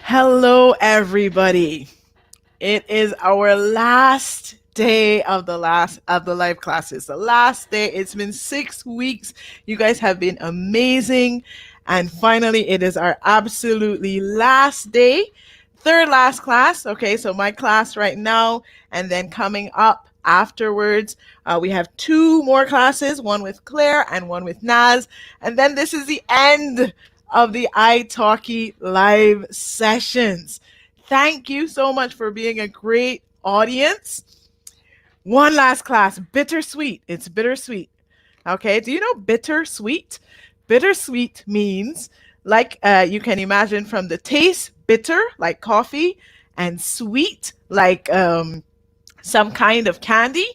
Hello, everybody. It is our last day of the live classes. The last day. It's been 6 weeks. You guys have been amazing. And finally, it is our absolutely last day. Third last class. Okay, so my class right now, and then coming up afterwards, we have two more classes, one with Claire and one with Naz. And then this is the end of the italki live sessions. Thank you so much for being a great audience. One last class, bittersweet. It's bittersweet. Okay, do you know bittersweet? Bittersweet means, like you can imagine from the taste, bitter, like coffee, and sweet, like some kind of candy.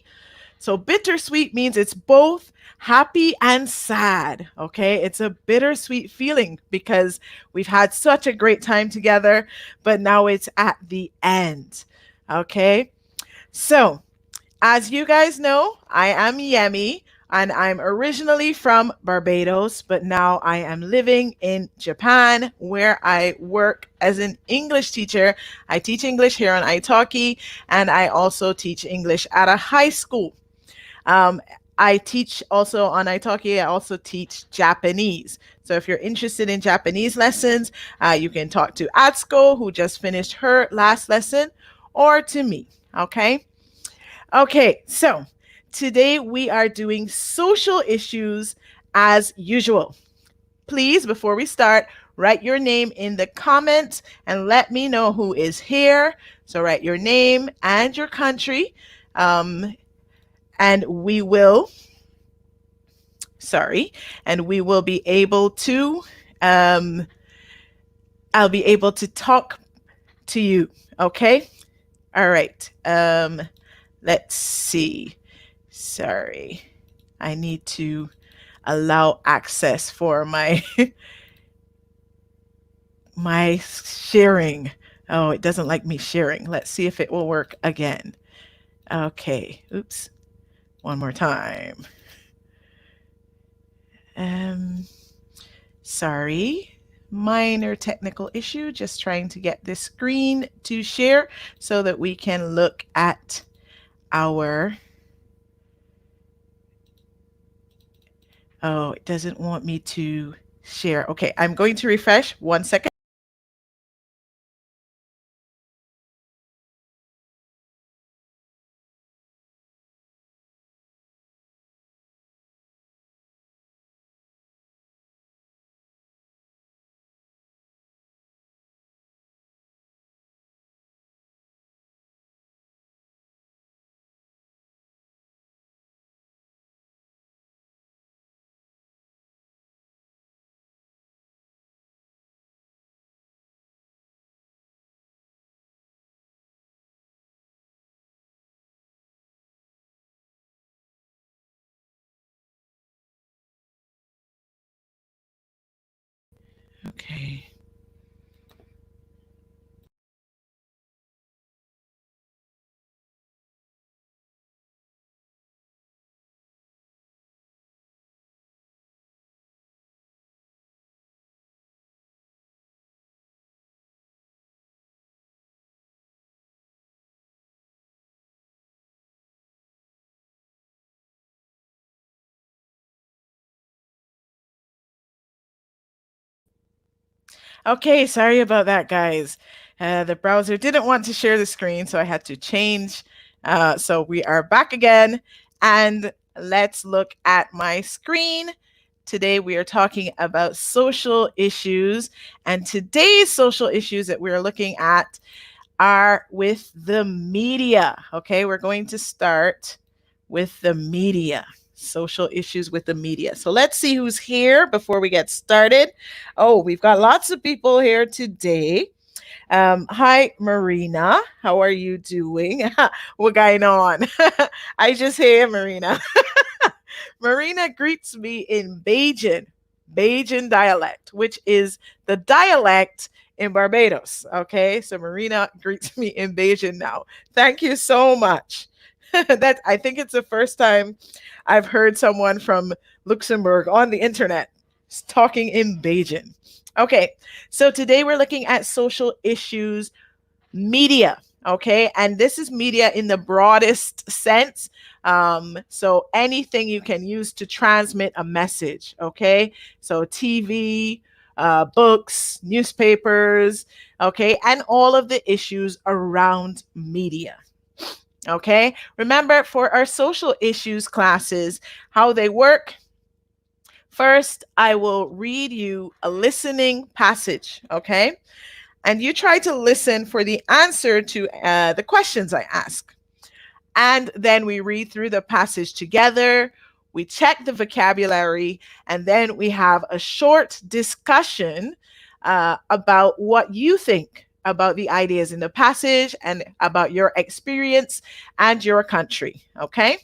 So bittersweet means it's both happy and sad. Okay. It's a bittersweet feeling because we've had such a great time together, but now it's at the end. Okay. So, as you guys know, I am Yemi and I'm originally from Barbados, but now I am living in Japan where I work as an English teacher. I teach English here on italki and I also teach English at a high school. Um, I teach also on italki, I also teach Japanese. So if you're interested in Japanese lessons, you can talk to Atsuko, who just finished her last lesson, or to me, okay? Okay, so today we are doing social issues as usual. Please, before we start, write your name in the comments and let me know who is here. So write your name and your country. And we will be able to, I'll be able to talk to you, okay? All right, let's see. Sorry, I need to allow access for my, my sharing. Oh, it doesn't like me sharing. Let's see if it will work again. Okay, oops. One more time. Sorry, minor technical issue, just trying to get this screen to share so that we can look at our, oh, it doesn't want me to share. Okay, I'm going to refresh. 1 second. Okay. Okay, sorry about that, guys. The browser didn't want to share the screen, so I had to change. So we are back again, and let's look at my screen. Today we are talking about social issues, and today's social issues that we're looking at are with the media. Okay, we're going to start with the media. Social issues with the media. So let's see who's here before we get started. Oh, we've got lots of people here today. Hi, Marina. How are you doing? What going on? I just hear Marina. Marina greets me in Bajan dialect, which is the dialect in Barbados. Okay, so Marina greets me in Bajan now. Thank you so much. That I think it's the first time I've heard someone from Luxembourg on the internet talking in Bajan. Okay, so today we're looking at social issues, media. Okay, and this is media in the broadest sense. So anything you can use to transmit a message. Okay, so TV, books, newspapers, okay, and all of the issues around media. Okay, remember for our social issues classes, how they work. First, I will read you a listening passage, okay? And you try to listen for the answer to the questions I ask. And then we read through the passage together, we check the vocabulary, and then we have a short discussion about what you think about the ideas in the passage and about your experience and your country, okay?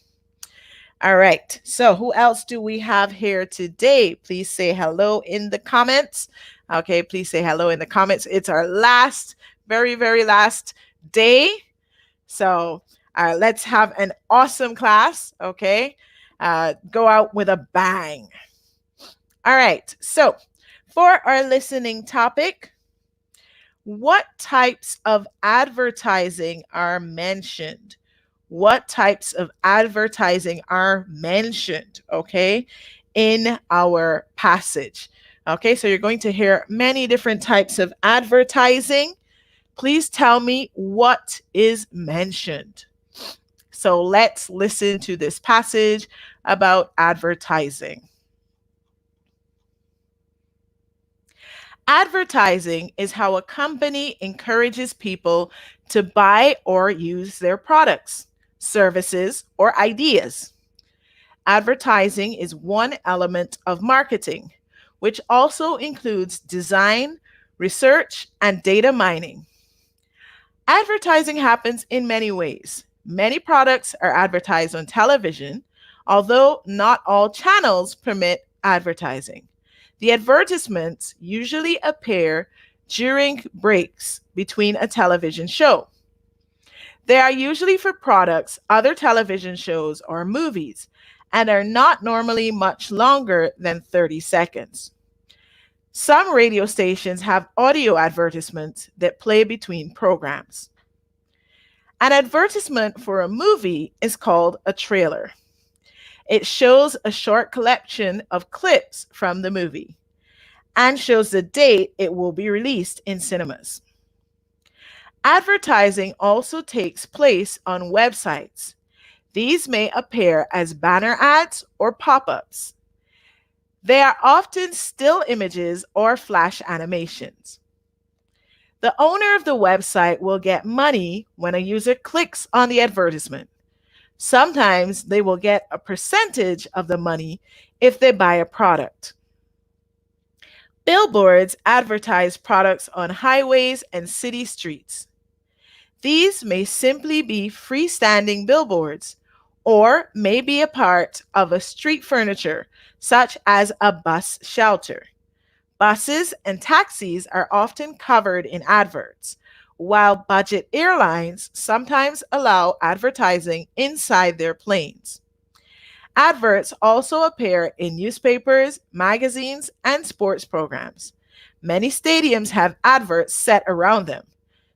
All right. So, who else do we have here today? Please say hello in the comments. Okay, please say hello in the comments. It's our last, very, very last day. So, let's have an awesome class. Okay, go out with a bang. All right. So, for our listening topic, what types of advertising are mentioned? What types of advertising are mentioned, okay, in our passage. Okay, so you're going to hear many different types of advertising. Please tell me what is mentioned. So let's listen to this passage about advertising. Advertising is how a company encourages people to buy or use their products, services, or ideas. Advertising is one element of marketing, which also includes design, research, and data mining. Advertising happens in many ways. Many products are advertised on television, although not all channels permit advertising. The advertisements usually appear during breaks between a television show. They are usually for products, other television shows, or movies, and are not normally much longer than 30 seconds. Some radio stations have audio advertisements that play between programs. An advertisement for a movie is called a trailer. It shows a short collection of clips from the movie and shows the date it will be released in cinemas. Advertising also takes place on websites. These may appear as banner ads or pop-ups. They are often still images or flash animations. The owner of the website will get money when a user clicks on the advertisement. Sometimes they will get a percentage of the money if they buy a product. Billboards advertise products on highways and city streets. These may simply be freestanding billboards or may be a part of a street furniture, such as a bus shelter. Buses and taxis are often covered in adverts, while budget airlines sometimes allow advertising inside their planes. Adverts also appear in newspapers, magazines, and sports programs. Many stadiums have adverts set around them.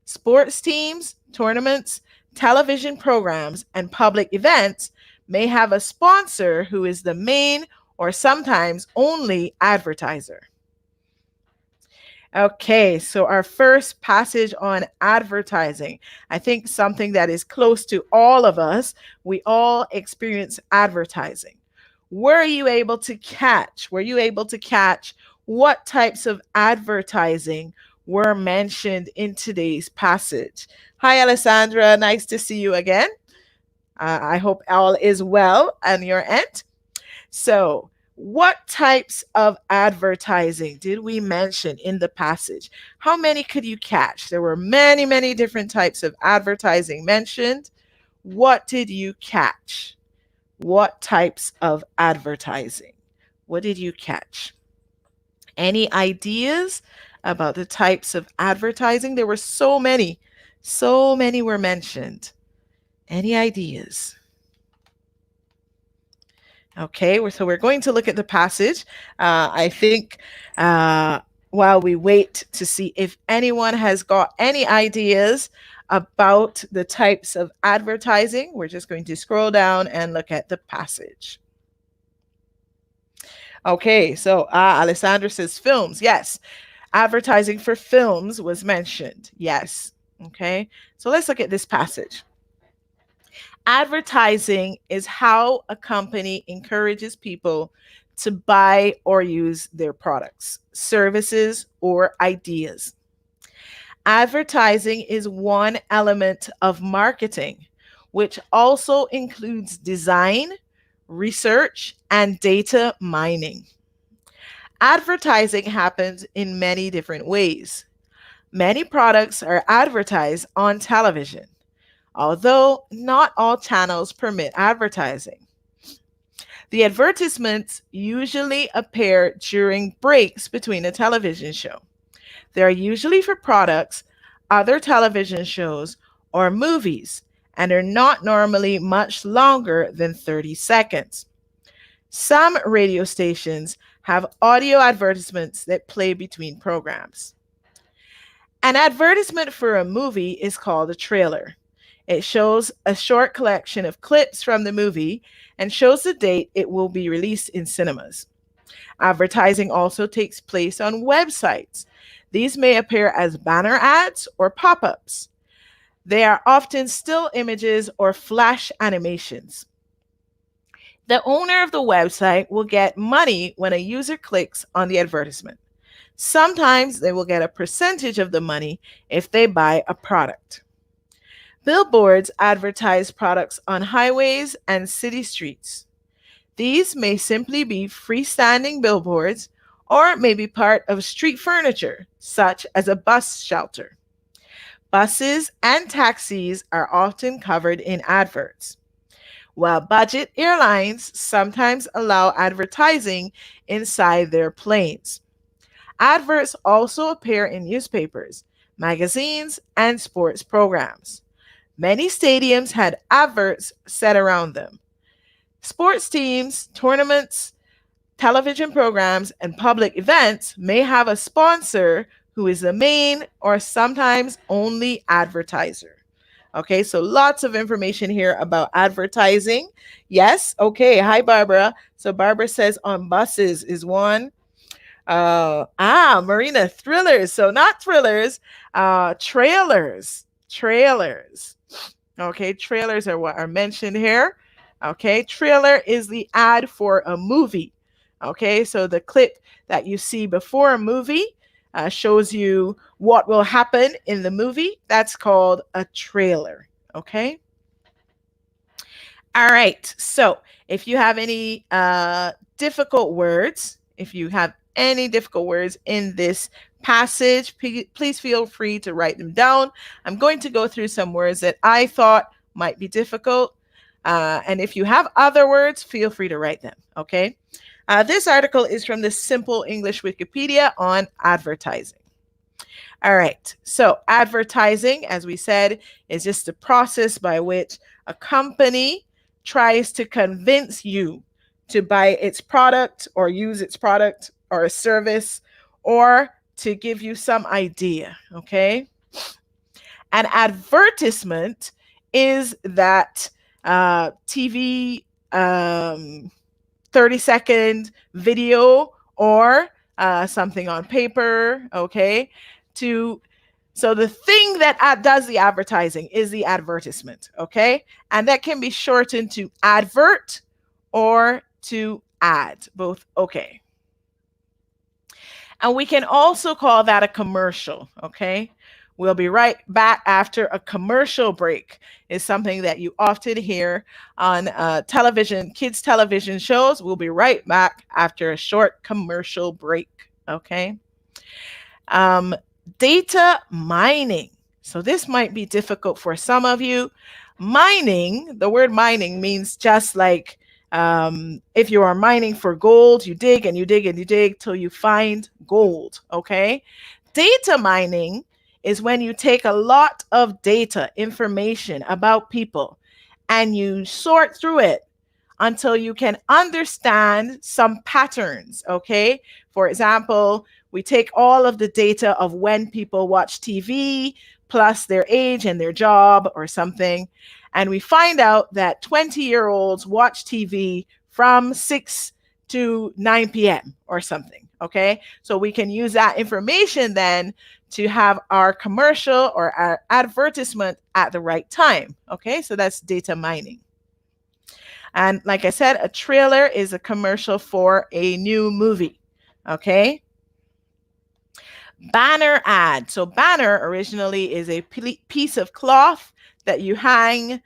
Sports teams, tournaments, television programs, and public events may have a sponsor who is the main or sometimes only advertiser. Okay, so our first passage on advertising. I think something that is close to all of us. We all experience advertising. Were you able to catch? What types of advertising were mentioned in today's passage? Hi, Alessandra. Nice to see you again. I hope all is well on your end. So, what types of advertising did we mention in the passage? How many could you catch? There were many, many different types of advertising mentioned. What did you catch? What types of advertising? What did you catch? Any ideas about the types of advertising? There were so many were mentioned. Any ideas? Okay, so we're going to look at the passage. I think while we wait to see if anyone has got any ideas about the types of advertising, we're just going to scroll down and look at the passage. Okay, so Alessandra says films. Yes, advertising for films was mentioned. Yes. Okay, so let's look at this passage. Advertising is how a company encourages people to buy or use their products, services, or ideas. Advertising is one element of marketing, which also includes design, research, and data mining. Advertising happens in many different ways. Many products are advertised on television, although not all channels permit advertising. The advertisements usually appear during breaks between a television show. They are usually for products, other television shows, or movies, and are not normally much longer than 30 seconds. Some radio stations have audio advertisements that play between programs. An advertisement for a movie is called a trailer. It shows a short collection of clips from the movie and shows the date it will be released in cinemas. Advertising also takes place on websites. These may appear as banner ads or pop ups. They are often still images or flash animations. The owner of the website will get money when a user clicks on the advertisement. Sometimes they will get a percentage of the money if they buy a product. Billboards advertise products on highways and city streets. These may simply be freestanding billboards or may be part of street furniture, such as a bus shelter. Buses and taxis are often covered in adverts, while budget airlines sometimes allow advertising inside their planes. Adverts also appear in newspapers, magazines, and sports programs. Many stadiums had adverts set around them. Sports teams, tournaments, television programs, and public events may have a sponsor who is the main or sometimes only advertiser. Okay, so lots of information here about advertising. Yes, okay. Hi, Barbara. So Barbara says on buses is one. Marina, thrillers. So not thrillers, trailers. Trailers. Okay, trailers are what are mentioned here. Okay, trailer is the ad for a movie. Okay, so the clip that you see before a movie shows you what will happen in the movie. That's called a trailer. Okay. All right. So if you have any difficult words, if you have any difficult words in this passage, please feel free to write them down. I'm going to go through some words that I thought might be difficult. And if you have other words, feel free to write them. Okay. This article is from the Simple English Wikipedia on advertising. All right. So advertising, as we said, is just the process by which a company tries to convince you to buy its product or use its product or a service or to give you some idea. Okay. An advertisement is that TV 30-second video or something on paper, okay? So the thing that does the advertising is the advertisement, okay? And that can be shortened to advert or to ad, both okay. And we can also call that a commercial, okay? We'll be right back after a commercial break. Is something that you often hear on television, kids' television shows. We'll be right back after a short commercial break, okay? Data mining. So this might be difficult for some of you. Mining, the word mining means just like if you are mining for gold, you dig and you dig and you dig till you find gold, okay? Data mining is when you take a lot of data, information about people, and you sort through it until you can understand some patterns, okay? For example, we take all of the data of when people watch TV plus their age and their job or something, and we find out that 20-year-olds watch TV from 6 to 9 p.m. or something, okay? So we can use that information then to have our commercial or our advertisement at the right time, okay? So that's data mining. And like I said, a trailer is a commercial for a new movie, okay? Banner ad. So banner originally is a piece of cloth that you hang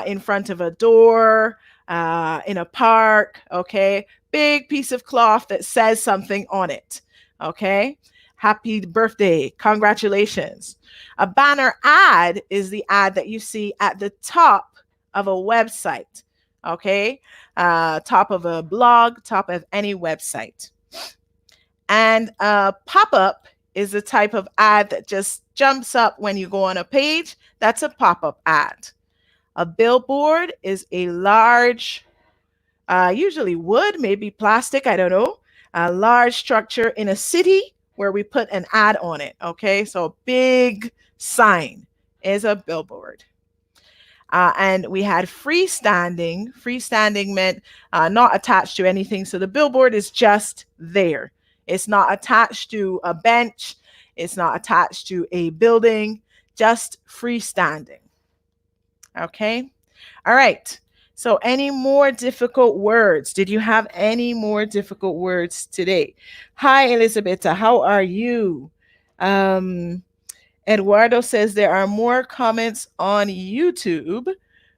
in front of a door, in a park, okay? Big piece of cloth that says something on it, okay? Happy birthday, congratulations. A banner ad is the ad that you see at the top of a website, okay? Top of a blog, top of any website. And a pop-up is the type of ad that just jumps up when you go on a page. That's a pop-up ad. A billboard is a large, usually wood, maybe plastic, I don't know, a large structure in a city where we put an ad on it, okay? So a big sign is a billboard. And we had freestanding. Freestanding meant not attached to anything. So the billboard is just there. It's not attached to a bench. It's not attached to a building, just freestanding. Okay. All right. So any more difficult words? Did you have any more difficult words today? Hi, Elizabeth. How are you? Eduardo says there are more comments on YouTube.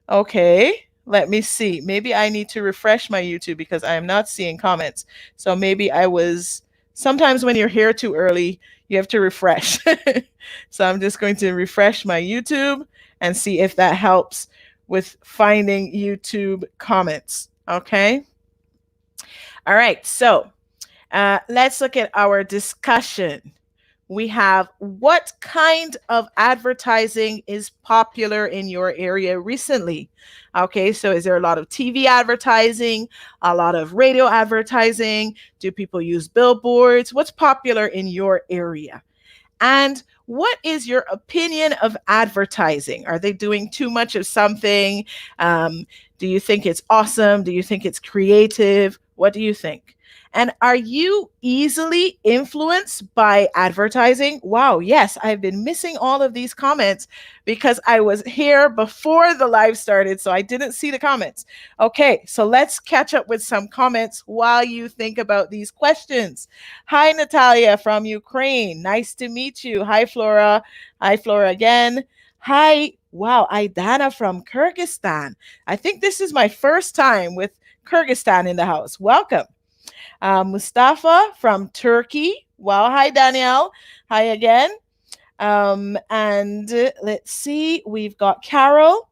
Okay, let me see. Maybe I need to refresh my YouTube because I am not seeing comments. So maybe sometimes when you're here too early, you have to refresh. So I'm just going to refresh my YouTube and see if that helps with finding YouTube comments. Okay. All right. So let's look at our discussion. We have, what kind of advertising is popular in your area recently? Okay, so is there a lot of TV advertising, a lot of radio advertising? Do people use billboards? What's popular in your area? And what is your opinion of advertising? Are they doing too much of something? Do you think it's awesome? Do you think it's creative? What do you think? And are you easily influenced by advertising? Wow, yes, I've been missing all of these comments because I was here before the live started, so I didn't see the comments. Okay, so let's catch up with some comments while you think about these questions. Hi, Natalia from Ukraine. Nice to meet you. Hi, Flora. Hi, Flora again. Hi, wow, Aidana from Kyrgyzstan. I think this is my first time with Kyrgyzstan in the house. Welcome. Mustafa from Turkey. Wow. Hi, Danielle. Hi again. And let's see. We've got Carol.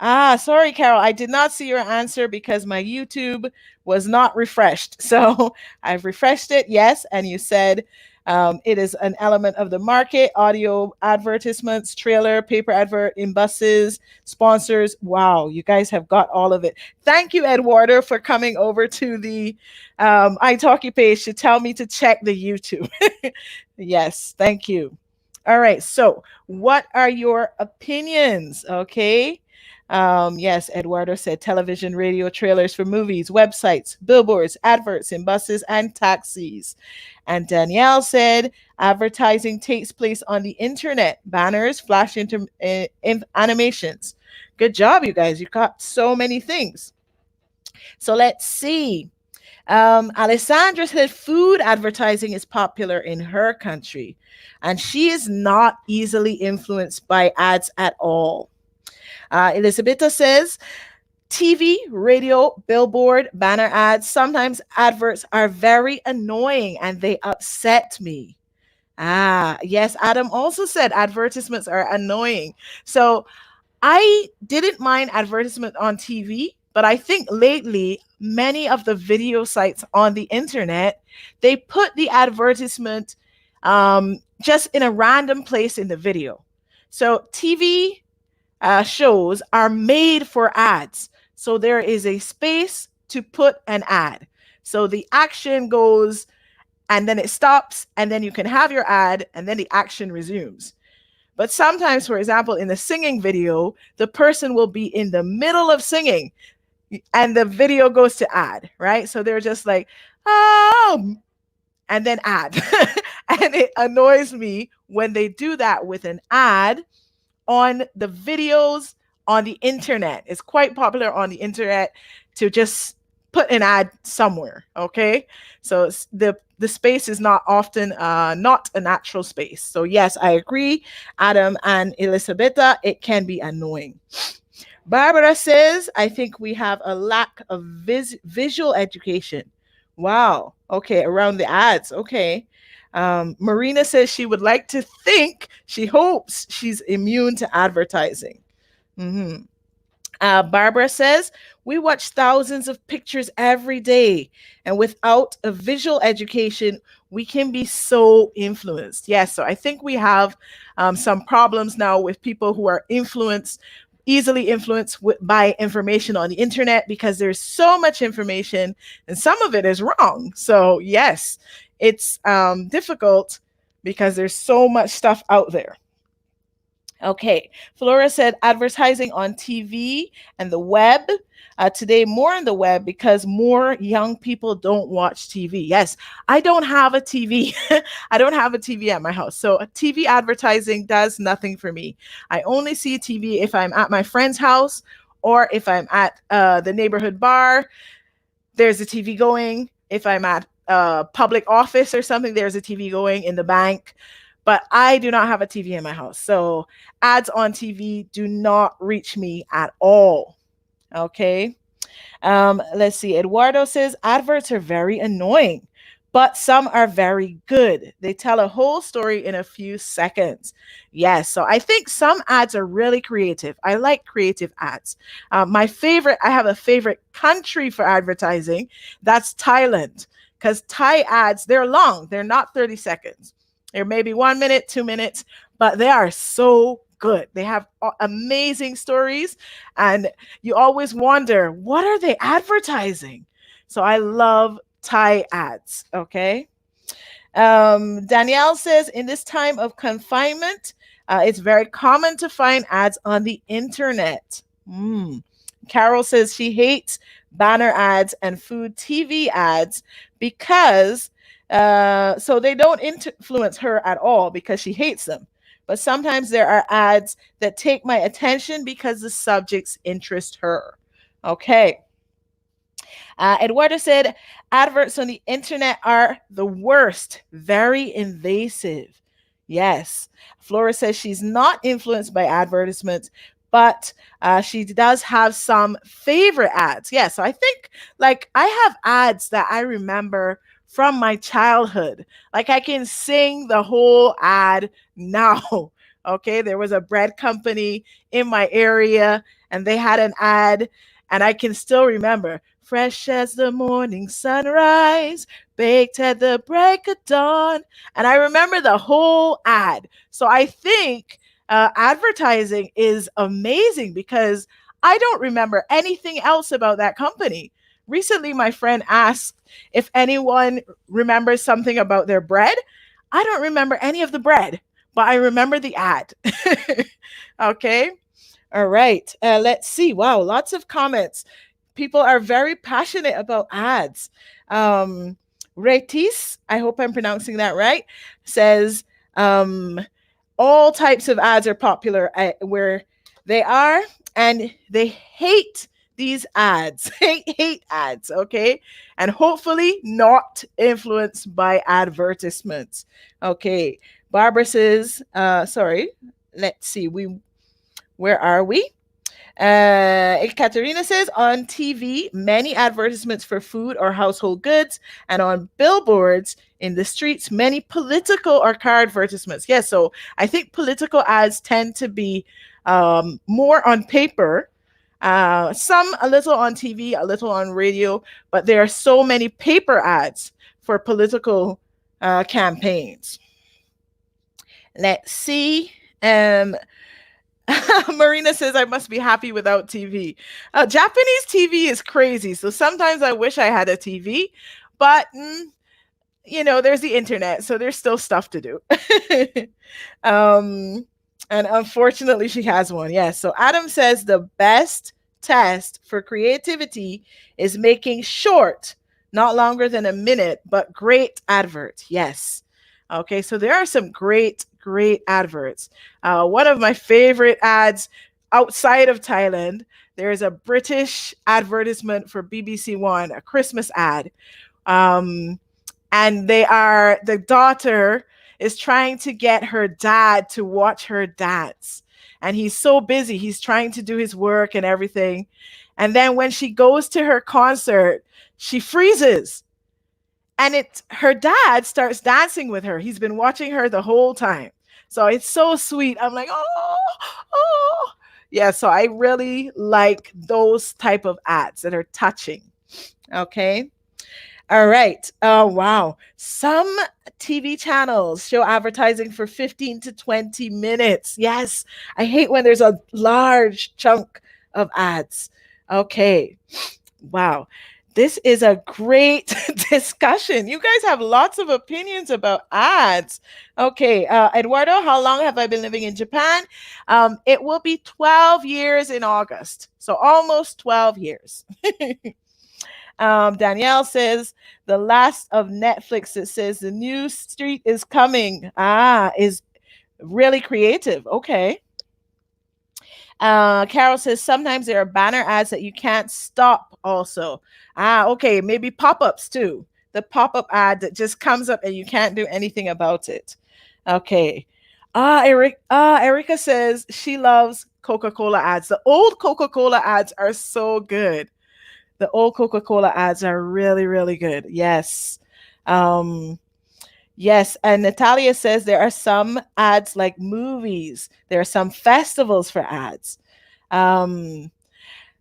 Sorry, Carol. I did not see your answer because my YouTube was not refreshed. So I've refreshed it. Yes. And you said it is an element of the market: audio advertisements, trailer, paper advert in buses, sponsors. Wow, you guys have got all of it. Thank you, Eduardo, for coming over to the italki page to tell me to check the YouTube. Yes, thank you. All right, so what are your opinions? Okay. Yes, Eduardo said television, radio, trailers for movies, websites, billboards, adverts in buses and taxis. And Danielle said advertising takes place on the internet, banners, flash animations. Good job, you guys. You got so many things. So let's see. Alessandra said food advertising is popular in her country, and she is not easily influenced by ads at all. Elisabetta says, TV, radio, billboard, banner ads, sometimes adverts are very annoying and they upset me. Yes, Adam also said advertisements are annoying. So I didn't mind advertisement on TV, but I think lately many of the video sites on the internet, they put the advertisement just in a random place in the video. So TV shows are made for ads. So there is a space to put an ad. So the action goes and then it stops, and then you can have your ad, and then the action resumes. But sometimes, for example, in the singing video, the person will be in the middle of singing and the video goes to ad, right? So they're just like, oh, and then ad. And it annoys me when they do that with an ad on the videos on the internet. It's quite popular on the internet to just put an ad somewhere, okay? So the space is not often not a natural space. So yes, I agree, Adam and Elisabetta, it can be annoying. Barbara says, I think we have a lack of visual education. Wow. Okay, around the ads. Okay. Marina says she would like to think, she hopes she's immune to advertising. Mm-hmm. Barbara says, we watch thousands of pictures every day, and without a visual education, we can be so influenced. Yes, so I think we have some problems now with people who are easily influenced by information on the internet, because there's so much information and some of it is wrong. So yes, it's difficult because there's so much stuff out there. Okay, Flora said advertising on TV and the web. Today, more on the web because more young people don't watch TV. Yes, I don't have a TV. I don't have a TV at my house. So TV advertising does nothing for me. I only see TV if I'm at my friend's house or if I'm at the neighborhood bar, there's a TV going. If I'm at a public office or something, there's a TV going in the bank. But I do not have a TV in my house. So ads on TV do not reach me at all. Okay. Let's see. Eduardo says adverts are very annoying, but some are very good. They tell a whole story in a few seconds. Yes. So I think some ads are really creative. I like creative ads. I have a favorite country for advertising. That's Thailand, because Thai ads, they're long. They're not 30 seconds. They're maybe 1 minute, 2 minutes, but they are so good. They have amazing stories, and you always wonder, what are they advertising? So I love Thai ads, okay? Danielle says, in this time of confinement, it's very common to find ads on the internet. Carol says she hates banner ads and food TV ads because so they don't influence her at all because she hates them. But sometimes there are ads that take my attention because the subjects interest her. Okay. Eduardo said, adverts on the internet are the worst, very invasive. Yes. Flora says she's not influenced by advertisements, but she does have some favorite ads. Yeah, so I think like I have ads that I remember from my childhood. Like I can sing the whole ad now. Okay, there was a bread company in my area and they had an ad, and I can still remember, fresh as the morning sunrise, baked at the break of dawn. And I remember the whole ad. So I think advertising is amazing because I don't remember anything else about that company. Recently, my friend asked if anyone remembers something about their bread. I don't remember any of the bread, but I remember the ad. Okay. All right. Let's see. Wow. Lots of comments. People are very passionate about ads. Retis, I hope I'm pronouncing that right, says all types of ads are popular where they are, and they hate these ads, hate ads, okay? And hopefully not influenced by advertisements. Okay, Barbara says, sorry, let's see, where are we? Ekaterina says, on TV, many advertisements for food or household goods, and on billboards in the streets, many political or car advertisements. Yes, so I think political ads tend to be more on paper, some a little on TV, a little on radio, but there are so many paper ads for political campaigns. Let's see. Marina says I must be happy without TV. Japanese TV is crazy, so sometimes I wish I had a TV, but there's the internet, so there's still stuff to do. um, and unfortunately, she has one. Yes. So Adam says the best test for creativity is making short, not longer than a minute, but great adverts. Yes. Okay. So there are some great, great adverts. One of my favorite ads outside of Thailand, there is a British advertisement for BBC One, a Christmas ad. And the daughter is trying to get her dad to watch her dance. And he's so busy. He's trying to do his work and everything. And then when she goes to her concert, she freezes. And her dad starts dancing with her. He's been watching her the whole time. So it's so sweet. I'm like, oh. Yeah, so I really like those type of ads that are touching. Okay. All right. Oh, wow. Some TV channels show advertising for 15 to 20 minutes. Yes. I hate when there's a large chunk of ads. Okay. Wow. This is a great discussion. You guys have lots of opinions about ads. Okay. Eduardo, how long have I been living in Japan? It will be 12 years in August. So almost 12 years. Danielle says the last of Netflix. It says the new street is coming. Is really creative. Okay. Carol says sometimes there are banner ads that you can't stop. Also, okay, maybe pop-ups too. The pop-up ad that just comes up and you can't do anything about it. Okay. Erica says she loves Coca-Cola ads. The old Coca-Cola ads are so good. The old Coca-Cola ads are really, really good. Yes. Yes. And Natalia says there are some ads like movies. There are some festivals for ads.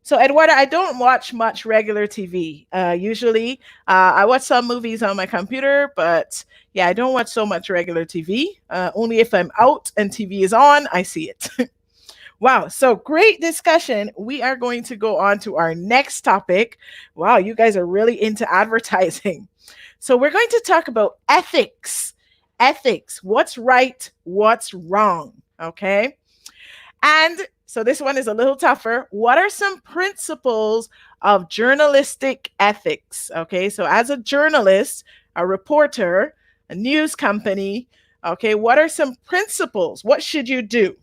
So Eduardo, I don't watch much regular TV. Usually I watch some movies on my computer, but yeah, I don't watch so much regular TV. Only if I'm out and TV is on, I see it. Wow, so great discussion. We are going to go on to our next topic. Wow, you guys are really into advertising. So we're going to talk about ethics. Ethics, what's right, what's wrong, okay? And so this one is a little tougher. What are some principles of journalistic ethics? Okay, so as a journalist, a reporter, a news company, okay, what are some principles? What should you do?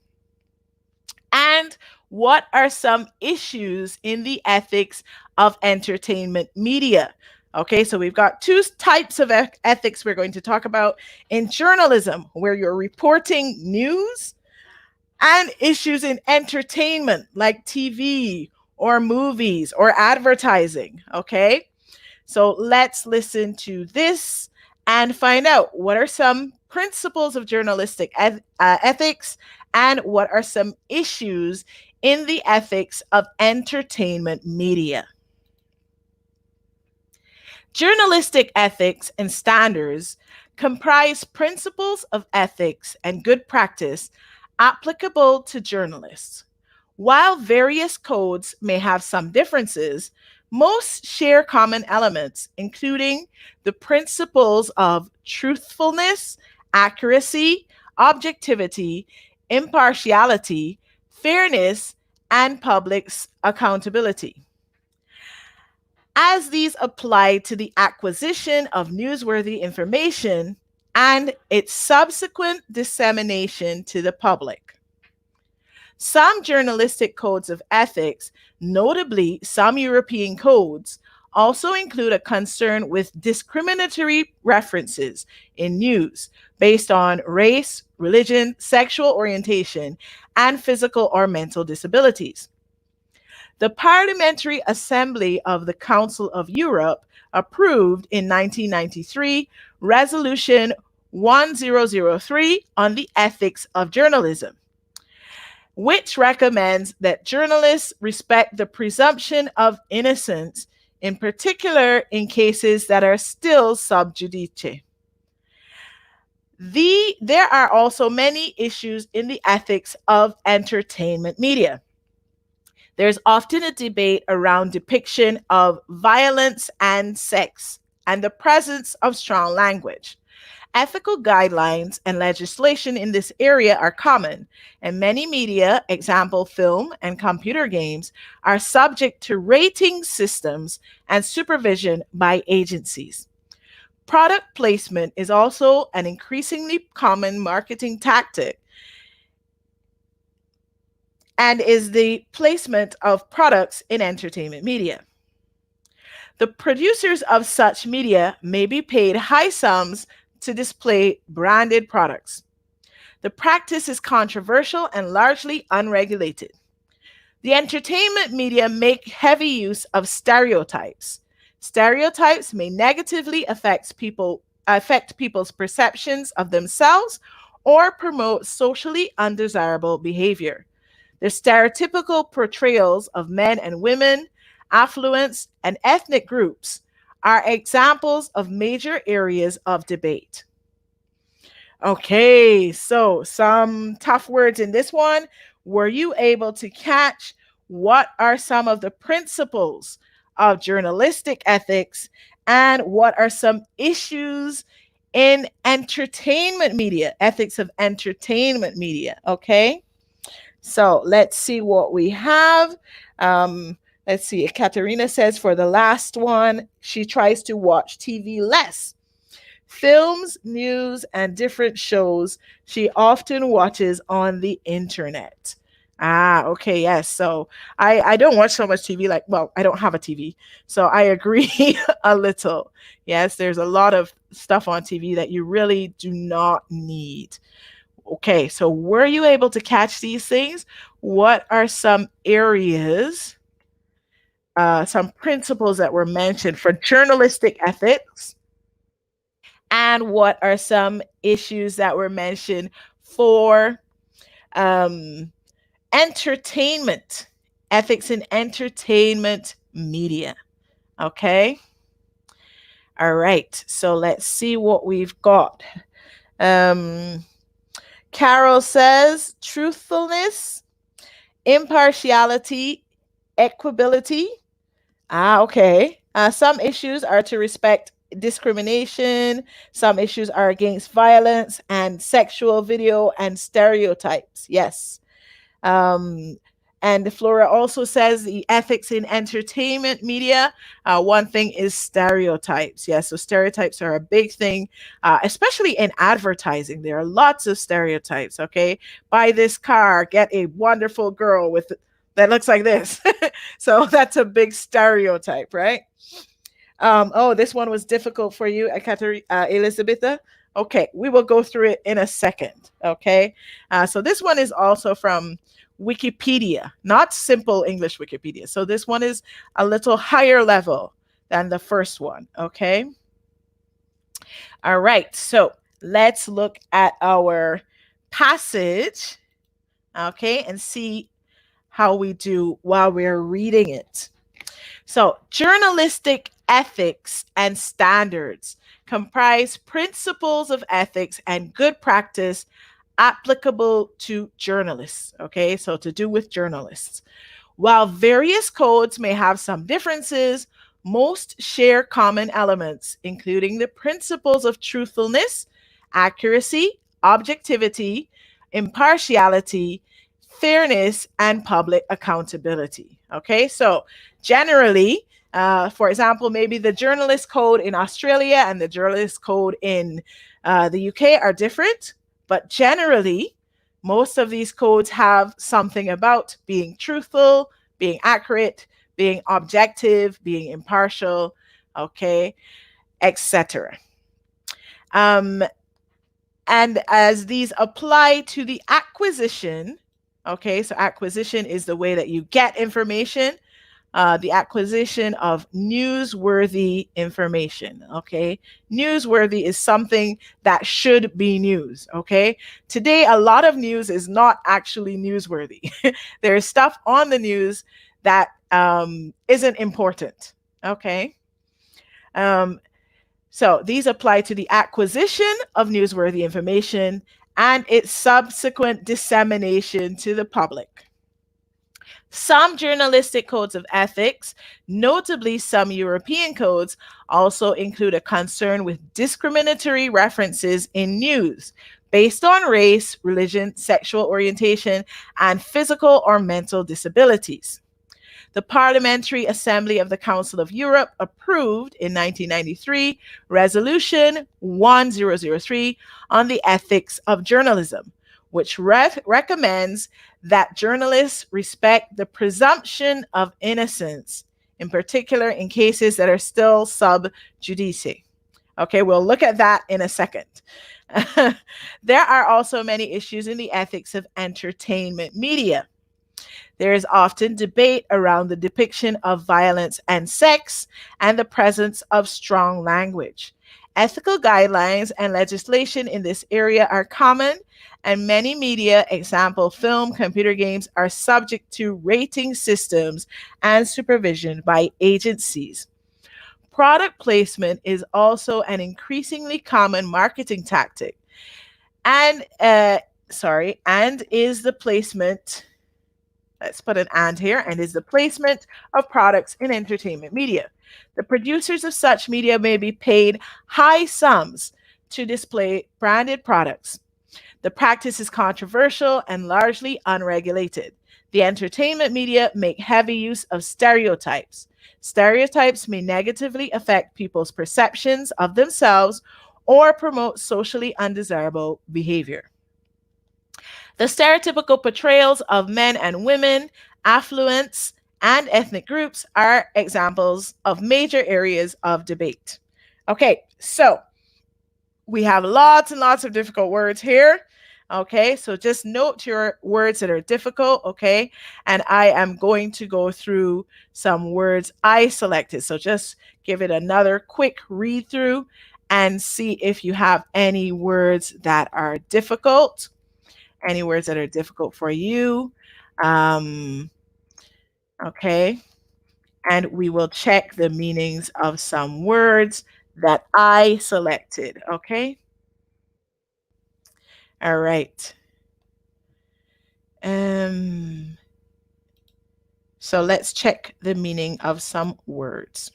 And what are some issues in the ethics of entertainment media? Okay, so we've got two types of ethics we're going to talk about in journalism, where you're reporting news, and issues in entertainment like TV or movies or advertising. Okay, so let's listen to this and find out what are some principles of journalistic ethics and what are some issues in the ethics of entertainment media. Journalistic ethics and standards comprise principles of ethics and good practice applicable to journalists. While various codes may have some differences, most share common elements, including the principles of truthfulness, accuracy, objectivity, impartiality, fairness, and public accountability. As these apply to the acquisition of newsworthy information and its subsequent dissemination to the public. Some journalistic codes of ethics, notably some European codes, also include a concern with discriminatory references in news based on race, religion, sexual orientation, and physical or mental disabilities. The Parliamentary Assembly of the Council of Europe approved in 1993 Resolution 1003 on the ethics of journalism, which recommends that journalists respect the presumption of innocence, in particular in cases that are still sub judice. There are also many issues in the ethics of entertainment media. There's often a debate around depiction of violence and sex and the presence of strong language. Ethical guidelines and legislation in this area are common, and many media, example film and computer games, are subject to rating systems and supervision by agencies. Product placement is also an increasingly common marketing tactic and is the placement of products in entertainment media. The producers of such media may be paid high sums to display branded products. The practice is controversial and largely unregulated. The entertainment media make heavy use of stereotypes. Stereotypes may negatively affect people's perceptions of themselves or promote socially undesirable behavior. The stereotypical portrayals of men and women, affluence, and ethnic groups are examples of major areas of debate. Okay, so some tough words in this one. Were you able to catch what are some of the principles of journalistic ethics and what are some issues in entertainment media, ethics of entertainment media? Okay, so let's see what we have. Let's see. Katerina says for the last one, she tries to watch TV less. Films, news, and different shows she often watches on the internet. Ah, okay, yes. So I don't watch so much TV, like, well, I don't have a TV. So I agree a little. Yes, there's a lot of stuff on TV that you really do not need. Okay, so were you able to catch these things? What are some areas, some principles that were mentioned for journalistic ethics? And what are some issues that were mentioned for um, entertainment, ethics in entertainment media? Okay. All right. So let's see what we've got. Um, Carol says truthfulness, impartiality, equability. Ah, okay. Some issues are to respect discrimination, some issues are against violence and sexual video and stereotypes. Yes. Um, and Flora also says the ethics in entertainment media. One thing is stereotypes. Yes, so stereotypes are a big thing, especially in advertising. There are lots of stereotypes. Okay, buy this car, get a wonderful girl with that looks like this. So that's a big stereotype, right? Oh, this one was difficult for you, Elizabetha. Okay, we will go through it in a second. Okay, so this one is also from Wikipedia, not simple English Wikipedia. So this one is a little higher level than the first one. Okay. All right, so let's look at our passage, okay, and see how we do while we're reading it. So, journalistic ethics and standards comprise principles of ethics and good practice applicable to journalists. Okay, so to do with journalists. While various codes may have some differences, most share common elements, including the principles of truthfulness, accuracy, objectivity, impartiality, fairness, and public accountability. Okay, so generally, for example, maybe the journalist code in Australia and the journalist code in the UK are different, but generally, most of these codes have something about being truthful, being accurate, being objective, being impartial, okay, etc. And as these apply to the acquisition, okay, so acquisition is the way that you get information, the acquisition of newsworthy information. Okay, newsworthy is something that should be news. Okay, today a lot of news is not actually newsworthy. There's stuff on the news that isn't important. Okay, um, So these apply to the acquisition of newsworthy information and its subsequent dissemination to the public. Some journalistic codes of ethics, notably some European codes, also include a concern with discriminatory references in news based on race, religion, sexual orientation, and physical or mental disabilities. The Parliamentary Assembly of the Council of Europe approved in 1993 Resolution 1003 on the ethics of journalism, which recommends that journalists respect the presumption of innocence, in particular in cases that are still sub judice. Okay, we'll look at that in a second. There are also many issues in the ethics of entertainment media. There is often debate around the depiction of violence and sex and the presence of strong language. Ethical guidelines and legislation in this area are common, and many media, example film, computer games, are subject to rating systems and supervision by agencies. Product placement is also an increasingly common marketing tactic, and is the placement. Let's put an and here, and is the placement of products in entertainment media. The producers of such media may be paid high sums to display branded products. The practice is controversial and largely unregulated. The entertainment media make heavy use of stereotypes. Stereotypes may negatively affect people's perceptions of themselves or promote socially undesirable behavior. The stereotypical portrayals of men and women, affluence, and ethnic groups are examples of major areas of debate. Okay, so we have lots and lots of difficult words here. Okay, so just note your words that are difficult, okay? And I am going to go through some words I selected. So just give it another quick read through and see if you have any words that are difficult. Any words that are difficult for you. Okay. And we will check the meanings of some words that I selected. Okay. All right. So let's check the meaning of some words.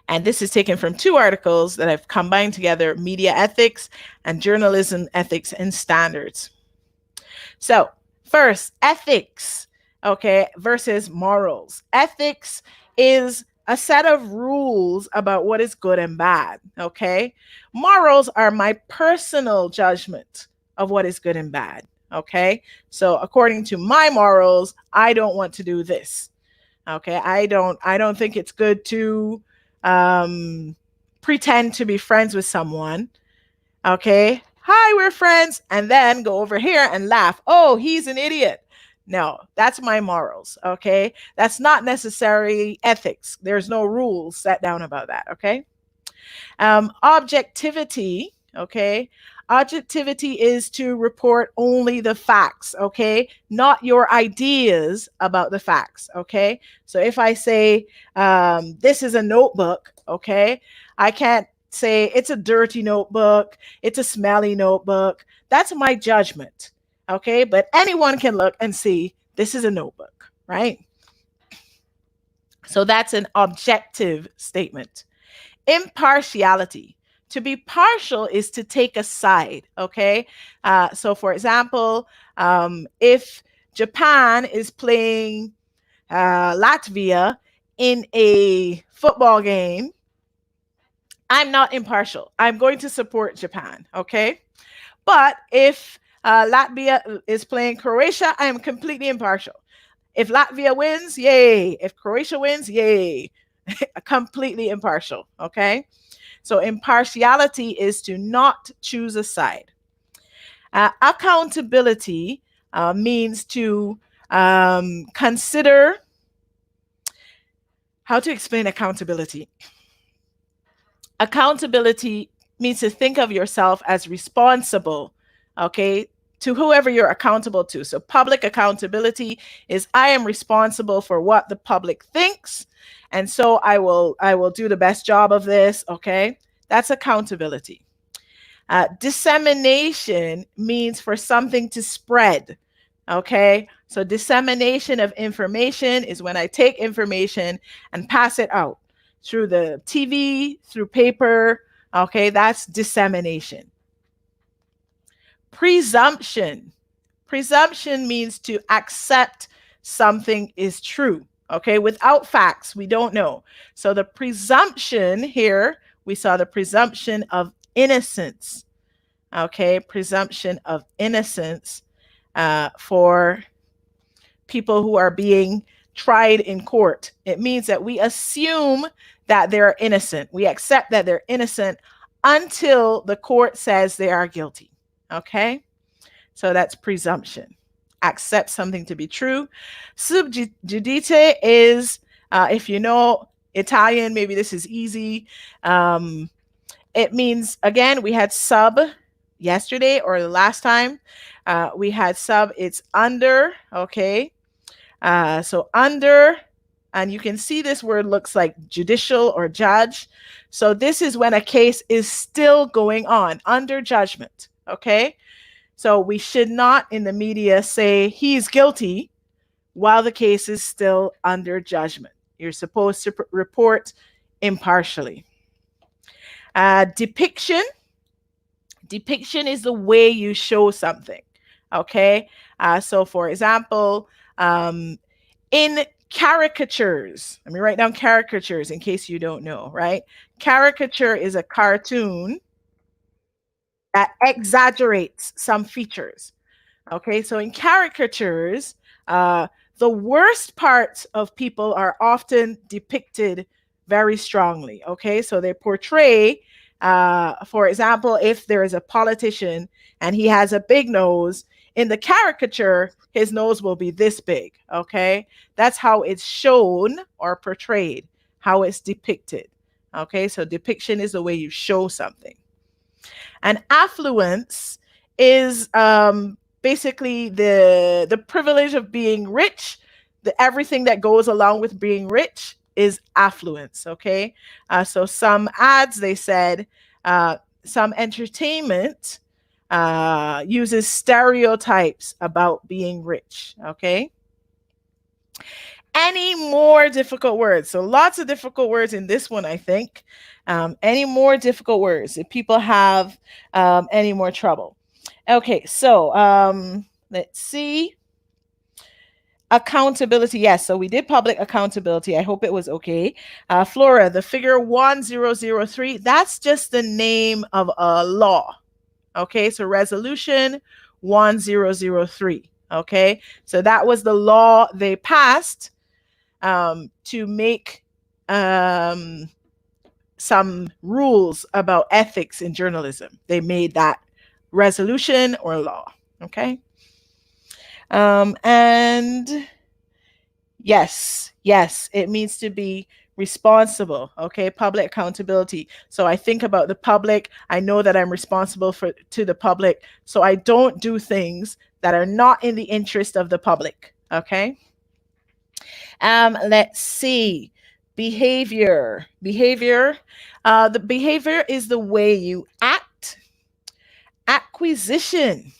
And this is taken from two articles that I've combined together, Media Ethics and Journalism Ethics and Standards. So first, ethics, okay, versus morals. Ethics is a set of rules about what is good and bad, okay? Morals are my personal judgment of what is good and bad, okay? So according to my morals, I don't want to do this, okay? I don't think it's good to pretend to be friends with someone. Okay. Hi, we're friends. And then go over here and laugh. Oh, he's an idiot. No, that's my morals. Okay. That's not necessarily ethics. There's no rules set down about that. Okay. Objectivity. Okay. Objectivity is to report only the facts, okay? Not your ideas about the facts, okay? So if I say, this is a notebook, okay? I can't say it's a dirty notebook, it's a smelly notebook. That's my judgment, okay? But anyone can look and see this is a notebook, right? So that's an objective statement. Impartiality. To be partial is to take a side, okay? So for example, if Japan is playing Latvia in a football game, I'm not impartial. I'm going to support Japan, okay? But if Latvia is playing Croatia, I am completely impartial. If Latvia wins, yay. If Croatia wins, yay. Completely impartial, okay? So impartiality is to not choose a side. Accountability means to consider. How to explain accountability? Accountability means to think of yourself as responsible, okay, to whoever you're accountable to. So public accountability is I am responsible for what the public thinks, and so I will do the best job of this. Okay, that's accountability. Dissemination means for something to spread. Okay, so dissemination of information is when I take information and pass it out through the TV, through paper. Okay, that's dissemination. Presumption. Presumption means to accept something is true. Okay, without facts, we don't know. So the presumption here, we saw the presumption of innocence. Okay, presumption of innocence for people who are being tried in court. It means that we assume that they're innocent. We accept that they're innocent until the court says they are guilty. Okay, so that's presumption. Accept something to be true. Sub judice is, if you know Italian, maybe this is easy. It means, again, we had sub yesterday or the last time. We had sub, it's under, okay? So under, and you can see this word looks like judicial or judge. So this is when a case is still going on, under judgment, okay? So we should not in the media say he's guilty while the case is still under judgment. You're supposed to report impartially. Depiction. Depiction is the way you show something, okay? So for example, in caricatures, let me write down caricatures in case you don't know, right? Caricature is a cartoon that exaggerates some features. Okay, so in caricatures, the worst parts of people are often depicted very strongly. Okay, so they portray, for example, if there is a politician and he has a big nose, in the caricature, his nose will be this big. Okay, that's how it's shown or portrayed, how it's depicted. Okay, so depiction is the way you show something. And affluence is basically the privilege of being rich. Everything that goes along with being rich is affluence, okay? So some ads, they said, some entertainment uses stereotypes about being rich, okay? Any more difficult words? So lots of difficult words in this one, I think. Any more difficult words if people have any more trouble? Okay, so let's see. Accountability, yes. So we did public accountability. I hope it was okay. Flora, the figure 1003, that's just the name of a law. Okay, so resolution 1003. Okay, so that was the law they passed to make some rules about ethics in journalism. They made that resolution or law. Okay. And yes, it means to be responsible. Okay, public accountability. So I think about the public. I know that I'm responsible to the public. So I don't do things that are not in the interest of the public. Okay. Let's see. Behavior. The behavior is the way you act. Acquisition.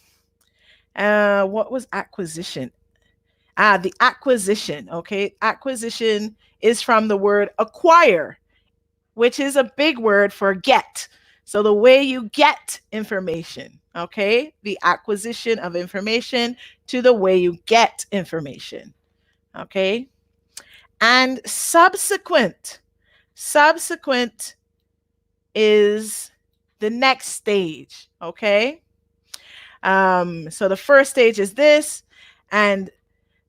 What was acquisition? The acquisition. Okay. Acquisition is from the word acquire, which is a big word for get. So the way you get information. Okay. The acquisition of information to the way you get information. Okay. And subsequent. Subsequent is the next stage. Okay. So the first stage is this, and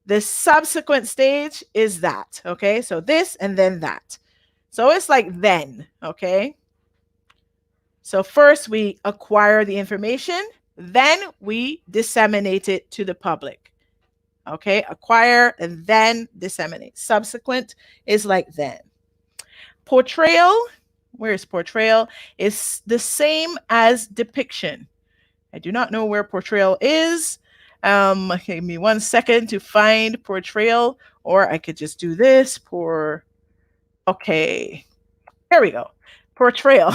the subsequent stage is that. Okay. So this and then that. So it's like then. Okay. So first we acquire the information, then we disseminate it to the public. Okay, acquire and then disseminate. Subsequent is like then. Portrayal, where's portrayal? Is the same as depiction. I do not know where portrayal is. Give me 1 second to find portrayal, or I could just do this. Okay, there we go. Portrayal.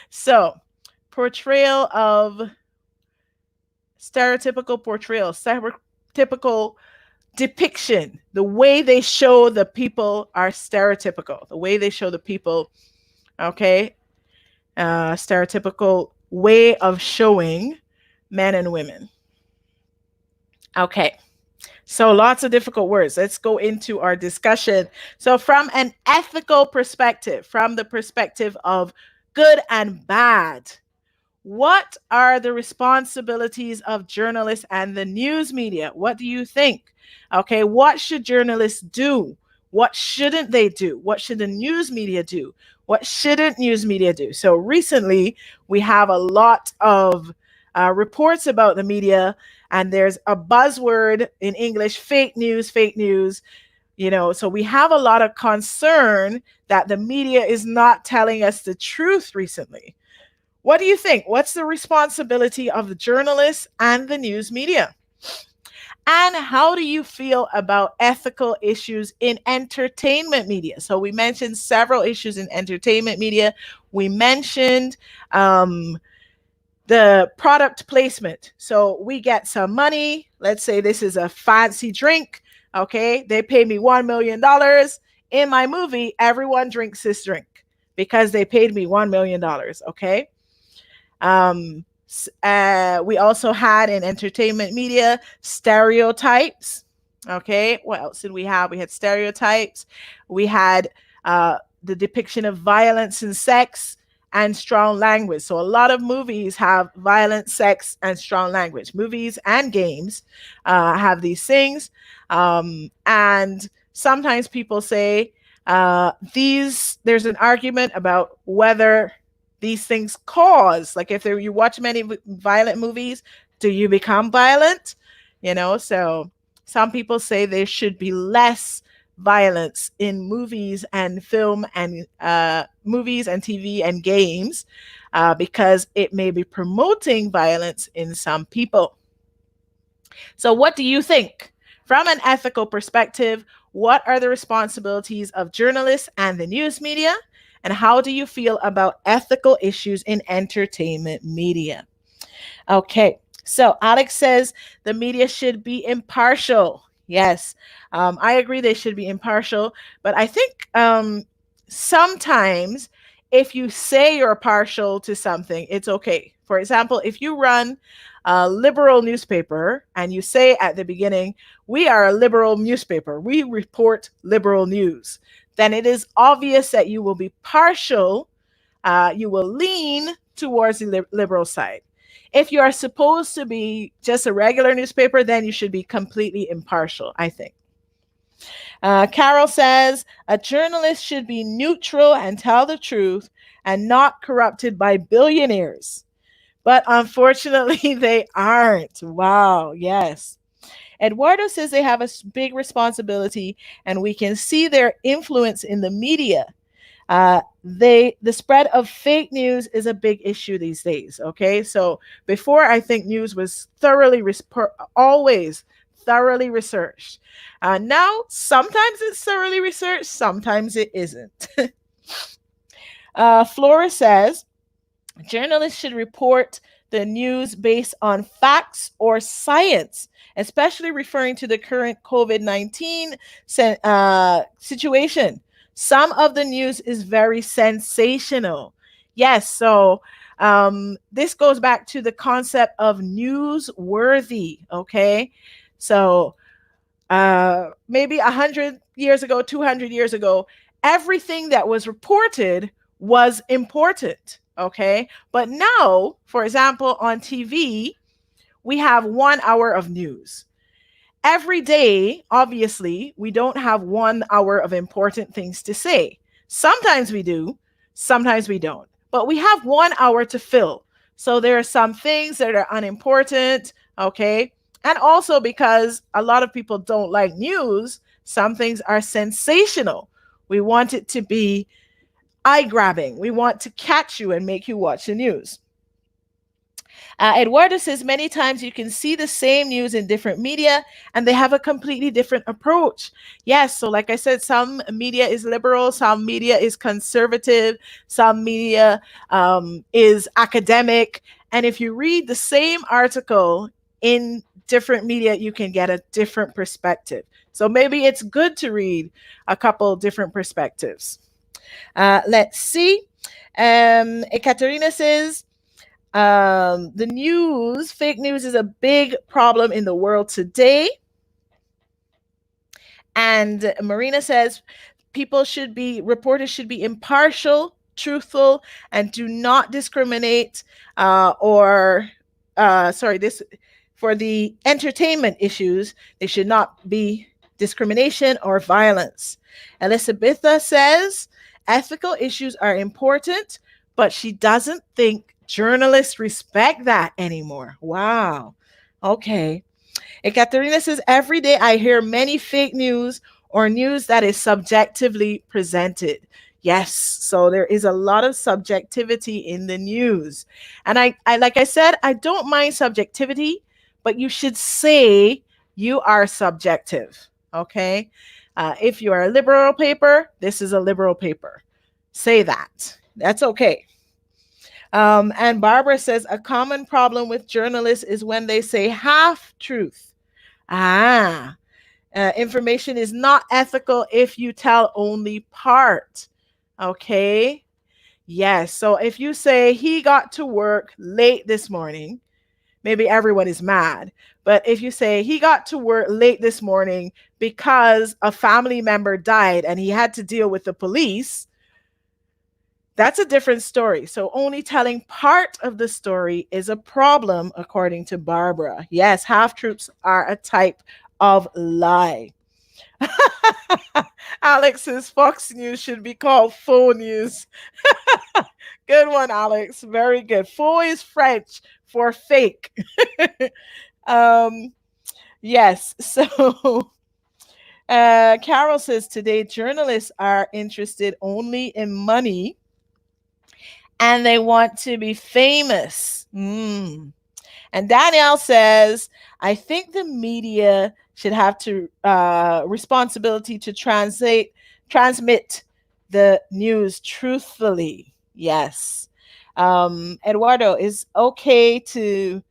So, portrayal of stereotypical portrayal, stereotypical depiction. The way they show the people are stereotypical. The way they show the people, okay, stereotypical way of showing men and women. Okay. So lots of difficult words. Let's go into our discussion. So from an ethical perspective, from the perspective of good and bad, what are the responsibilities of journalists and the news media? What do you think? Okay, what should journalists do? What shouldn't they do? What should the news media do? What shouldn't news media do? So recently, we have a lot of reports about the media, and there's a buzzword in English, fake news, fake news. So we have a lot of concern that the media is not telling us the truth recently. What do you think? What's the responsibility of the journalists and the news media? And how do you feel about ethical issues in entertainment media? So we mentioned several issues in entertainment media. We mentioned the product placement. So we get some money. Let's say this is a fancy drink. Okay, they pay me $1 million. In my movie, everyone drinks this drink because they paid me $1 million. Okay. We also had in entertainment media stereotypes. Okay, what else did we have? We had stereotypes. We had the depiction of violence and sex and strong language. So a lot of movies have violence, sex, and strong language. Movies and games have these things. And sometimes people say there's an argument about whether these things cause, like if you watch many violent movies, do you become violent? So some people say there should be less violence in movies and film and movies and TV and games because it may be promoting violence in some people. So what do you think? From an ethical perspective, what are the responsibilities of journalists and the news media? And how do you feel about ethical issues in entertainment media? Okay, so Alex says the media should be impartial. Yes, I agree they should be impartial. But I think sometimes if you say you're partial to something, it's okay. For example, if you run a liberal newspaper and you say at the beginning, we are a liberal newspaper, we report liberal news, then it is obvious that you will be partial, you will lean towards the liberal side. If you are supposed to be just a regular newspaper, then you should be completely impartial, I think. Carol says, a journalist should be neutral and tell the truth and not corrupted by billionaires. But unfortunately, they aren't. Wow, yes. Eduardo says they have a big responsibility, and we can see their influence in the media. The spread of fake news is a big issue these days. Okay, so before I think news was always thoroughly researched. Now sometimes it's thoroughly researched, sometimes it isn't. Flora says journalists should report the news based on facts or science, especially referring to the current COVID-19 situation. Some of the news is very sensational. Yes, so this goes back to the concept of newsworthy, okay? So maybe 100 years ago, 200 years ago, everything that was reported was important, okay? But now, for example, on TV, we have 1 hour of news. Every day, obviously, we don't have 1 hour of important things to say. Sometimes we do, sometimes we don't. But we have 1 hour to fill. So there are some things that are unimportant, okay? And also because a lot of people don't like news, some things are sensational. We want it to be eye-grabbing. We want to catch you and make you watch the news. Eduardo says many times you can see the same news in different media and they have a completely different approach. Yes, so like I said, some media is liberal, some media is conservative, some media is academic. And if you read the same article in different media, you can get a different perspective. So maybe it's good to read a couple different perspectives. Let's see. Ekaterina says, the news, fake news is a big problem in the world today. And Marina says reporters should be impartial, truthful, and do not discriminate this for the entertainment issues. They should not be discrimination or violence. Elizabetha says ethical issues are important, but she doesn't think journalists respect that anymore. Wow. Okay. Ekaterina says, every day I hear many fake news or news that is subjectively presented. Yes, so there is a lot of subjectivity in the news. And I like I said, I don't mind subjectivity, but you should say you are subjective. Okay. If you are a liberal paper, this is a liberal paper. Say that. That's okay. And Barbara says a common problem with journalists is when they say half truth. Information is not ethical if you tell only part. Okay. Yes. So if you say he got to work late this morning, maybe everyone is mad. But if you say he got to work late this morning because a family member died and he had to deal with the police, that's a different story. So only telling part of the story is a problem, according to Barbara. Yes, half truths are a type of lie. Alex says Fox News should be called faux news. Good one, Alex. Very good. Faux is French for fake. Yes. So Carol says today journalists are interested only in money and they want to be famous. And Danielle says, I think the media should have to responsibility to transmit the news truthfully. Yes. Eduardo, is okay to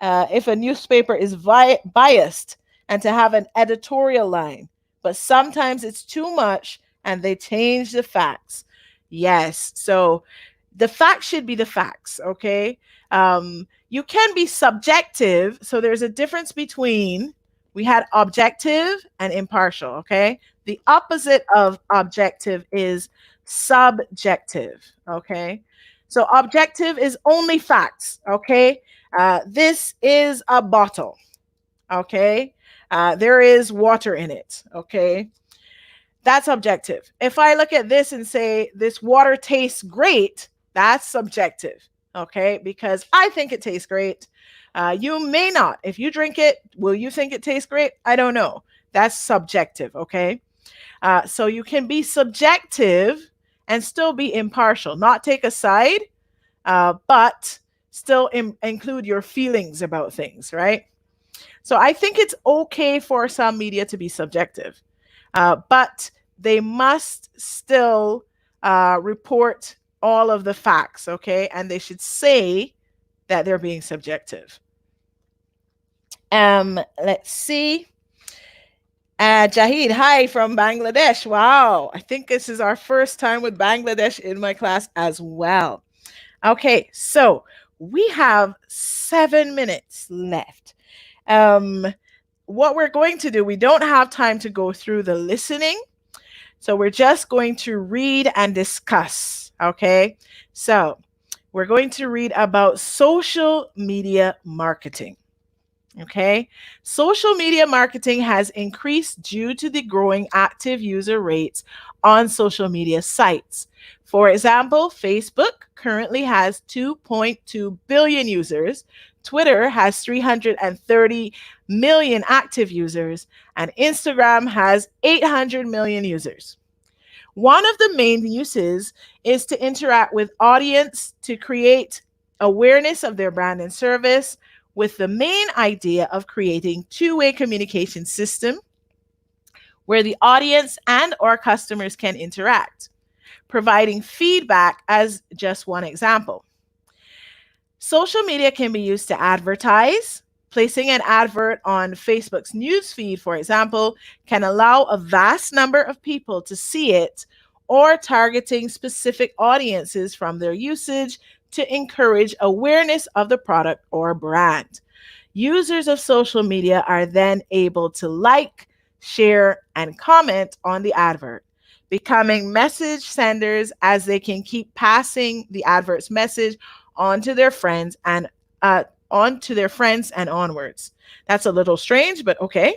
if a newspaper is biased and to have an editorial line, but sometimes it's too much and they change the facts. Yes. So the facts should be the facts. Okay. You can be subjective. So there's a difference between, we had objective and impartial. Okay. The opposite of objective is subjective. Okay. So objective is only facts. Okay. This is a bottle. Okay. There is water in it. Okay. That's objective. If I look at this and say this water tastes great, that's subjective. Okay. Because I think it tastes great. You may not. If you drink it, will you think it tastes great? I don't know. That's subjective. Okay. So you can be subjective and still be impartial, not take a side, but still include your feelings about things, right? So I think it's okay for some media to be subjective, but they must still report all of the facts, okay? And they should say that they're being subjective. Let's see. Jahid, hi from Bangladesh. Wow, I think this is our first time with Bangladesh in my class as well. Okay, so we have 7 minutes left. What we're going to do, we don't have time to go through the listening, so we're just going to read and discuss, okay? So we're going to read about social media marketing. Okay. Social media marketing has increased due to the growing active user rates on social media sites. For example, Facebook currently has 2.2 billion users. Twitter has 330 million active users, and Instagram has 800 million users. One of the main uses is to interact with audience to create awareness of their brand and service, with the main idea of creating two-way communication system where the audience and or customers can interact, providing feedback as just one example. Social media can be used to advertise. Placing an advert on Facebook's newsfeed, for example, can allow a vast number of people to see it, or targeting specific audiences from their usage to encourage awareness of the product or brand. Users of social media are then able to like, share, and comment on the advert, becoming message senders as they can keep passing the advert's message onto their friends and onwards. That's a little strange, but okay.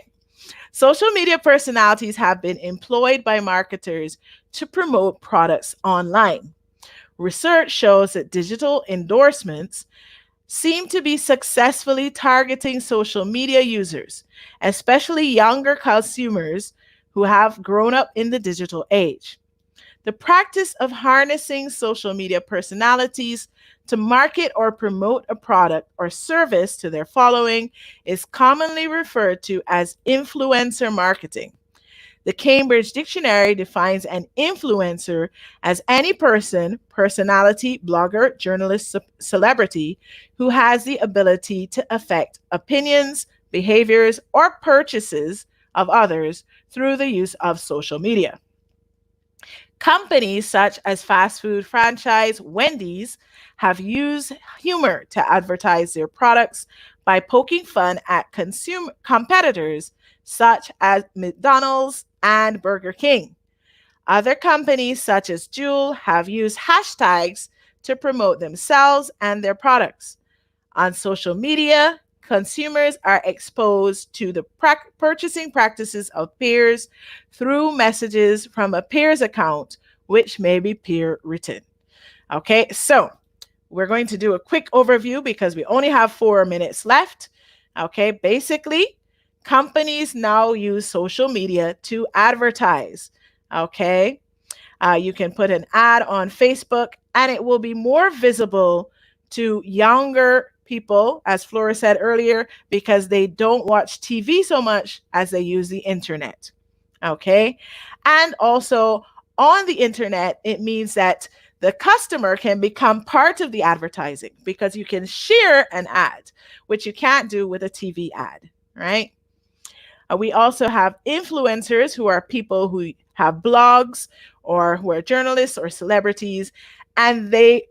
Social media personalities have been employed by marketers to promote products online. Research shows that digital endorsements seem to be successfully targeting social media users, especially younger consumers who have grown up in the digital age. The practice of harnessing social media personalities to market or promote a product or service to their following is commonly referred to as influencer marketing. The Cambridge Dictionary defines an influencer as any person, personality, blogger, journalist, celebrity who has the ability to affect opinions, behaviors, or purchases of others through the use of social media. Companies such as fast food franchise Wendy's have used humor to advertise their products by poking fun at consumer competitors such as McDonald's and Burger King. Other companies such as Juul have used hashtags to promote themselves and their products. On social media, consumers are exposed to the purchasing practices of peers through messages from a peer's account, which may be peer written. Okay, so we're going to do a quick overview because we only have 4 minutes left. Okay, basically, companies now use social media to advertise. Okay, you can put an ad on Facebook and it will be more visible to younger people, as Flora said earlier, because they don't watch TV so much as they use the internet. Okay, and also on the internet, it means that the customer can become part of the advertising because you can share an ad, which you can't do with a TV ad, right? We also have influencers, who are people who have blogs or who are journalists or celebrities, and they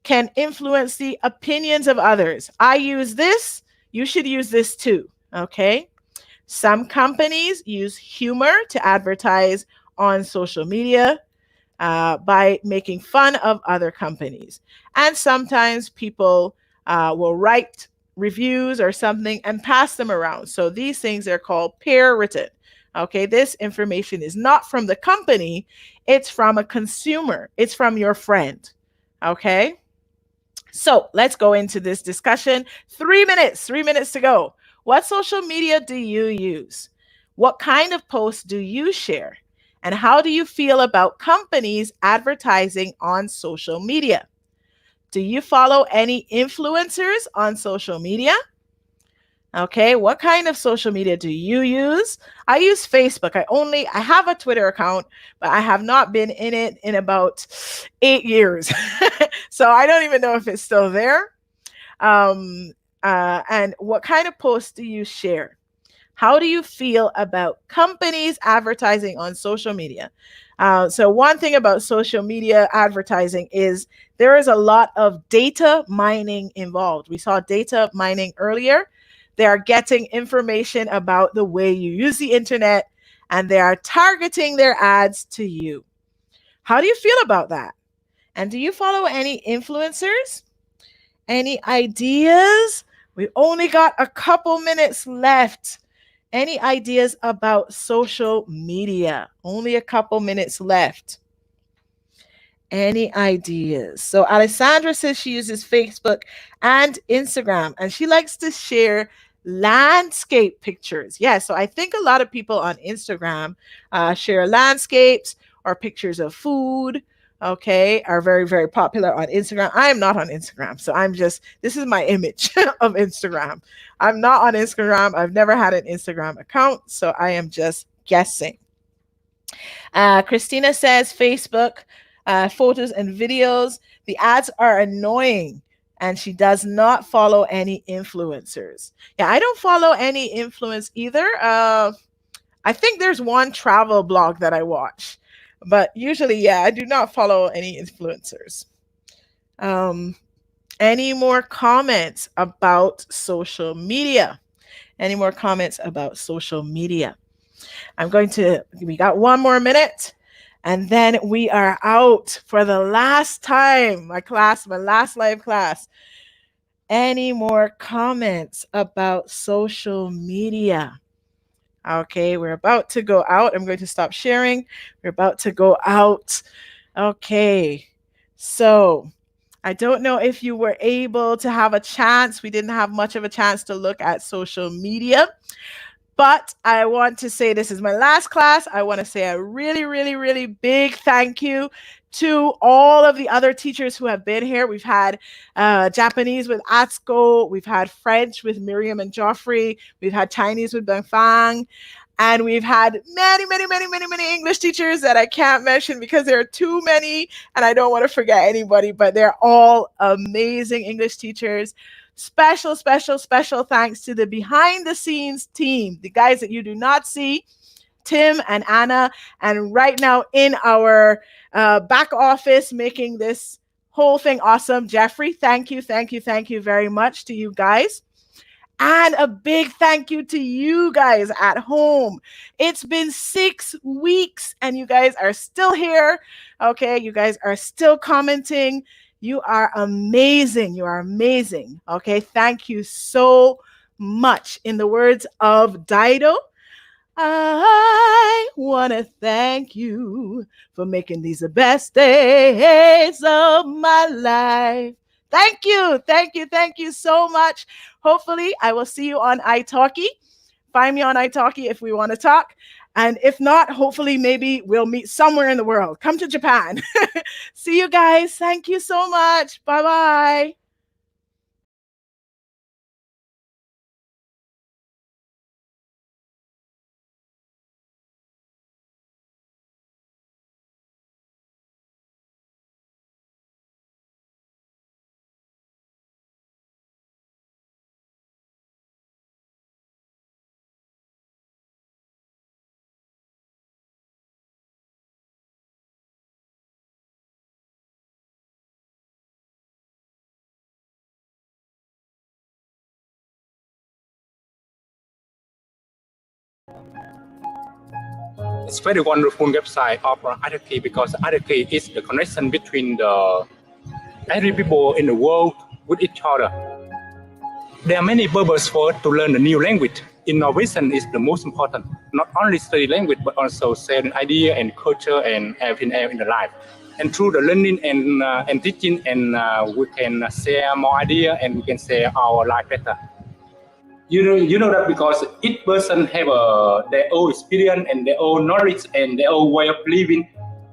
can influence the opinions of others. I use this, you should use this too, okay? Some companies use humor to advertise on social media by making fun of other companies. And sometimes people will write reviews or something and pass them around. So these things are called peer written. Okay, this information is not from the company, it's from a consumer, it's from your friend. Okay, so let's go into this discussion. 3 minutes to go. What social media do you use? What kind of posts do you share? And how do you feel about companies advertising on social media? Do you follow any influencers on social media? Okay, what kind of social media do you use? I use Facebook. I have a Twitter account, but I have not been in it in about 8 years. So I don't even know if it's still there. And what kind of posts do you share? How do you feel about companies advertising on social media? So one thing about social media advertising is there is a lot of data mining involved. We saw data mining earlier. They are getting information about the way you use the internet, and they are targeting their ads to you. How do you feel about that? And do you follow any influencers? Any ideas? We only got a couple minutes left. Any ideas about social media? Only a couple minutes left. Any ideas? So Alessandra says she uses Facebook and Instagram, and she likes to share landscape pictures. Yeah, so I think a lot of people on Instagram share landscapes or pictures of food, okay, are very, very popular on Instagram. I am not on Instagram. So this is my image of Instagram. I'm not on Instagram. I've never had an Instagram account. So I am just guessing. Christina says Facebook, photos and videos. The ads are annoying. And she does not follow any influencers. Yeah, I don't follow any influence either. I think there's one travel blog that I watch. But usually, yeah, I do not follow any influencers. Any more comments about social media? Any more comments about social media? We got 1 more minute and then we are out for the last time. My last live class. Any more comments about social media? Okay, we're about to go out. I'm going to stop sharing. We're about to go out. Okay, so I don't know if you were able to have a chance. We didn't have much of a chance to look at social media. But I want to say this is my last class. I want to say a really, really, really big thank you to all of the other teachers who have been here. We've had Japanese with Atsuko. We've had French with Miriam and Joffrey. We've had Chinese with Bangfang. And we've had many, many, many, many, many English teachers that I can't mention because there are too many and I don't want to forget anybody, but they're all amazing English teachers. Special, special, special thanks to the behind the scenes team, the guys that you do not see, Tim and Anna, and right now in our back office making this whole thing awesome. Jeffrey, thank you very much to you guys. And a big thank you to you guys at home. It's been 6 weeks and you guys are still here. Okay, you guys are still commenting. You are amazing. You are amazing. Okay, thank you so much. In the words of Dido, I want to thank you for making these the best days of my life. Thank you so much. Hopefully, I will see you on italki. Find me on italki if we want to talk. And if not, hopefully, maybe we'll meet somewhere in the world. Come to Japan. See you guys. Thank you so much. Bye-bye. It's very wonderful website of italki because italki is the connection between the every people in the world with each other. There are many purposes for us to learn a new language. Innovation is the most important. Not only study language, but also share idea and culture and everything else in the life. And through the learning and teaching, and we can share more idea and we can share our life better. You know that because each person have their own experience and their own knowledge and their own way of living.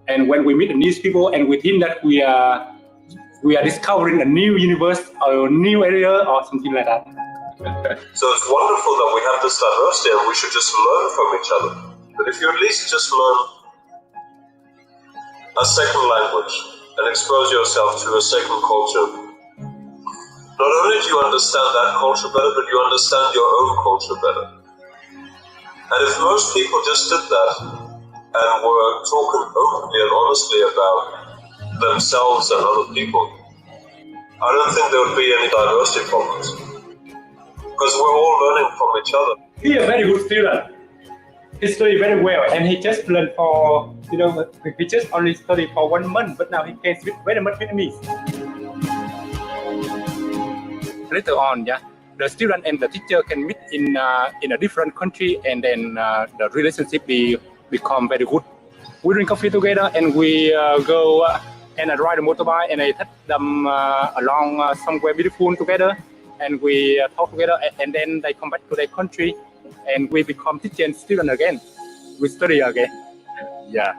And when we meet new people, and within that we are discovering a new universe or a new area or something like that. So it's wonderful that we have this diversity and we should just learn from each other. But if you at least just learn a second language and expose yourself to a second culture, not only do you understand that culture better, but you understand your own culture better. And if most people just did that and were talking openly and honestly about themselves and other people, I don't think there would be any diversity problems. Because we're all learning from each other. He is a very good student. He studied very well, and he just learned for, he just only studied for 1 month, but now he can speak very much Vietnamese. Later on, the student and the teacher can meet in a different country, and then the relationship become very good. We drink coffee together, and we go and I ride a motorbike, and I take them along somewhere beautiful together, and we talk together, and then they come back to their country, and we become teacher and student again. We study again. Yeah.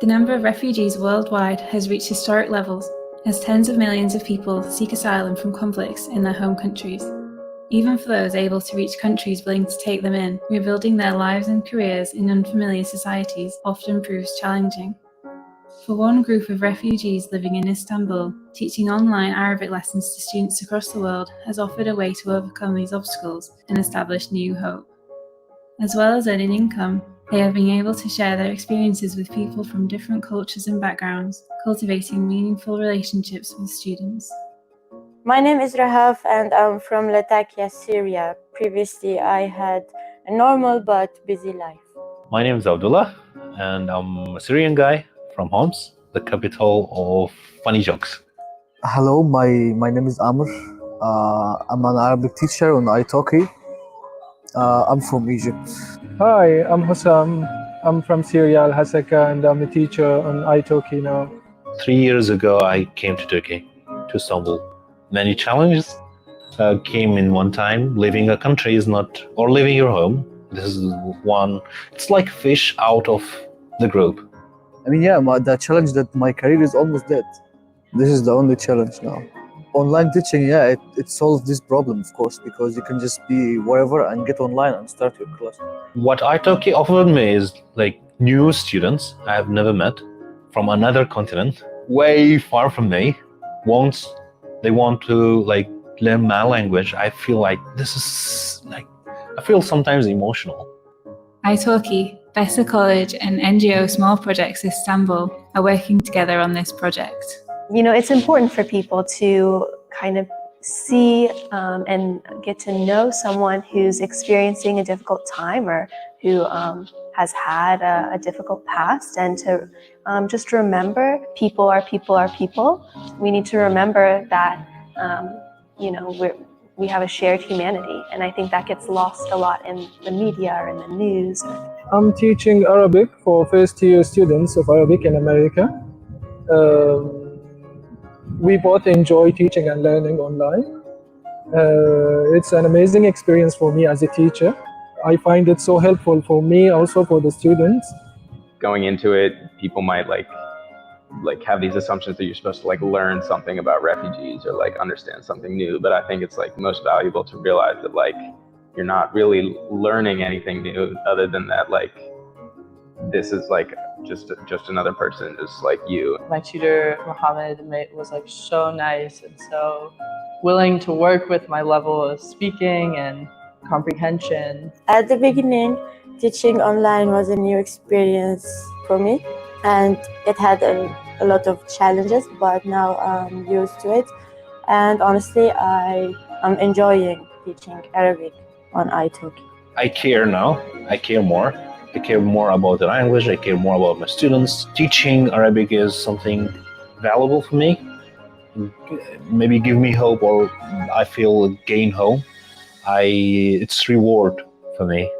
The number of refugees worldwide has reached historic levels as tens of millions of people seek asylum from conflicts in their home countries. Even for those able to reach countries willing to take them in, rebuilding their lives and careers in unfamiliar societies often proves challenging. For one group of refugees living in Istanbul, teaching online Arabic lessons to students across the world has offered a way to overcome these obstacles and establish new hope. As well as earning income, they have been able to share their experiences with people from different cultures and backgrounds, cultivating meaningful relationships with students. My name is Rahaf and I'm from Latakia, Syria. Previously, I had a normal but busy life. My name is Abdullah and I'm a Syrian guy from Homs, the capital of funny jokes. Hello, my name is Amr. I'm an Arabic teacher on italki. I'm from Egypt. Hi, I'm Hussam. I'm from Syria, Al-Hasaka, and I'm a teacher on italki now. 3 years ago, I came to Turkey, to Istanbul. Many challenges came in one time. Leaving a country is not, or leaving your home. This is one, it's like fish out of the group. I mean, the challenge that my career is almost dead. This is the only challenge now. Online teaching, it solves this problem, of course, because you can just be wherever and get online and start your class. What italki offered me is like new students I have never met from another continent, way far from me. Once they want to like learn my language, I feel like this is like, I feel sometimes emotional. italki, Bessa College and NGO Small Projects Istanbul are working together on this project. You know, it's important for people to kind of see and get to know someone who's experiencing a difficult time or who has had a difficult past, and to just remember people are people are people. We need to remember that, you know, we have a shared humanity, and I think that gets lost a lot in the media or in the news. I'm teaching Arabic for first-year students of Arabic in America. We both enjoy teaching and learning online. It's an amazing experience for me as a teacher. I find it so helpful for me, also for the students. Going into it, people might like have these assumptions that you're supposed to like learn something about refugees or like understand something new. But I think it's like most valuable to realize that like you're not really learning anything new other than that like this is like just another person just like you. My tutor, Mohammed, was like so nice and so willing to work with my level of speaking and comprehension. At the beginning, teaching online was a new experience for me, and it had a lot of challenges, but now I'm used to it. And honestly, I'm enjoying teaching Arabic on italki. I care now, I care more. I care more about the language, I care more about my students. Teaching Arabic is something valuable for me. Maybe give me hope, or I feel gain hope. It's reward for me.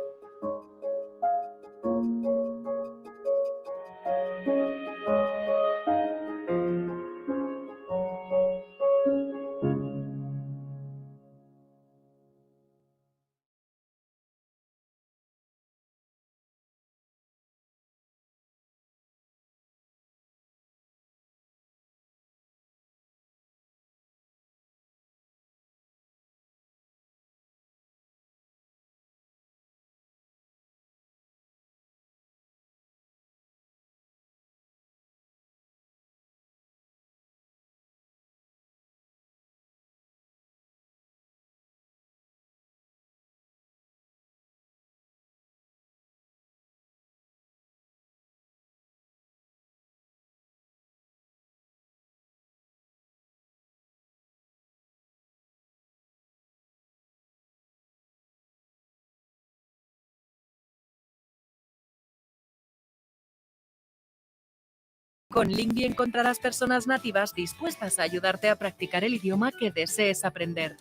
Con Lingui encontrarás personas nativas dispuestas a ayudarte a practicar el idioma que desees aprender.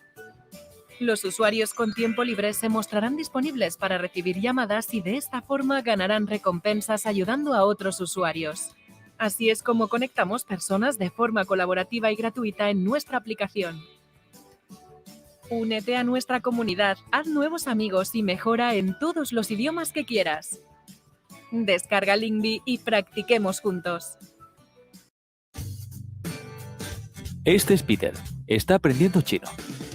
Los usuarios con tiempo libre se mostrarán disponibles para recibir llamadas y de esta forma ganarán recompensas ayudando a otros usuarios. Así es como conectamos personas de forma colaborativa y gratuita en nuestra aplicación. Únete a nuestra comunidad, haz nuevos amigos y mejora en todos los idiomas que quieras. Descarga Lingvi y practiquemos juntos. Este es Peter. Está aprendiendo chino.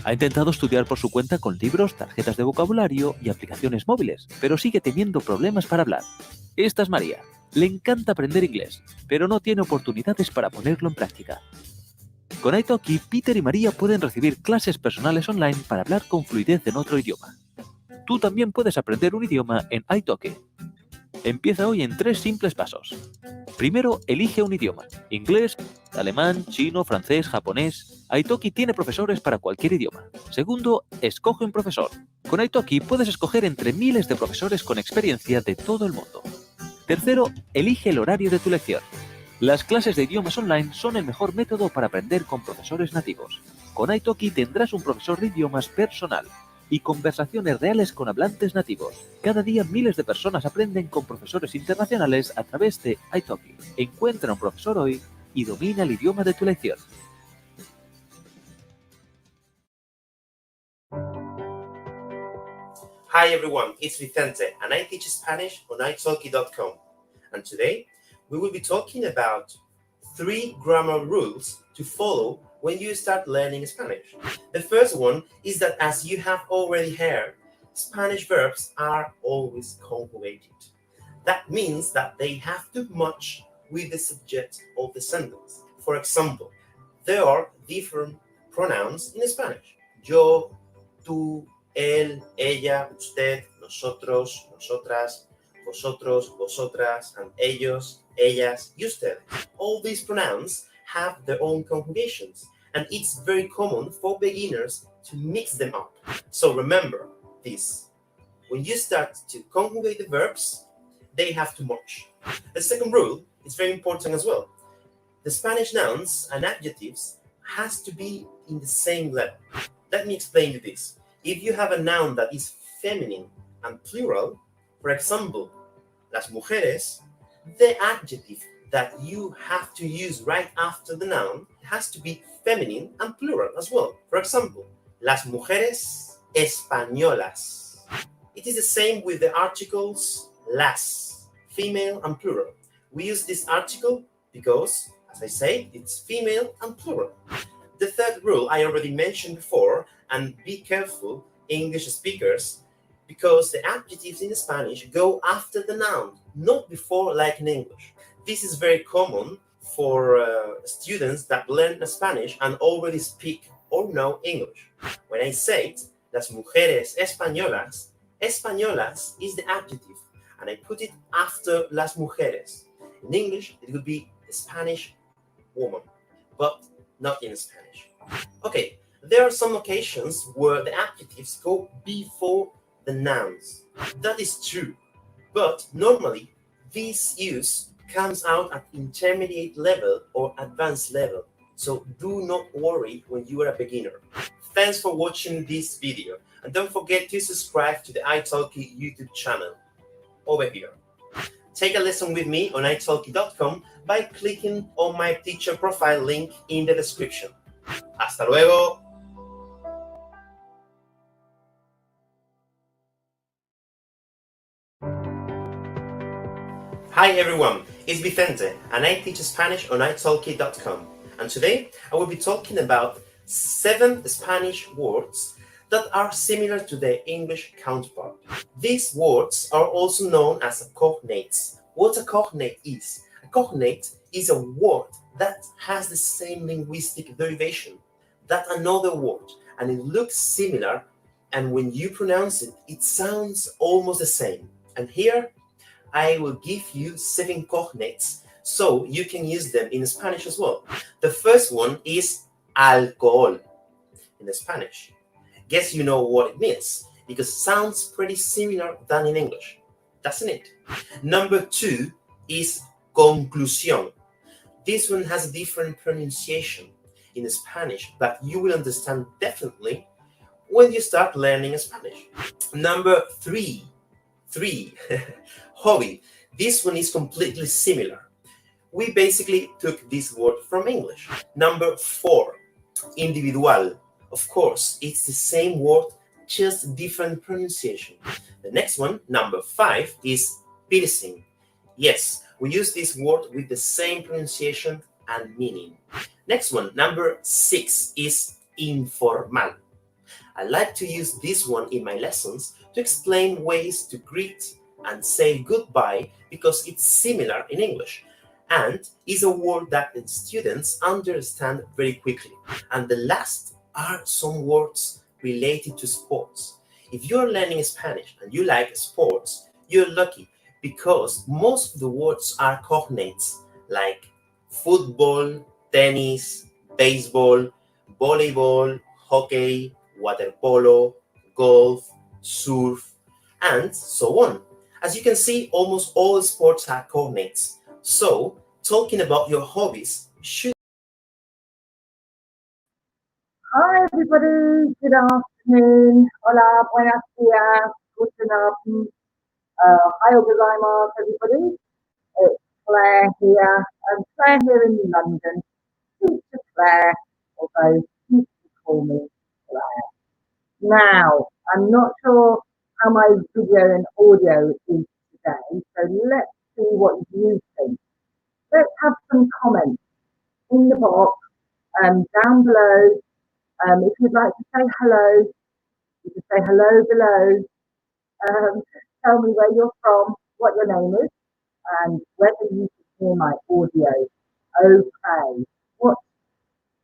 Ha intentado estudiar por su cuenta con libros, tarjetas de vocabulario y aplicaciones móviles, pero sigue teniendo problemas para hablar. Esta es María. Le encanta aprender inglés, pero no tiene oportunidades para ponerlo en práctica. Con italki, Peter y María pueden recibir clases personales online para hablar con fluidez en otro idioma. Tú también puedes aprender un idioma en italki. Empieza hoy en 3 simples pasos. Primero, elige un idioma. Inglés, alemán, chino, francés, japonés. Italki tiene profesores para cualquier idioma. Segundo, escoge un profesor. Con italki puedes escoger entre miles de profesores con experiencia de todo el mundo. Tercero, elige el horario de tu lección. Las clases de idiomas online son el mejor método para aprender con profesores nativos. Con italki tendrás un profesor de idiomas personal y conversaciones reales con hablantes nativos. Cada día miles de personas aprenden con profesores internacionales a través de italki. Encuentra un profesor hoy y domina el idioma de tu lección. Hi everyone, it's Vicente and I teach Spanish on italki.com. And today we will be talking about 3 grammar rules to follow when you start learning Spanish. The first one is that, as you have already heard, Spanish verbs are always conjugated. That means that they have to match with the subject of the sentence. For example, there are different pronouns in Spanish. Yo, tú, él, ella, usted, nosotros, nosotras, vosotros, vosotras, and ellos, ellas, y ustedes. All these pronouns have their own conjugations, and it's very common for beginners to mix them up. So remember this. When you start to conjugate the verbs, they have to match. The second rule is very important as well. The Spanish nouns and adjectives has to be in the same level. Let me explain you this. If you have a noun that is feminine and plural, for example, las mujeres, the adjective that you have to use right after the noun has to be feminine and plural as well. For example, las mujeres españolas. It is the same with the articles las, female and plural. We use this article because, as I say, it's female and plural. The third rule I already mentioned before, and be careful, English speakers, because the adjectives in Spanish go after the noun, not before like in English. This is very common for students that learn Spanish and already speak or know English. When I say it, las mujeres españolas, españolas is the adjective, and I put it after las mujeres. In English, it would be a Spanish woman, but not in Spanish. Okay, there are some occasions where the adjectives go before the nouns. That is true, but normally this use comes out at intermediate level or advanced level, so do not worry when you are a beginner. Thanks for watching this video, and don't forget to subscribe to the italki YouTube channel over here. Take a lesson with me on italki.com by clicking on my teacher profile link in the description. Hasta luego! Hi everyone, it's Vicente and I teach Spanish on italki.com, and today I will be talking about 7 Spanish words that are similar to their English counterpart. These words are also known as cognates. What a cognate is? A cognate is a word that has the same linguistic derivation that another word, and it looks similar, and when you pronounce it, it sounds almost the same. And here I will give you 7 cognates so you can use them in Spanish as well. The first one is alcohol in Spanish. Guess you know what it means, because it sounds pretty similar than in English, doesn't it? Number 2 is conclusión. This one has a different pronunciation in Spanish, but you will understand definitely when you start learning Spanish. Number 3, hobby. This one is completely similar. We basically took this word from English. Number 4, individual. Of course, it's the same word, just different pronunciation. The next one, number 5, is piercing. Yes, we use this word with the same pronunciation and meaning. Next one, number 6, is informal. I like to use this one in my lessons to explain ways to greet and say goodbye because it's similar in English and is a word that the students understand very quickly. And the last are some words related to sports. If you're learning Spanish and you like sports, you're lucky because most of the words are cognates like football, tennis, baseball, volleyball, hockey, water polo, golf, surf, and so on. As you can see, almost all sports are cognates. So, talking about your hobbies should. Hi everybody, good afternoon. Hola, buenos dias, guten Abend. Hayo gozaimasu everybody. It's Claire here. Claire here in London. Teacher Claire, although you can call me Claire. Now, I'm not sure how my video and audio is today, so let's see what you think. Let's have some comments in the box down below. If you'd like to say hello, you can say hello below. Tell me where you're from, what your name is, and whether you can hear my audio. Okay. What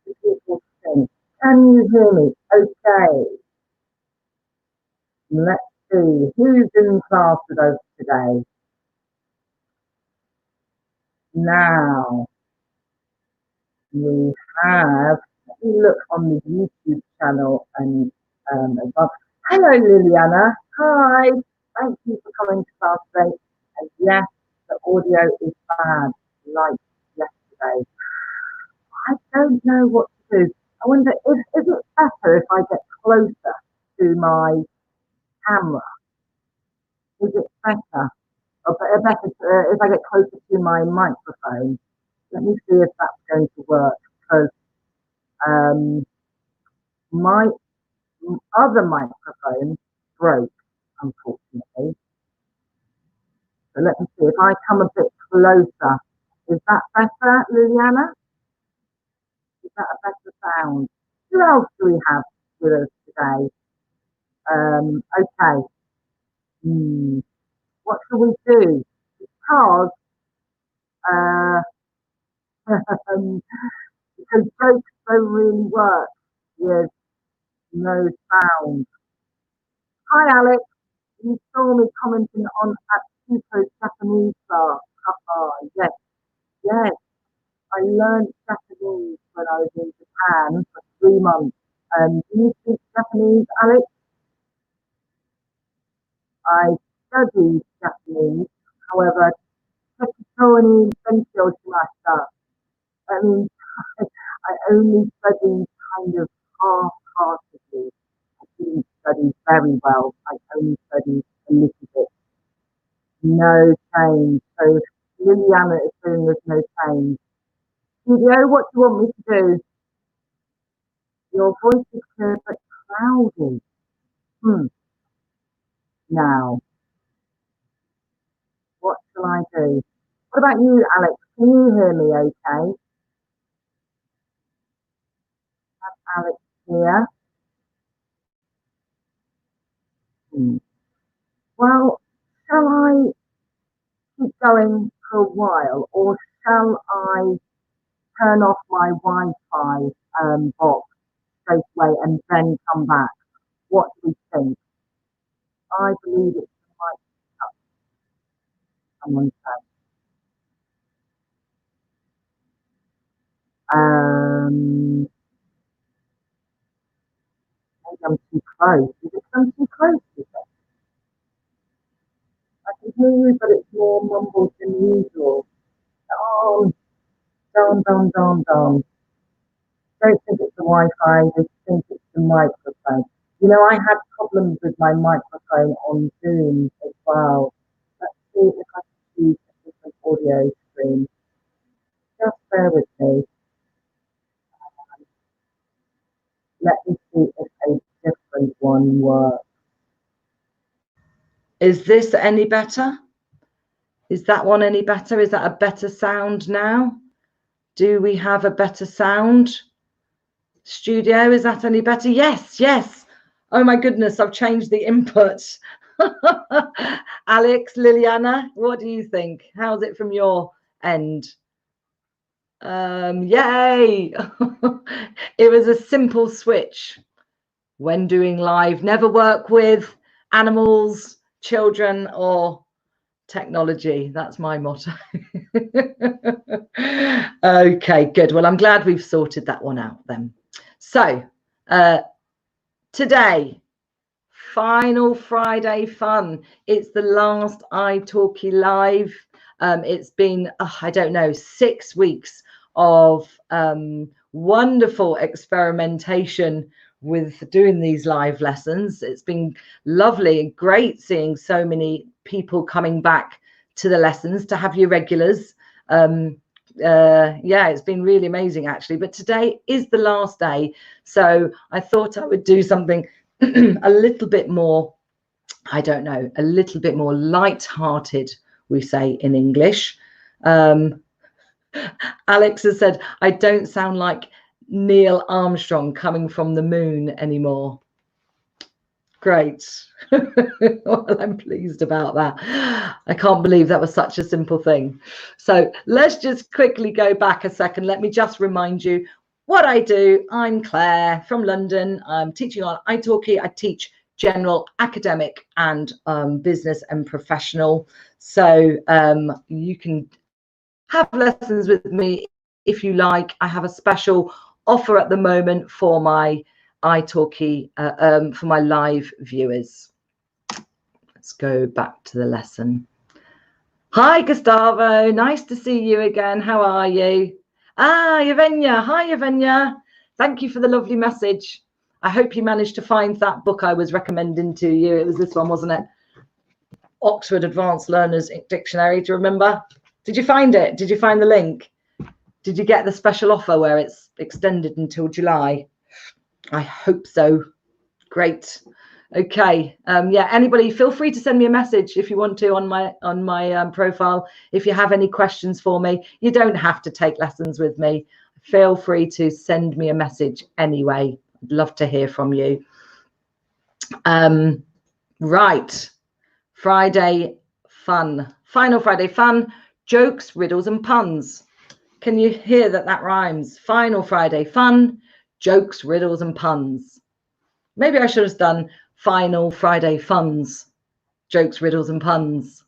do people think? Can you hear me? Okay. Let's see. Who's in class with us today? Now, we have, let me look on the YouTube channel and above. Hello, Liliana. Hi. Thank you for coming to class today. And yes, the audio is bad, like yesterday. I don't know what to do. I wonder, is it better if I get closer to my camera? Is it better? Or better if I get closer to my microphone? Let me see if that's going to work, because my other microphone broke, unfortunately. So let me see, if I come a bit closer, is that better, Liliana? Is that a better sound? Who else do we have with us today? Okay. What shall we do? Because because jokes don't really work with no sound. Hi, Alex. You saw me commenting on Atsuko's Japanese class. Yes, yes. I learned Japanese when I was in Japan for 3 months. Do you speak Japanese, Alex? I studied Japanese, however, Tekito ni benkyou shimashita. I mean, I only studied kind of half-heartedly. I didn't study very well. I only studied a little bit. No change. So Liliana is saying there's no change. Studio, what do you want me to do? Your voice is clear but cloudy. Now, what shall I do? What about you, Alex? Can you hear me okay? Have Alex here. Well, shall I keep going for a while, or shall I turn off my Wi-Fi box straight away and then come back? What do you think? I believe it's might up. Someone said. Maybe I'm too close. Is it I'm too close, is it? I can hear you, but it's more mumbled than usual. Oh, don't. Don't think it's the Wi-Fi, just think it's the microphone. You know, I had problems with my microphone on Zoom as well. Let's see if I can use a different audio stream. Just bear with me. Let me see if a different one works. Is this any better? Is that one any better? Is that a better sound now? Do we have a better sound? Studio, is that any better? Yes, yes. Oh my goodness, I've changed the input. Alex, Liliana, what do you think? How's it from your end? Yay. It was a simple switch when doing live. Never work with animals, children, or technology. That's my motto. Okay, good. Well, I'm glad we've sorted that one out then. So today, final Friday fun. It's the last italki live. It's been, I don't know, 6 weeks of wonderful experimentation with doing these live lessons. It's been lovely and great seeing so many people coming back to the lessons, to have your regulars. Yeah, it's been really amazing actually, but today is the last day, so I thought I would do something a little bit more, I don't know, a little bit more light-hearted, we say in English. Alex has said, I don't sound like Neil Armstrong coming from the moon anymore. Great. Well, I'm pleased about that. I can't believe that was such a simple thing. So let's just quickly go back a second. Let me just remind you what I do. I'm Claire from London. I'm teaching on italki. I teach general, academic, and business and professional. So you can have lessons with me if you like. I have a special offer at the moment for my italki, for my live viewers. Let's go back to the lesson. Hi, Gustavo. Nice to see you again. How are you? Ah, Yevgenia. Hi, Yevgenia. Thank you for the lovely message. I hope you managed to find that book I was recommending to you. It was this one, wasn't it? Oxford Advanced Learners Dictionary. Do you remember? Did you find it? Did you find the link? Did you get the special offer where it's extended until July? I hope so. Great. Okay. Yeah, anybody feel free to send me a message if you want to on my profile. If you have any questions for me, you don't have to take lessons with me. Feel free to send me a message anyway. I'd love to hear from you. Right. Friday fun. Final Friday fun. Jokes, riddles, and puns. Can you hear that that rhymes? Final Friday fun. Jokes, riddles, and puns. Maybe I should have done final Friday funs, jokes, riddles, and puns.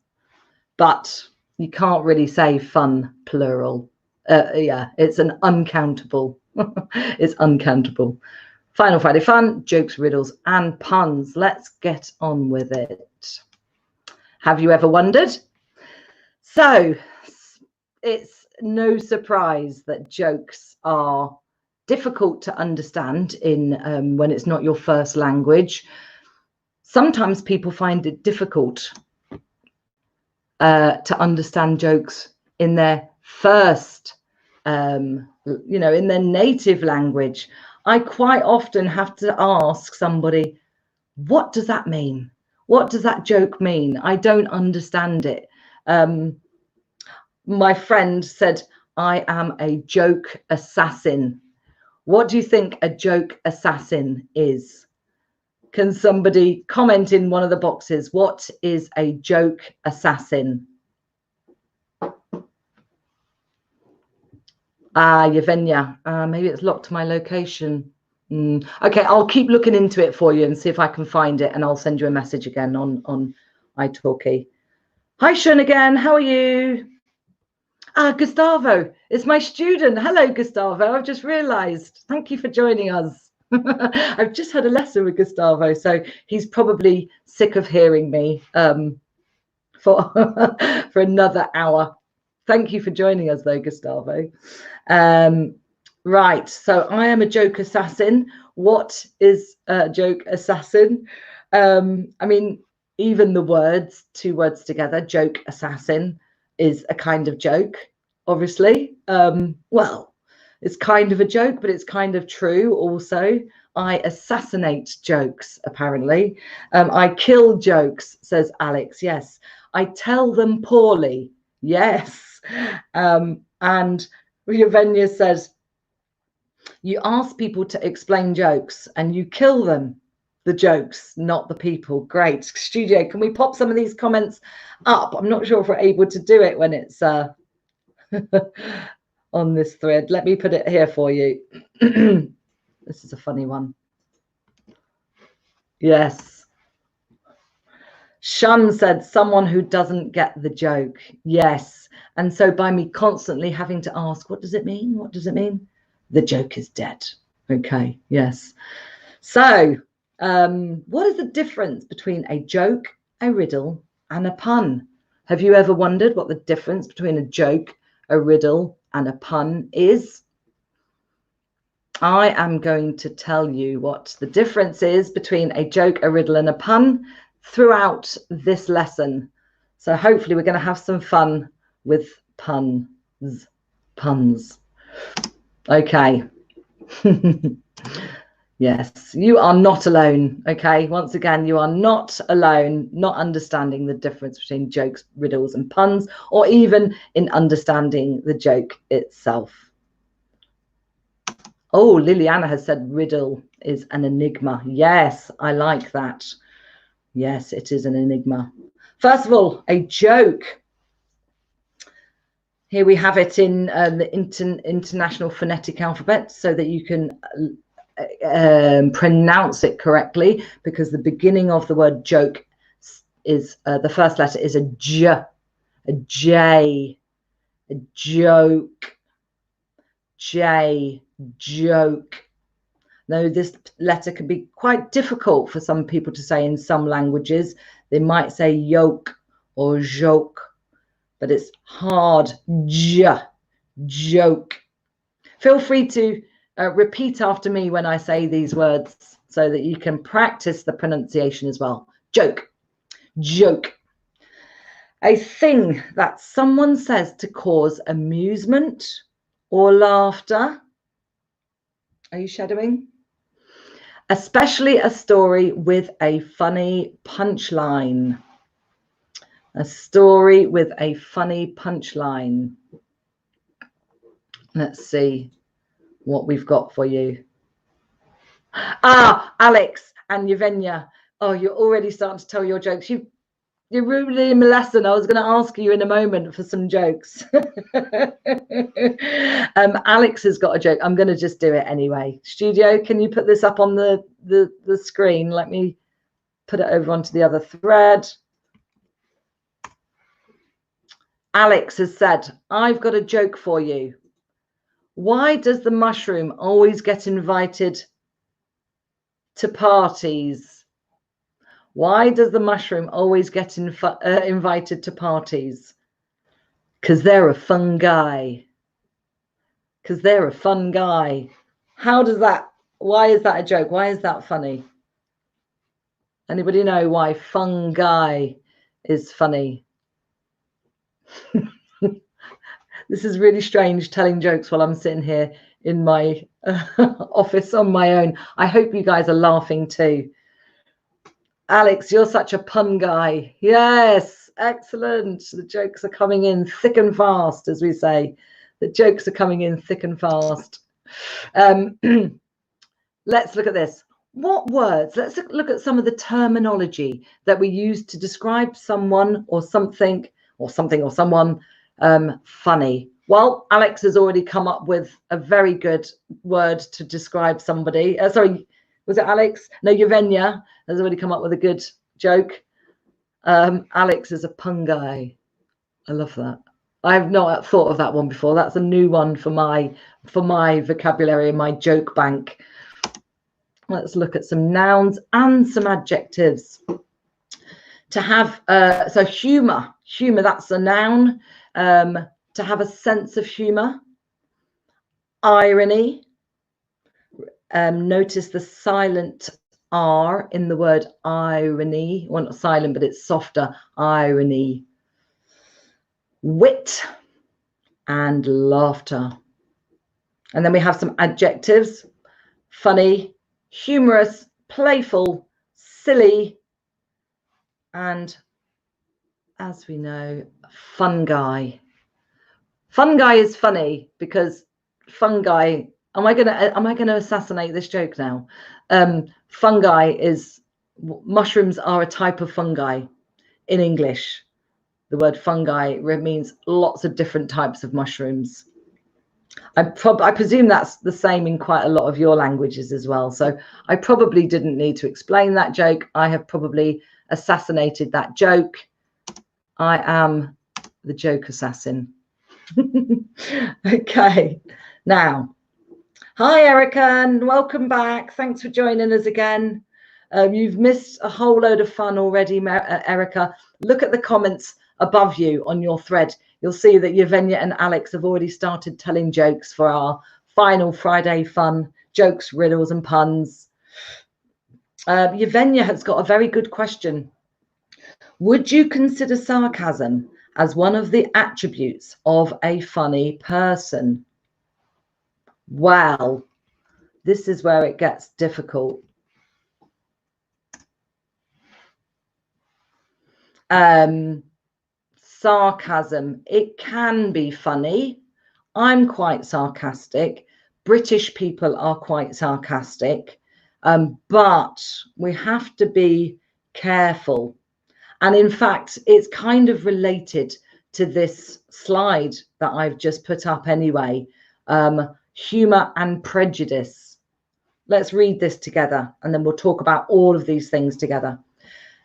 But you can't really say fun plural. Yeah, it's an uncountable. It's uncountable. Final Friday fun, jokes, riddles, and puns. Let's get on with it. Have you ever wondered? So it's no surprise that jokes are difficult to understand in when it's not your first language. Sometimes people find it difficult to understand jokes in their first, in their native language. I quite often have to ask somebody, what does that mean? What does that joke mean? I don't understand it. My friend said, I am a joke assassin. What do you think a joke assassin is? Can somebody comment in one of the boxes? What is a joke assassin? Yevgenia, maybe it's locked to my location. Okay, I'll keep looking into it for you and see if I can find it, and I'll send you a message again on italki. Hi, Shun again. How are you? Gustavo, it's my student. Hello, Gustavo. I've just realized. Thank you for joining us. I've just had a lesson with Gustavo, so he's probably sick of hearing me for another hour. Thank you for joining us, though, Gustavo. Right, so I am a joke assassin. What is a joke assassin? I mean, even the words, 2 words together, joke assassin, is a kind of joke, obviously. Well, it's kind of a joke, but it's kind of true also. I assassinate jokes, apparently. I kill jokes, says Alex. Yes, I tell them poorly. Yes. And Yevgenia says, you ask people to explain jokes and you kill them, the jokes, not the people. Great. Studio, can we pop some of these comments up? I'm not sure if we're able to do it when it's on this thread. Let me put it here for you. This is a funny one. Yes. Shun said, someone who doesn't get the joke. Yes. And so by me constantly having to ask, what does it mean? What does it mean? The joke is dead. Okay. Yes. So what is the difference between a joke, a riddle, and a pun? Have you ever wondered what the difference between a joke, a riddle, and a pun is? I am going to tell you what the difference is between a joke, a riddle, and a pun throughout this lesson. So hopefully we're going to have some fun with puns. Okay. Yes, you are not alone. Okay, once again, you are not alone, not understanding the difference between jokes, riddles, and puns, or even in understanding the joke itself. Oh, Liliana has said riddle is an enigma. Yes, I like that. Yes, it is an enigma. First of all, a joke. Here we have it in the International Phonetic Alphabet so that you can pronounce it correctly, because the beginning of the word joke is the first letter is a J, a J, a joke, J, joke. Now, this letter can be quite difficult for some people to say in some languages. They might say yoke or joke, but it's hard. J, joke. Feel free to repeat after me when I say these words so that you can practice the pronunciation as well. Joke, joke. A thing that someone says to cause amusement or laughter. Are you shadowing? Especially a story with a funny punchline. A story with a funny punchline. Let's see what we've got for you. Ah, Alex and Yevgenia. Oh, you're already starting to tell your jokes. You're ruining my lesson. I was going to ask you in a moment for some jokes. Alex has got a joke. I'm going to just do it anyway. Studio, can you put this up on the screen? Let me put it over onto the other thread. Alex has said, I've got a joke for you. Why does the mushroom always get invited to parties? Why does the mushroom always get invited to parties? Because they're a fun guy. Because they're a fun guy. How does that, why is that a joke? Why is that funny? Anybody know why fun guy is funny? This is really strange, telling jokes while I'm sitting here in my office on my own. I hope you guys are laughing too. Alex, you're such a pun guy. Yes, excellent. The jokes are coming in thick and fast, as we say. The jokes are coming in thick and fast. Let's look at this. What words? Let's look at some of the terminology that we use to describe someone or something or someone funny. Well, Alex has already come up with a very good word to describe somebody. Sorry, was it Alex? No, Yevgenia has already come up with a good joke. Alex is a pun guy. I love that. I have not thought of that one before. That's a new one for my vocabulary and my joke bank. Let's look at some nouns and some adjectives. To have so humor, that's a noun. To have a sense of humor. Irony. Notice the silent R in the word irony. Well, not silent, but it's softer. Irony. Wit and laughter. And then we have some adjectives. Funny, humorous, playful, silly, and as we know, fungi. Fungi is funny because fungi. Am I gonna assassinate this joke now? Fungi is mushrooms are a type of fungi in English. The word fungi means lots of different types of mushrooms. I presume that's the same in quite a lot of your languages as well. So I probably didn't need to explain that joke. I have probably assassinated that joke. I am the joke assassin. Okay, now, hi Erica, and welcome back. Thanks for joining us again. You've missed a whole load of fun already, Erica. Look at the comments above you on your thread. You'll see that Yevgenia and Alex have already started telling jokes for our final Friday fun, jokes, riddles and puns. Yevgenia has got a very good question. Would you consider sarcasm as one of the attributes of a funny person? Well, this is where it gets difficult. Sarcasm, it can be funny. I'm quite sarcastic. British people are quite sarcastic, but we have to be careful. And in fact, it's kind of related to this slide that I've just put up anyway. Humor and prejudice. Let's read this together and then we'll talk about all of these things together.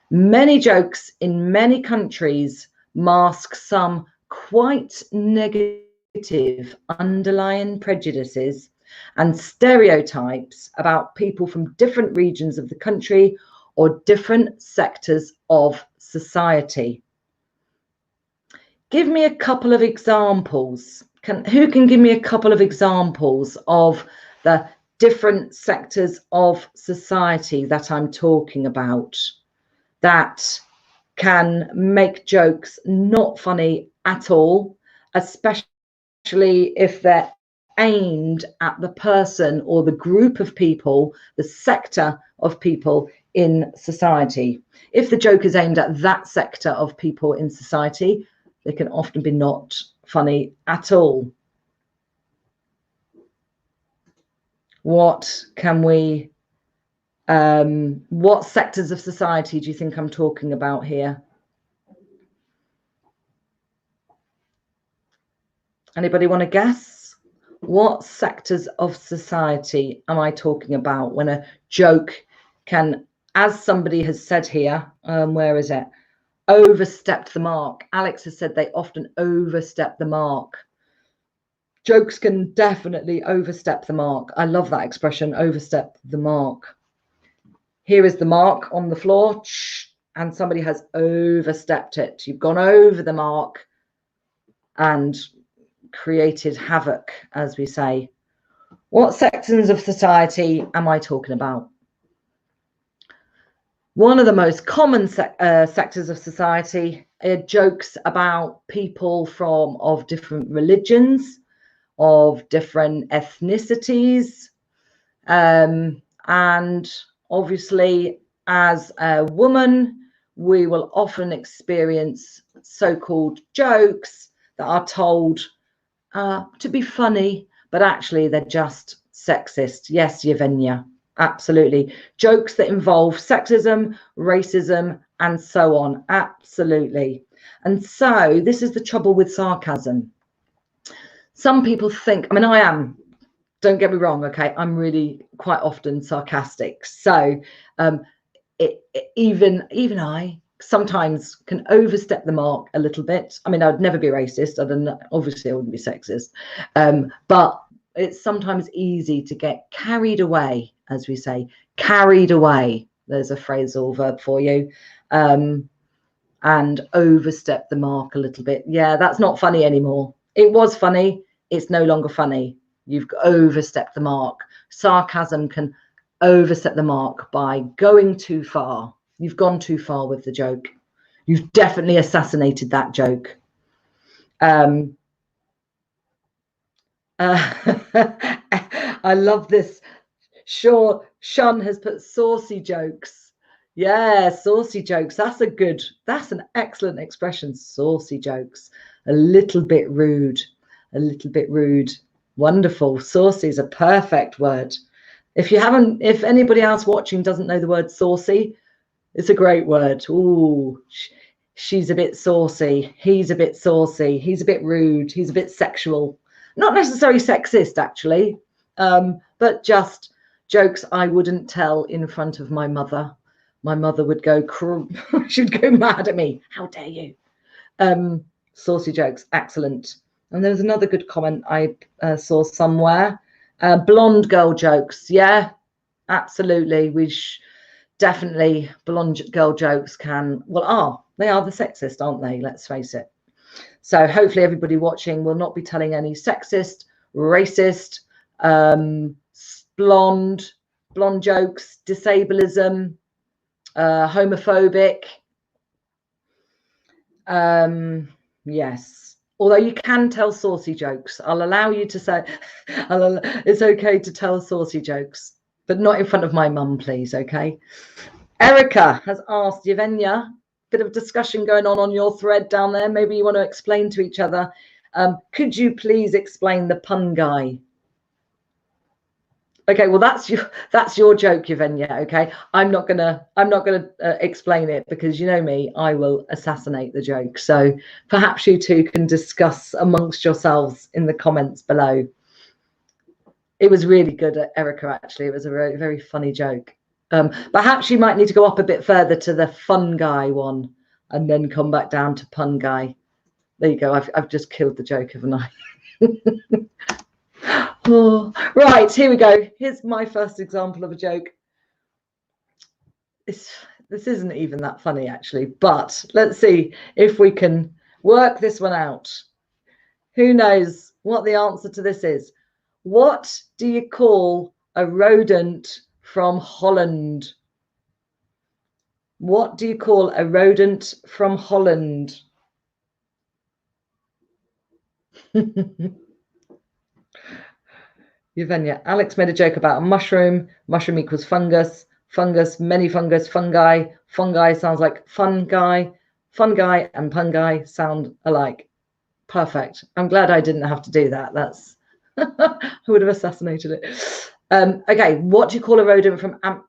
Many jokes in many countries mask some quite negative underlying prejudices and stereotypes about people from different regions of the country or different sectors of society. Give me a couple of examples. Who can give me a couple of examples of the different sectors of society that I'm talking about that can make jokes not funny at all, especially if they're aimed at the person or the group of people, the sector of people in society. If the joke is aimed at that sector of people in society, they can often be not funny at all. What can we, what sectors of society do you think I'm talking about here? Anybody want to guess? What sectors of society am I talking about when a joke can, as somebody has said here, where is it? Overstepped the mark. Alex has said they often overstep the mark. Jokes can definitely overstep the mark. I love that expression, overstep the mark. Here is the mark on the floor, and somebody has overstepped it. You've gone over the mark and created havoc, as we say. What sections of society am I talking about? One of the most common sectors of society are jokes about people of different religions, of different ethnicities, and obviously as a woman we will often experience so-called jokes that are told to be funny, but actually they're just sexist. Yes, Yevgenia, absolutely. Jokes that involve sexism, racism, and so on. Absolutely. And so this is the trouble with sarcasm. Some people think, I mean, I am, don't get me wrong, okay, I'm really quite often sarcastic. So even I sometimes can overstep the mark a little bit. I mean, I'd never be racist. Obviously I wouldn't be sexist, but it's sometimes easy to get carried away, as we say, carried away. There's a phrasal verb for you. And overstep the mark a little bit. Yeah, that's not funny anymore. It was funny. It's no longer funny. You've overstepped the mark. Sarcasm can overstep the mark by going too far. You've gone too far with the joke. You've definitely assassinated that joke. I love this. Sure, Sean has put saucy jokes. Yeah, saucy jokes. That's an excellent expression. Saucy jokes. A little bit rude. A little bit rude. Wonderful. Saucy is a perfect word. If anybody else watching doesn't know the word saucy, it's a great word. Ooh, she's a bit saucy. He's a bit saucy. He's a bit rude. He's a bit sexual. Not necessarily sexist, actually, but just jokes I wouldn't tell in front of my mother. My mother would go, she'd go mad at me. How dare you? Saucy jokes, excellent. And there's another good comment I saw somewhere. Blonde girl jokes, yeah, absolutely. Definitely blonde girl jokes they are the sexist, aren't they? Let's face it. So hopefully everybody watching will not be telling any sexist, racist, blonde jokes, disableism, homophobic. Yes, although you can tell saucy jokes. I'll allow you to say it's okay to tell saucy jokes, but not in front of my mum, please. Okay. Erica has asked Yevgenia, bit of discussion going on your thread down there. Maybe you want to explain to each other. Could you please explain the pun guy? Okay, well that's your joke, Yevgenia. Okay, I'm not gonna explain it because you know me, I will assassinate the joke. So perhaps you two can discuss amongst yourselves in the comments below. It was really good, Erica. Actually, it was a very, very funny joke. Perhaps you might need to go up a bit further to the fun guy one and then come back down to pun guy. There you go. I've just killed the joke, haven't I? Oh, right, here we go. Here's my first example of a joke. This isn't even that funny, actually, but let's see if we can work this one out. Who knows what the answer to this is? What do you call a rodent from Holland? What do you call a rodent from Holland? Yevgenia, Alex made a joke about a mushroom. Mushroom equals fungus. Fungus, many fungus, fungi. Fungi sounds like fun guy. Fun guy and pun guy sound alike. Perfect. I'm glad I didn't have to do that. That's I would have assassinated it. Okay, what do you call a rodent from I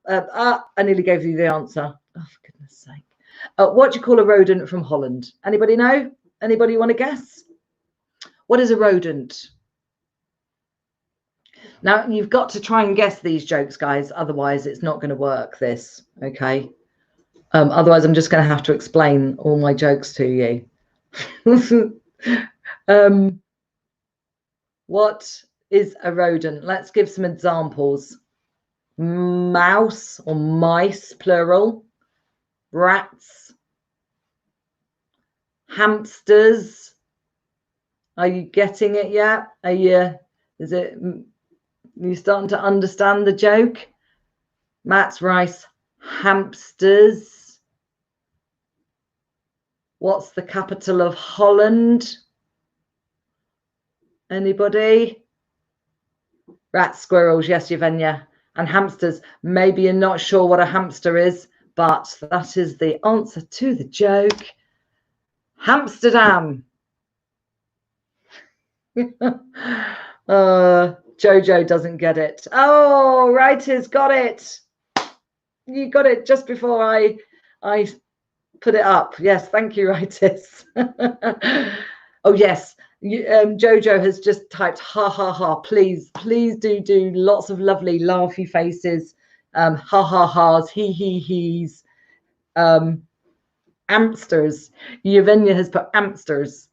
nearly gave you the answer. Oh, for goodness sake. What do you call a rodent from Holland? Anybody know? Anybody want to guess? What is a rodent? Now, you've got to try and guess these jokes, guys. Otherwise, it's not going to work, this. Okay? Otherwise, I'm just going to have to explain all my jokes to you. What is a rodent? Let's give some examples. Mouse or mice, plural. Rats. Hamsters. Are you getting it yet? Are you starting to understand the joke? Matt's rice. Hamsters. What's the capital of Holland? Anybody? Rats, squirrels, yes, Yevgenia. And hamsters. Maybe you're not sure what a hamster is, but that is the answer to the joke. Hamsterdam. Jojo doesn't get it. Oh, Writers got it. You got it just before I put it up. Yes, thank you, Writers. Oh, yes. Jojo has just typed ha ha ha. Please do lots of lovely laughy faces, ha ha ha's, he's, amsters. Yevgenia has put amsters.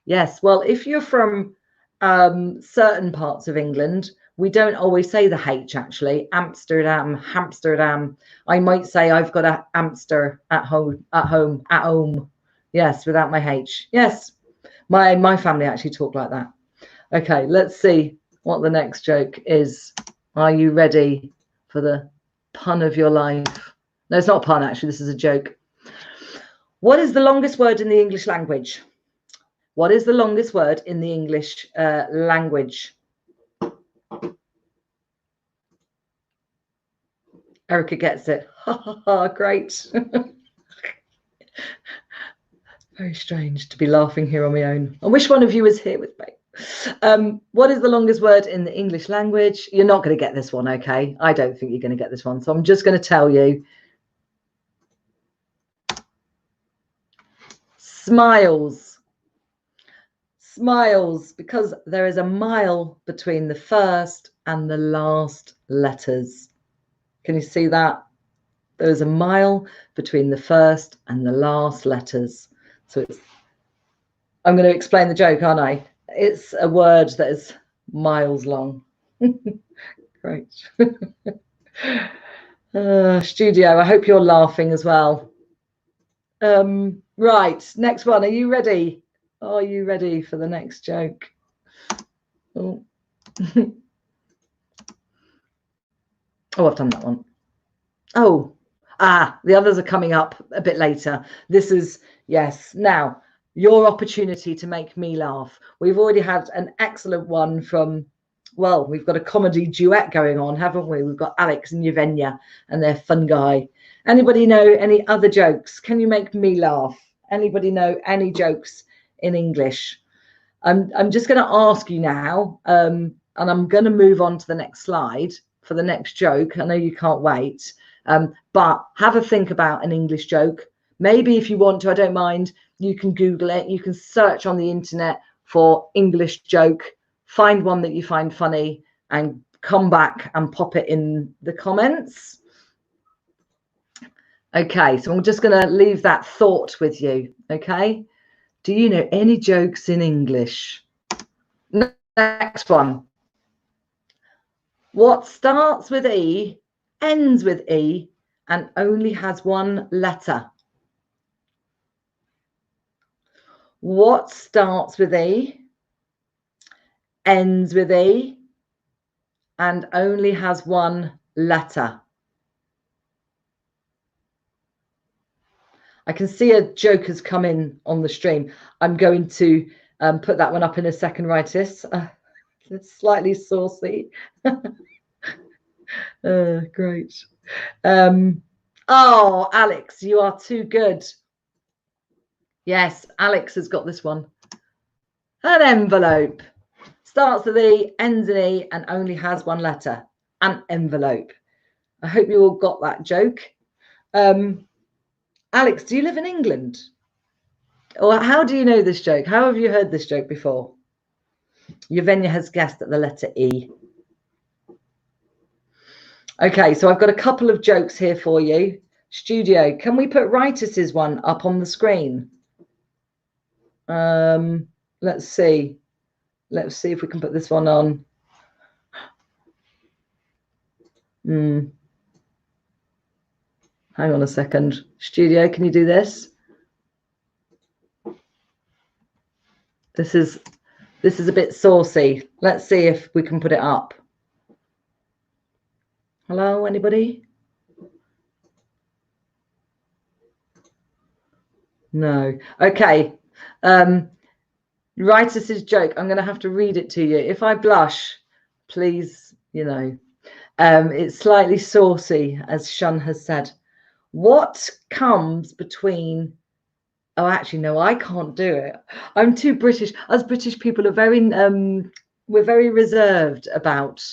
Yes, well, if you're from certain parts of England, we don't always say the H, actually. Amsterdam, Hamsterdam. I might say I've got a hamster at home. Yes, without my H. Yes. My family actually talk like that. Okay, let's see what the next joke is. Are you ready for the pun of your life? No, it's not a pun, actually. This is a joke. What is the longest word in the English language? What is the longest word in the English language? Erica gets it. Ha ha ha, great. Very strange to be laughing here on my own. I wish one of you was here with me. What is the longest word in the English language? You're not going to get this one, okay? I don't think you're going to get this one. So I'm just going to tell you. Smiles. Smiles, because there is a mile between the first and the last letters. Can you see that? There is a mile between the first and the last letters. So it's, I'm going to explain the joke, aren't I? It's a word that is miles long. Great. Studio, I hope you're laughing as well. Right, next one. Are you ready? Are you ready for the next joke? Oh, oh, I've done that one. Oh, the others are coming up a bit later. This is, yes, now your opportunity to make me laugh. We've already had an excellent one from, well, we've got a comedy duet going on, haven't we? We've got Alex and Yevgenia and their fun guy. Anybody know any other jokes? Can you make me laugh? Anybody know any jokes in English? I'm just going to ask you now, and I'm going to move on to the next slide for the next joke. I know you can't wait, but have a think about an English joke. Maybe if you want to, I don't mind, you can Google it. You can search on the internet for English joke, find one that you find funny, and come back and pop it in the comments. Okay, so I'm just going to leave that thought with you, okay? Do you know any jokes in English? Next one. What starts with E, ends with E, and only has one letter? What starts with E, ends with E, and only has one letter? I can see a joke has come in on the stream. I'm going to put that one up in a second, Rightis. It's slightly saucy. Great. Oh, Alex, you are too good. Yes, Alex has got this one. An envelope. Starts with E, ends in E, and only has one letter. An envelope. I hope you all got that joke. Alex, do you live in England? Or how do you know this joke? How have you heard this joke before? Yevgenia has guessed at the letter E. Okay, so I've got a couple of jokes here for you. Studio, can we put Rightis's one up on the screen? Let's see. Let's see if we can put this one on. Hang on a second. Studio, can you do this? This is a bit saucy. Let's see if we can put it up. Hello, anybody? No. Okay. Rightis's joke. I'm going to have to read it to you. If I blush, please, you know. It's slightly saucy, as Shun has said. What comes between... Oh, actually, no, I can't do it. I'm too British. Us British people are very... we're very reserved about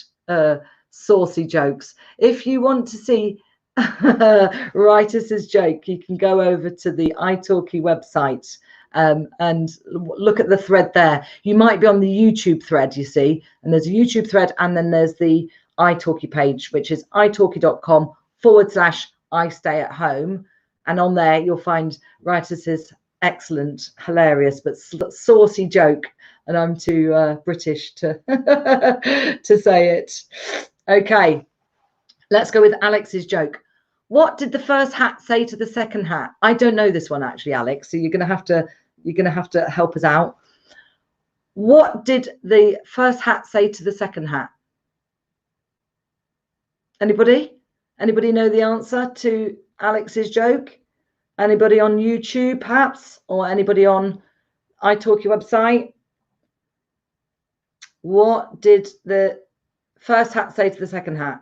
saucy jokes. If you want to see Rightis's joke, you can go over to the italki website and look at the thread there. You might be on the YouTube thread, you see, and there's a YouTube thread, and then there's the italki page, which is italki.com/I-stay-at-home, and on there you'll find Rightis's excellent, hilarious but saucy joke, and I'm too British to to say it. Okay, let's go with Alex's joke. What did the first hat say to the second hat? I don't know this one actually, Alex, so you're gonna have to help us out. What did the first hat say to the second hat? Anybody? Anybody know the answer to Alex's joke? Anybody on YouTube perhaps, or anybody on italki website? What did the first hat say to the second hat?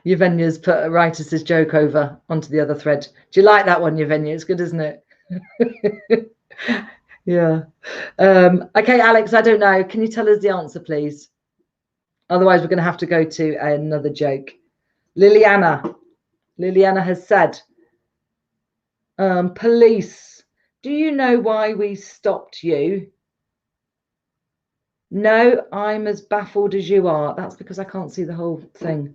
Yvenya's put a writer's joke over onto the other thread. Do you like that one, Yvenya? It's good, isn't it? Yeah. Okay, Alex, I don't know. Can you tell us the answer, please? Otherwise, we're going to have to go to another joke. Liliana has said, police, do you know why we stopped you? No, I'm as baffled as you are. That's because I can't see the whole thing.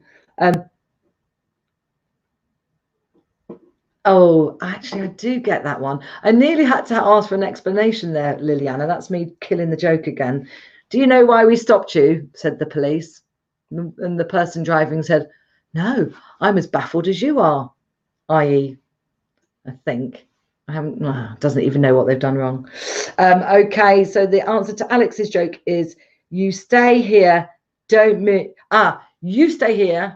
Oh, actually, I do get that one. I nearly had to ask for an explanation there, Liliana. That's me killing the joke again. Do you know why we stopped you? Said the police. And the person driving said, no, I'm as baffled as you are. I.e., I think. I haven't, doesn't even know what they've done wrong. Okay, so the answer to Alex's joke is, you stay here, don't move. You stay here,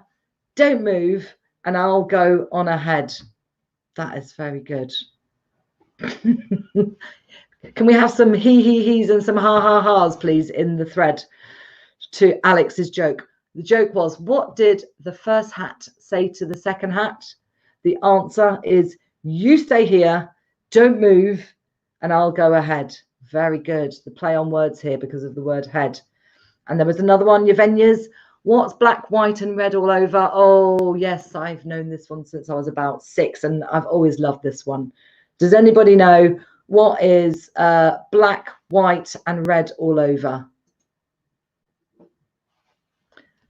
don't move, and I'll go on ahead. That is very good. Can we have some he's and some ha-ha-ha's, please, in the thread to Alex's joke? The joke was, what did the first hat say to the second hat? The answer is, you stay here, don't move, and I'll go ahead. Very good. The play on words here because of the word head. And there was another one, Yvenya's. What's black, white, and red all over? Oh, yes, I've known this one since I was about 6, and I've always loved this one. Does anybody know what is black, white, and red all over?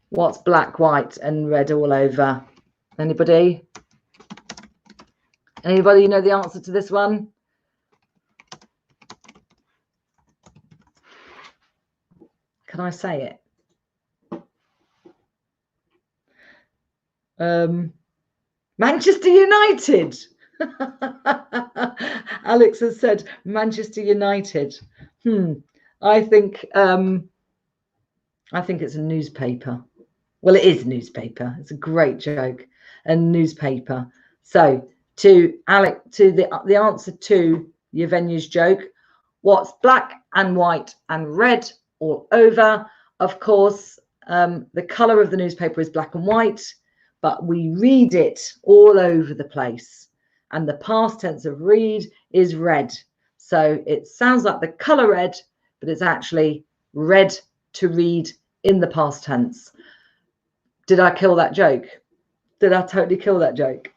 What's black, white, and red all over? Anybody? Anybody know the answer to this one? Can I say it? Manchester United. Alex has said Manchester United. I think it's a newspaper. Well, it is a newspaper. It's a great joke. A newspaper. So to Alex, to the answer to Yvenya's joke, what's black and white and red all over? Of course, the color of the newspaper is black and white, but we read it all over the place. And the past tense of read is red. So it sounds like the color red, but it's actually red to read in the past tense. Did I kill that joke? Did I totally kill that joke?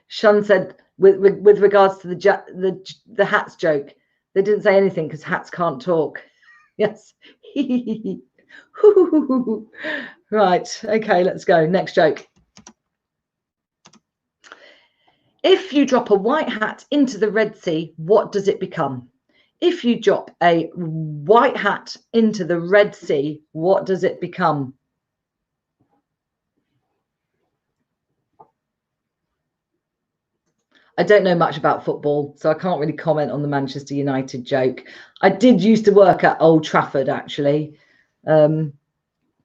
Shun said, with regards to the hats joke, they didn't say anything because hats can't talk. Yes. Right. Okay, let's go. Next joke. If you drop a white hat into the Red Sea, what does it become? If you drop a white hat into the Red Sea, what does it become? I don't know much about football, so I can't really comment on the Manchester United joke. I did used to work at Old Trafford, actually, but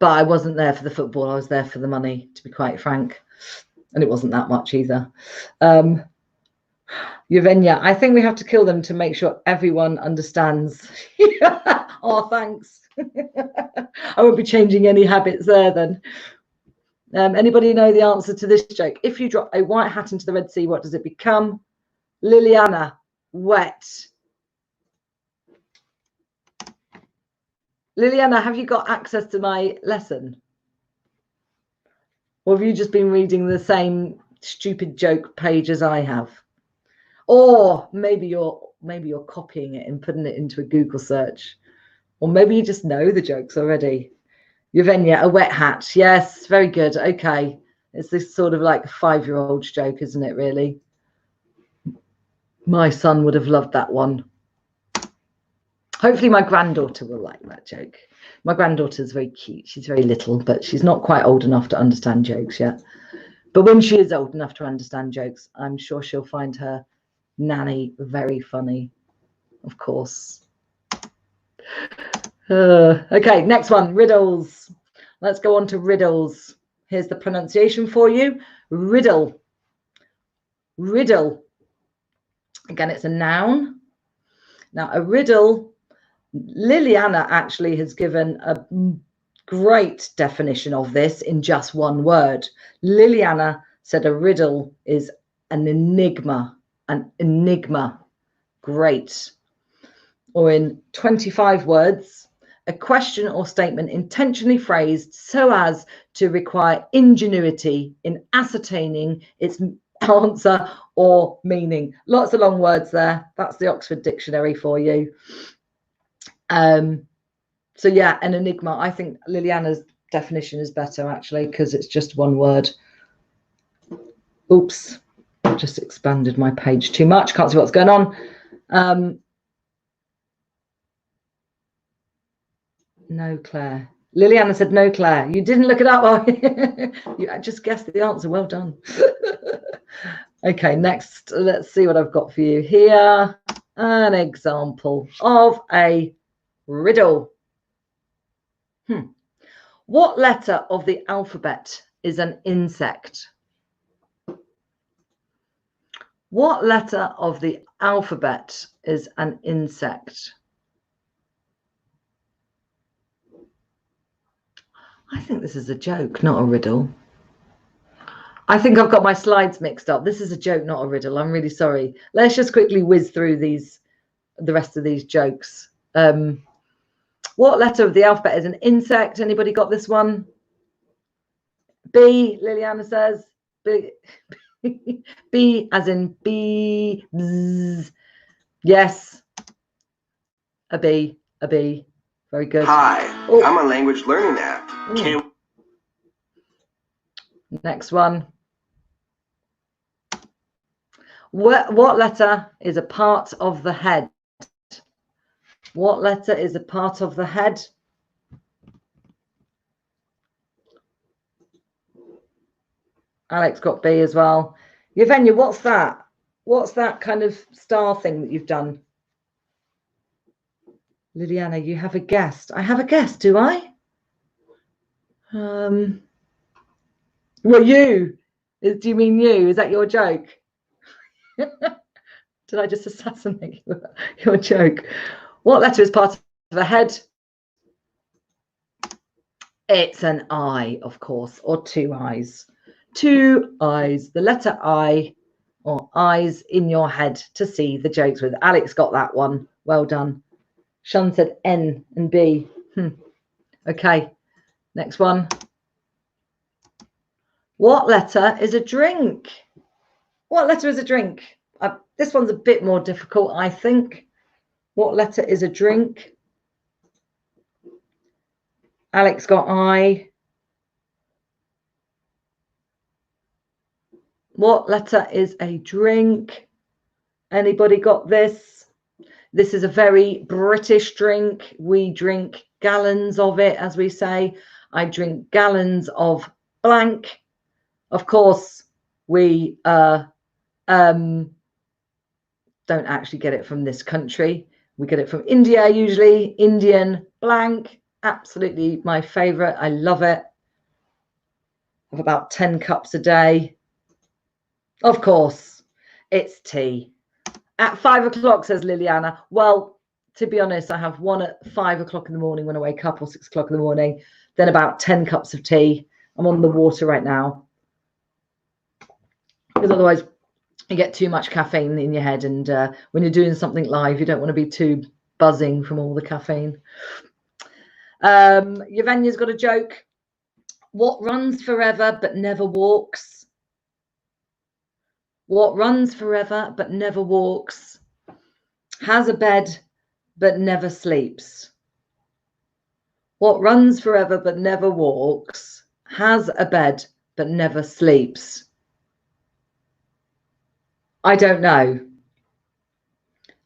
I wasn't there for the football. I was there for the money, to be quite frank, and it wasn't that much either. Yvenya, I think we have to kill them to make sure everyone understands. Oh, thanks. I won't be changing any habits there then. Anybody know the answer to this joke? If you drop a white hat into the Red Sea, what does it become? Liliana, wet. Liliana, have you got access to my lesson? Or have you just been reading the same stupid joke page as I have? Or maybe you're copying it and putting it into a Google search. Or maybe you just know the jokes already. Yvenya, a wet hat. Yes, very good. Okay. It's this sort of like a 5-year-old's joke, isn't it, really? My son would have loved that one. Hopefully my granddaughter will like that joke. My granddaughter's very cute. She's very little, but she's not quite old enough to understand jokes yet. But when she is old enough to understand jokes, I'm sure she'll find her nanny very funny, of course. Okay, next one, riddles. Let's go on to riddles. Here's the pronunciation for you. Riddle. Riddle. Again, it's a noun. Now, a riddle, Liliana actually has given a Great definition of this in just one word. Liliana said a riddle is an enigma. An enigma. Great. Or in 25 words, a question or statement intentionally phrased so as to require ingenuity in ascertaining its answer or meaning. Lots of long words there. That's the Oxford Dictionary for you. So yeah, an enigma. I think Liliana's definition is better actually because it's just one word. Oops, I just expanded my page too much. Can't see what's going on. No, Claire. Liliana said no, Claire. You didn't look it up. You just guessed the answer. Well done. Okay, next, let's see what I've got for you here. An example of a riddle. What letter of the alphabet is an insect? What letter of the alphabet is an insect? I think this is a joke, not a riddle. I think I've got my slides mixed up. This is a joke, not a riddle. I'm really sorry. Let's just quickly whiz through the rest of these jokes. What letter of the alphabet is an insect? Anybody got this one? B, Liliana says. B, B as in bee. Bzz. Yes. A B, a B. Very good. Hi, I'm a language learning app. Next one. What letter is a part of the head? What letter is a part of the head? Alex got B as well. Yevgenia, what's that? What's that kind of star thing that you've done? Liliana, you have a guest. I have a guest, do I? Well, you. Do you mean you? Is that your joke? Did I just assassinate your joke? What letter is part of a head? It's an I, of course, or two eyes. Two eyes. The letter I, or eyes in your head to see the jokes with. Alex got that one. Well done. Sean said N and B. Okay, next one. What letter is a drink? What letter is a drink? This one's a bit more difficult, I think. What letter is a drink? Alex got I. What letter is a drink? Anybody got this? This is a very British drink. We drink gallons of it, as we say. I drink gallons of blank. Of course, we don't actually get it from this country. We get it from India, usually. Indian blank. Absolutely my favorite. I love it. I have about 10 cups a day. Of course, it's tea. At 5 o'clock, says Liliana. Well, to be honest, I have one at 5 o'clock in the morning when I wake up, or 6 o'clock in the morning. Then about 10 cups of tea. I'm on the water right now. Because otherwise you get too much caffeine in your head, and when you're doing something live, you don't want to be too buzzing from all the caffeine. Yevgenia's got a joke. What runs forever but never walks? What runs forever but never walks? Has a bed but never sleeps? What runs forever but never walks? Has a bed but never sleeps? I don't know.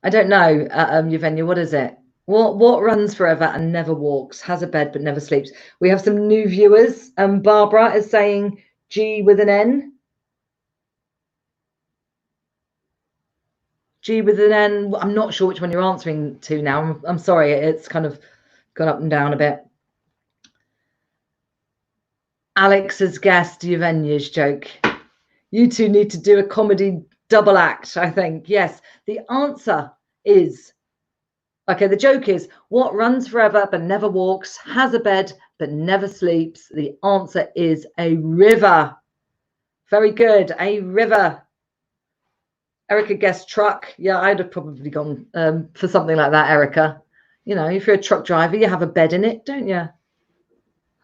I don't know, Yevgenia, what is it? What runs forever and never walks, has a bed but never sleeps? We have some new viewers. Barbara is saying G with an N. G with an N. I'm not sure which one you're answering to now. I'm sorry, it's kind of gone up and down a bit. Alex has guessed Yevgenia's joke. You two need to do a comedy double act, I think. Yes, the answer is Okay, the joke is, what runs forever but never walks, has a bed but never sleeps? The answer is a river. Very good, a river. Erica guessed truck. Yeah, I'd have probably gone for something like that, Erica. You know, if you're a truck driver, you have a bed in it, don't you?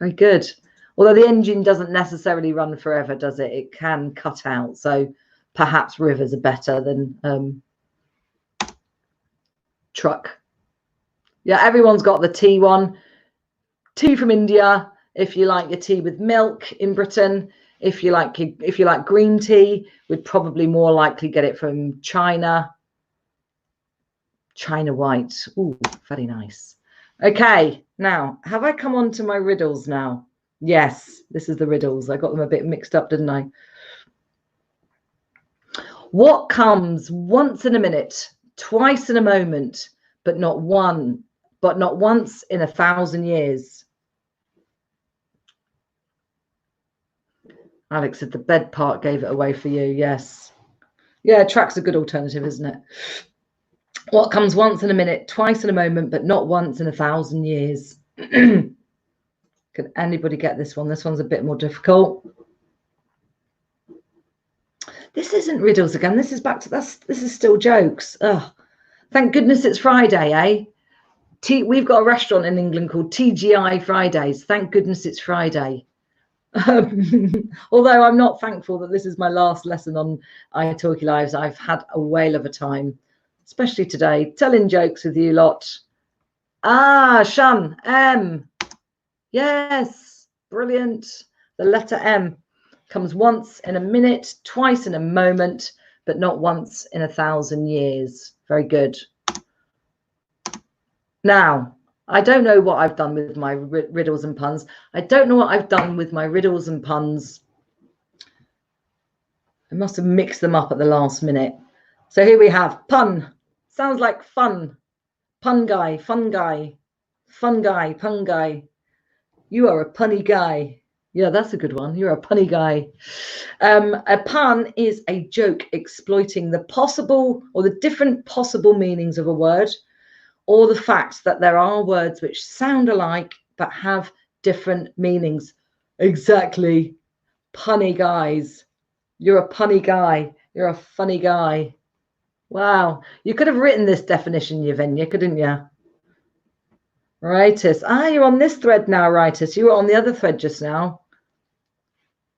Very good. Although the engine doesn't necessarily run forever, does it? It can cut out. So perhaps rivers are better than truck. Yeah, everyone's got the tea one. Tea from India, if you like your tea with milk in Britain. If you like green tea, we'd probably more likely get it from China. China white. Ooh, very nice. Okay, now, have I come on to my riddles now? Yes, this is the riddles. I got them a bit mixed up, didn't I? What comes once in a minute, twice in a moment, but not once in 1,000 years? Alex said the bed part gave it away for you. Yes. Yeah, track's a good alternative, isn't it? What comes once in a minute, twice in a moment, but not once in 1,000 years? Can anybody get this one? This one's a bit more difficult. This isn't riddles again. This is back to this is still jokes. Oh, thank goodness it's Friday, eh? We've got a restaurant in England called TGI Fridays. Thank goodness it's Friday. Although I'm not thankful that this is my last lesson on italki Lives. I've had a whale of a time, especially today, telling jokes with you lot. Ah, Shun, M. Yes, brilliant. The letter M comes once in a minute, twice in a moment, but not once in 1,000 years. Very good. Now, I don't know what I've done with my riddles and puns. I don't know what I've done with my riddles and puns. I must have mixed them up at the last minute. So here we have pun. Sounds like fun. Pun guy, fun guy, fun guy, pun guy. You are a punny guy. Yeah, that's a good one. You're a punny guy. A pun is a joke exploiting the possible or the different possible meanings of a word, or the fact that there are words which sound alike but have different meanings. Exactly. Punny guys. You're a punny guy. You're a funny guy. Wow. You could have written this definition, Yvenya, couldn't you? Rightus. Ah, you're on this thread now, Rightus. You were on the other thread just now.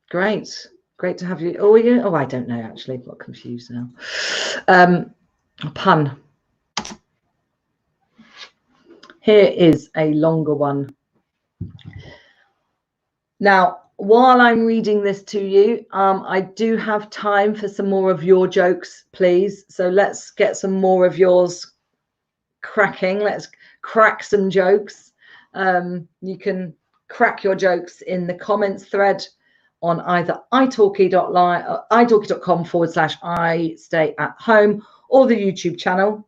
Great. Great to have you. Oh, yeah. Oh, I don't know, actually. I've got confused now. A pun. Here is a longer one. Now, while I'm reading this to you, I do have time for some more of your jokes, please. So let's get some more of yours cracking. Let's crack some jokes. You can crack your jokes in the comments thread on either italki.com/I-stay-at-home or the YouTube channel.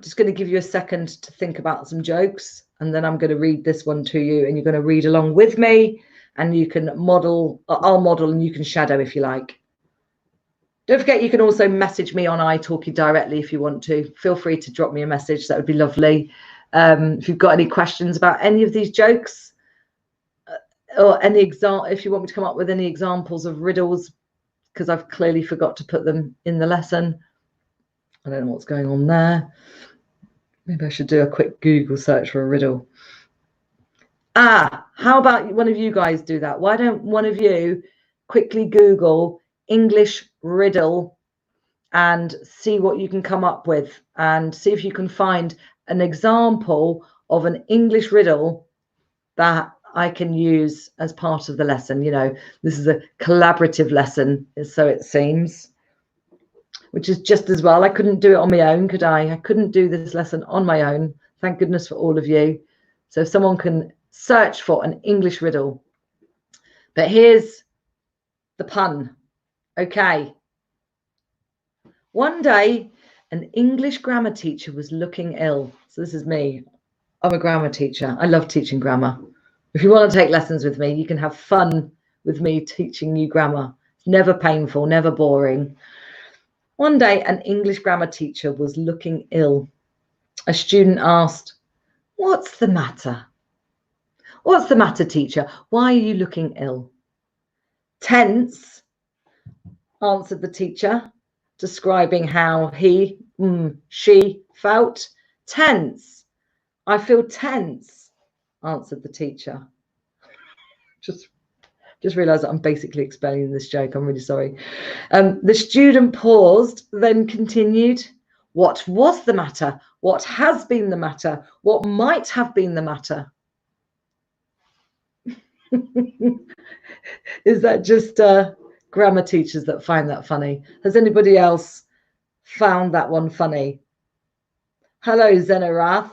Just going to give you a second to think about some jokes, and then I'm going to read this one to you, and you're going to read along with me, and you can model. I'll model, and you can shadow if you like. Don't forget, you can also message me on italki directly if you want to. Feel free to drop me a message. That would be lovely. If you've got any questions about any of these jokes, or any if you want me to come up with any examples of riddles, because I've clearly forgot to put them in the lesson. I don't know what's going on there. Maybe I should do a quick Google search for a riddle. Ah, how about one of you guys do that? Why don't one of you quickly Google English riddle and see what you can come up with, and see if you can find an example of an English riddle that I can use as part of the lesson. You know, this is a collaborative lesson, so it seems, which is just as well. I couldn't do it on my own, could I? I couldn't do this lesson on my own. Thank goodness for all of you. So if someone can search for an English riddle. But here's the pun. Okay. One day, an English grammar teacher was looking ill. So this is me. I'm a grammar teacher. I love teaching grammar. If you want to take lessons with me, you can have fun with me teaching you grammar. It's never painful, never boring. One day, an English grammar teacher was looking ill. A student asked, "What's the matter?" "What's the matter, teacher? Why are you looking ill?" "Tense," answered the teacher, describing how he, she felt. "Tense. I feel tense," answered the teacher. Just realised that I'm basically explaining this joke. I'm really sorry. The student paused, then continued. "What was the matter? What has been the matter? What might have been the matter?" Is that just grammar teachers that find that funny? Has anybody else found that one funny? Hello, Zenarath.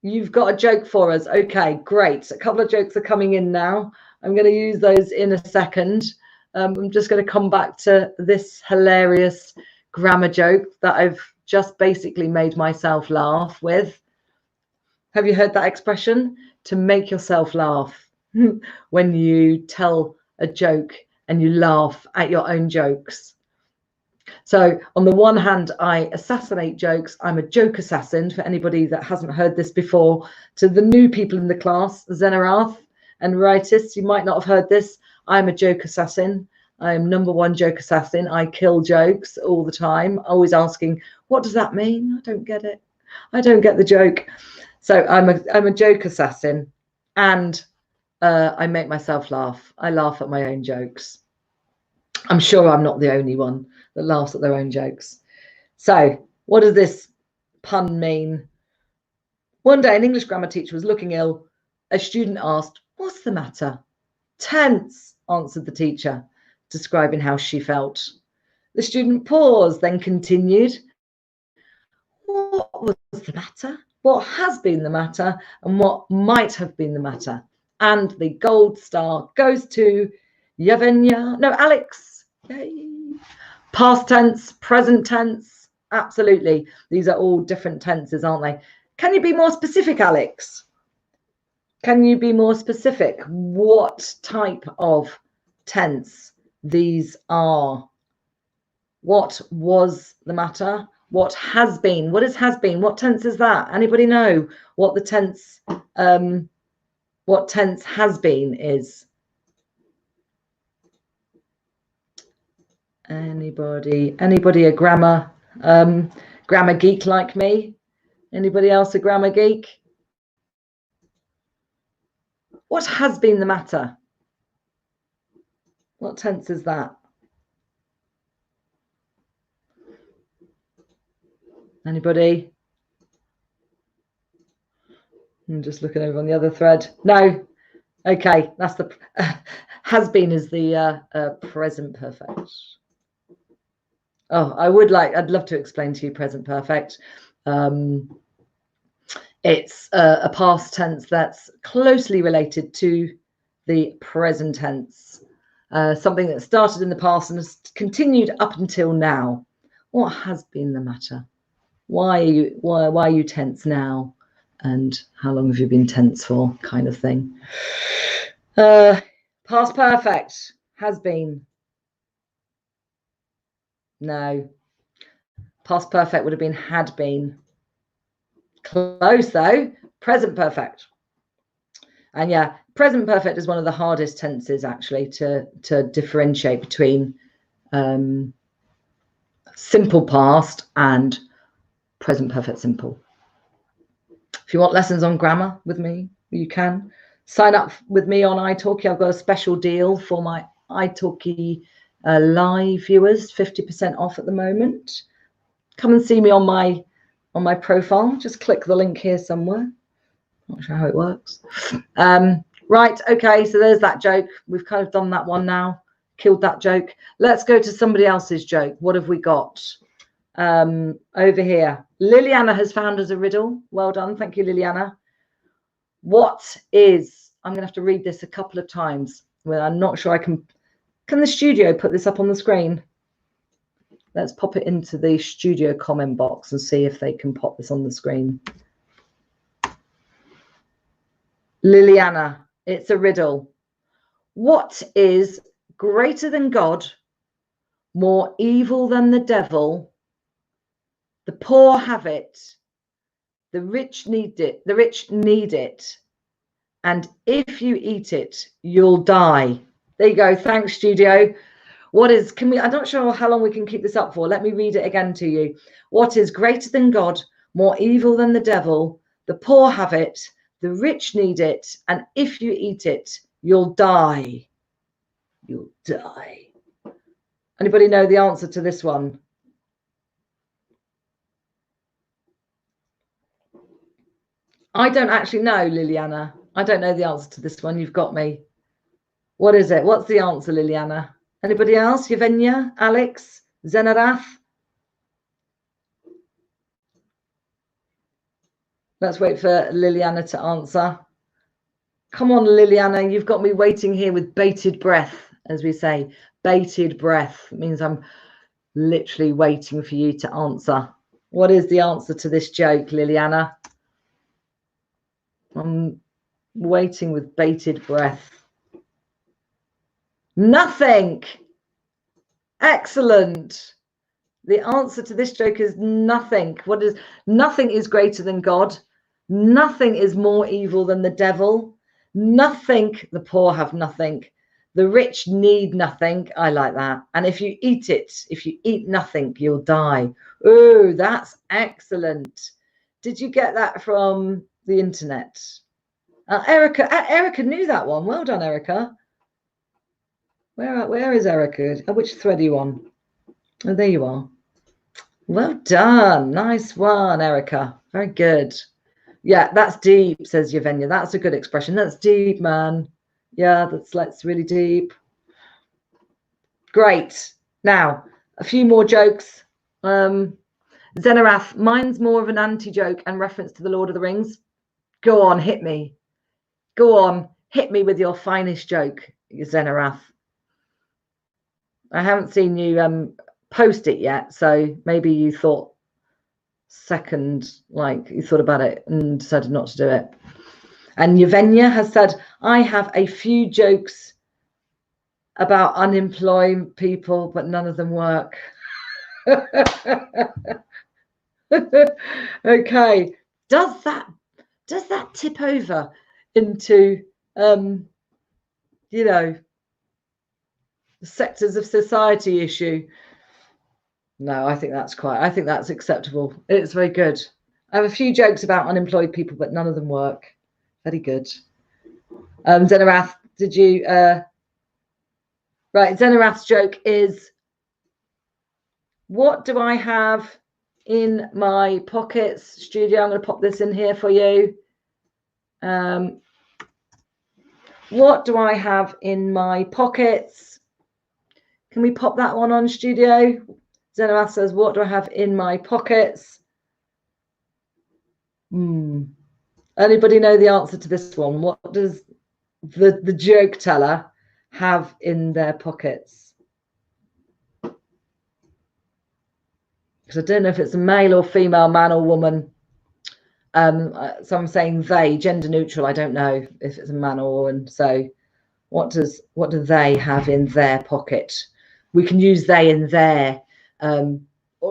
You've got a joke for us. Okay, great. A couple of jokes are coming in now. I'm going to use those in a second. I'm just going to come back to this hilarious grammar joke that I've just basically made myself laugh with. Have you heard that expression? To make yourself laugh. When you tell a joke and you laugh at your own jokes. So on the one hand, I assassinate jokes. I'm a joke assassin, for anybody that hasn't heard this before. To the new people in the class, Zenarath and Rightis, you might not have heard this. I'm a joke assassin. I am #1 joke assassin. I kill jokes all the time, always asking, what does that mean? I don't get it. I don't get the joke. So I'm a joke assassin, and I make myself laugh. I laugh at my own jokes. I'm sure I'm not the only one that laughs at their own jokes. So what does this pun mean? One day, an English grammar teacher was looking ill. A student asked, "What's the matter?" "Tense," answered the teacher, describing how she felt. The student paused, then continued. What was the matter? What has been the matter? And what might have been the matter? And the gold star goes to Yevgenia. No, Alex. Yay. Past tense, present tense. Absolutely. These are all different tenses, aren't they? Can you be more specific, Alex? Can you be more specific? What type of tense these are? What was the matter? What has been? What is has been? What tense is that? Anybody know what the tense, what tense has been is? Anybody a grammar geek like me? Anybody else a grammar geek? What has been the matter? What tense is that? Anybody? I'm just looking over on the other thread. No. Okay, that's the has been is the present perfect. Oh, I'd love to explain to you present perfect. It's a past tense that's closely related to the present tense. Something that started in the past and has continued up until now. What has been the matter? Why are you tense now? And how long have you been tense for? Kind of thing. Past perfect, has been. No. Past perfect would have been had been. Close though. Present perfect. And yeah, present perfect is one of the hardest tenses actually to differentiate between simple past and present perfect simple. If you want lessons on grammar with me, you can sign up with me on italki. I've got a special deal for my italki live viewers, 50% off at the moment. Come and see me on my profile. Just click the link here somewhere. Not sure how it works. Right, okay, so there's that joke. We've kind of done that one now. Killed that joke. Let's go to somebody else's joke. What have we got? Over here. Liliana has found us a riddle. Well done. Thank you, Liliana. What is, I'm going to have to read this a couple of times. Well, I'm not sure I can the studio put this up on the screen? Let's pop it into the studio comment box and see if they can pop this on the screen. Liliana, it's a riddle. What is greater than God, more evil than the devil. The poor have it. The rich need it. The rich need it. And if you eat it, you'll die. There you go. Thanks, studio. What is, can we, I'm not sure how long we can keep this up for. Let me read it again to you. What is greater than God, more evil than the devil? The poor have it. The rich need it. And if you eat it, you'll die. You'll die. Anybody know the answer to this one? I don't actually know, Liliana. I don't know the answer to this one. You've got me. What is it? What's the answer, Liliana? Anybody else? Yevgenia, Alex, Zenarath? Let's wait for Liliana to answer. Come on, Liliana. You've got me waiting here with bated breath, as we say. Bated breath. It means I'm literally waiting for you to answer. What is the answer to this joke, Liliana? I'm waiting with bated breath. Nothing. Excellent. The answer to this joke is nothing. What is nothing is greater than God. Nothing is more evil than the devil. Nothing, the poor have nothing. The rich need nothing. I like that. And if you eat it, if you eat nothing, you'll die. Oh, that's excellent. Did you get that from the internet? Erica knew that one. Well done, Erica. Where is Erica? Which thread are you on? Oh, there you are. Well done. Nice one, Erica. Very good. Yeah, that's deep, says Yevgenia. That's a good expression. That's deep, man. Yeah, that's really deep. Great. Now, a few more jokes. Zenarath, mine's more of an anti-joke and reference to the Lord of the Rings. Go on, hit me. Go on, hit me with your finest joke, Zenarath. I haven't seen you post it yet, so maybe you thought you thought about it and decided not to do it. And Yevgenia has said, I have a few jokes about unemployed people, but none of them work. Okay. Does that tip over into you know, the sectors of society issue? No, I think that's acceptable. It's very good. I have a few jokes about unemployed people, but none of them work. Very good. Zenarath, did you right, Zenarath's joke is, what do I have in my pockets? Studio, I'm going to pop this in here for you. What do I have in my pockets? Can we pop that one on, studio? Zenarath says, what do I have in my pockets? Anybody know the answer to this one? What does the joke teller have in their pockets? Because I don't know if it's a male or female, man or woman. So I'm saying they, gender neutral. I don't know if it's a man or woman. So what do they have in their pocket? We can use they and their.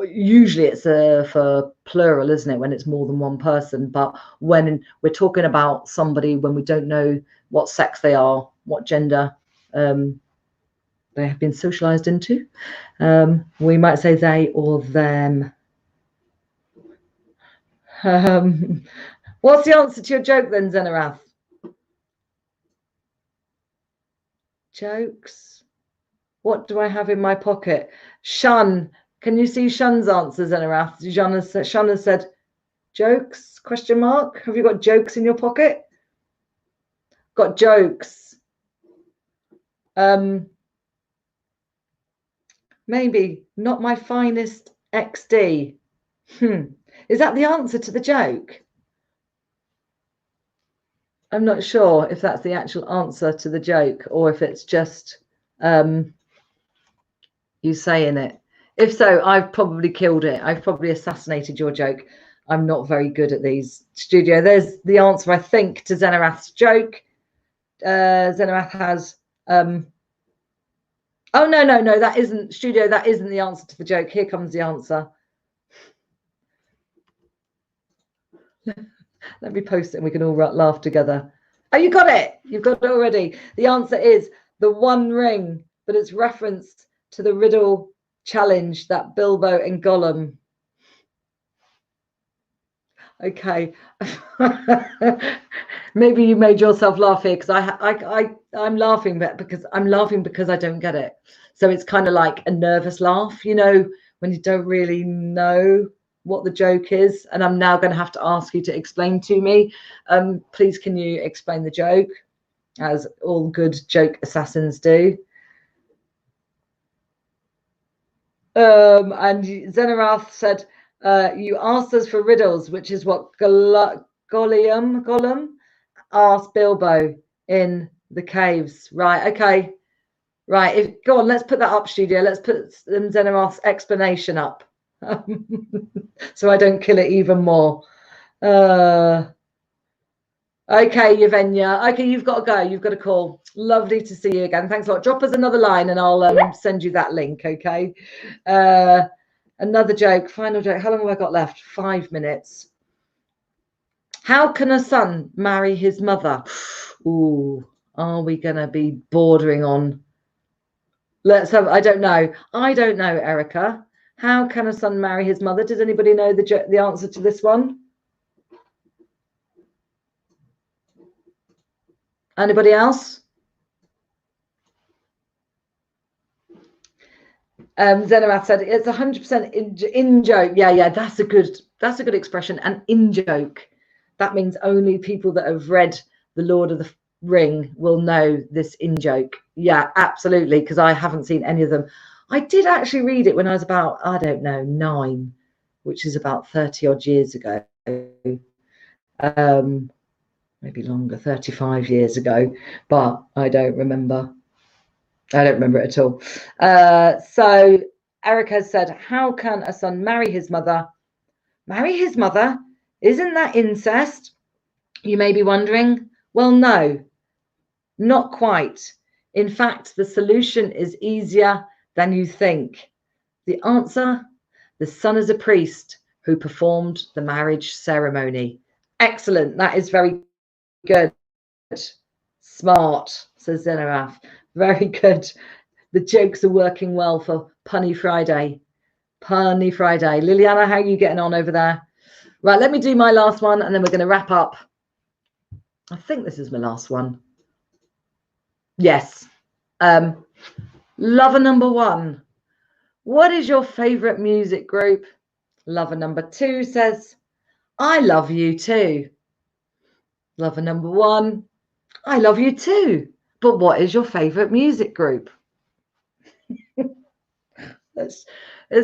Usually it's for plural, isn't it, when it's more than one person? But when we're talking about somebody, when we don't know what sex they are, what gender they have been socialized into, we might say they or them. What's the answer to your joke then, Zenarath? Jokes. What do I have in my pocket? Shun. Can you see Shun's answer, Zenarath? Shun has said, jokes, question mark. Have you got jokes in your pocket? Got jokes. Maybe not my finest XD. Is that the answer to the joke? I'm not sure if that's the actual answer to the joke or if it's just you saying it. If so, I've probably killed it. I've probably assassinated your joke. I'm not very good at these. Studio, there's the answer, I think, to Zenarath's joke. Zenarath has Oh, no, that isn't, Studio, that isn't the answer to the joke. Here comes the answer. Let me post it and we can all laugh together. Oh, you got it. You've got it already. The answer is the One Ring, but it's referenced to the riddle challenge that Bilbo and Gollum. Okay. Maybe you made yourself laugh here, because I'm laughing, but because I don't get it. So it's kind of like a nervous laugh, you know, when you don't really know what the joke is. And I'm now going to have to ask you to explain to me. Please, can you explain the joke, as all good joke assassins do? And Zenarath said, you asked us for riddles, which is what Gollum asked Bilbo in the caves. Right, okay. Right, go on, let's put that up, Studio. Let's put Zenarath's explanation up. So I don't kill it even more. Okay, Yevgenia. Okay, you've got to go. You've got to call. Lovely to see you again. Thanks a lot. Drop us another line and I'll send you that link, okay? Another joke, final joke. How long have I got left? 5 minutes. How can a son marry his mother? Ooh, are we going to be bordering on? Let's have, I don't know, Erica. How can a son marry his mother? Does anybody know the answer to this one? Anybody else? Zenarath said it's 100% in joke. Yeah, that's a good expression. An in joke. That means only people that have read The Lord of the Ring will know this in joke. Yeah, absolutely, because I haven't seen any of them. I did actually read it when I was about, I don't know, 9, which is about 30 odd years ago. Maybe longer, 35 years ago, but I don't remember. I don't remember it at all. So Erica said, how can a son marry his mother? Marry his mother? Isn't that incest? You may be wondering. Well, no, not quite. In fact, the solution is easier than you think. The answer, the son is a priest who performed the marriage ceremony. Excellent. That is very good. Smart, says Zenarath. Very good. The jokes are working well for Punny Friday. Punny Friday. Liliana, how are you getting on over there? Right, let me do my last one and then we're going to wrap up. I think this is my last one. Yes. Lover number 1. What is your favorite music group? Lover number 2 says, I love you too. Lover number 1, I love you too. But what is your favorite music group? It's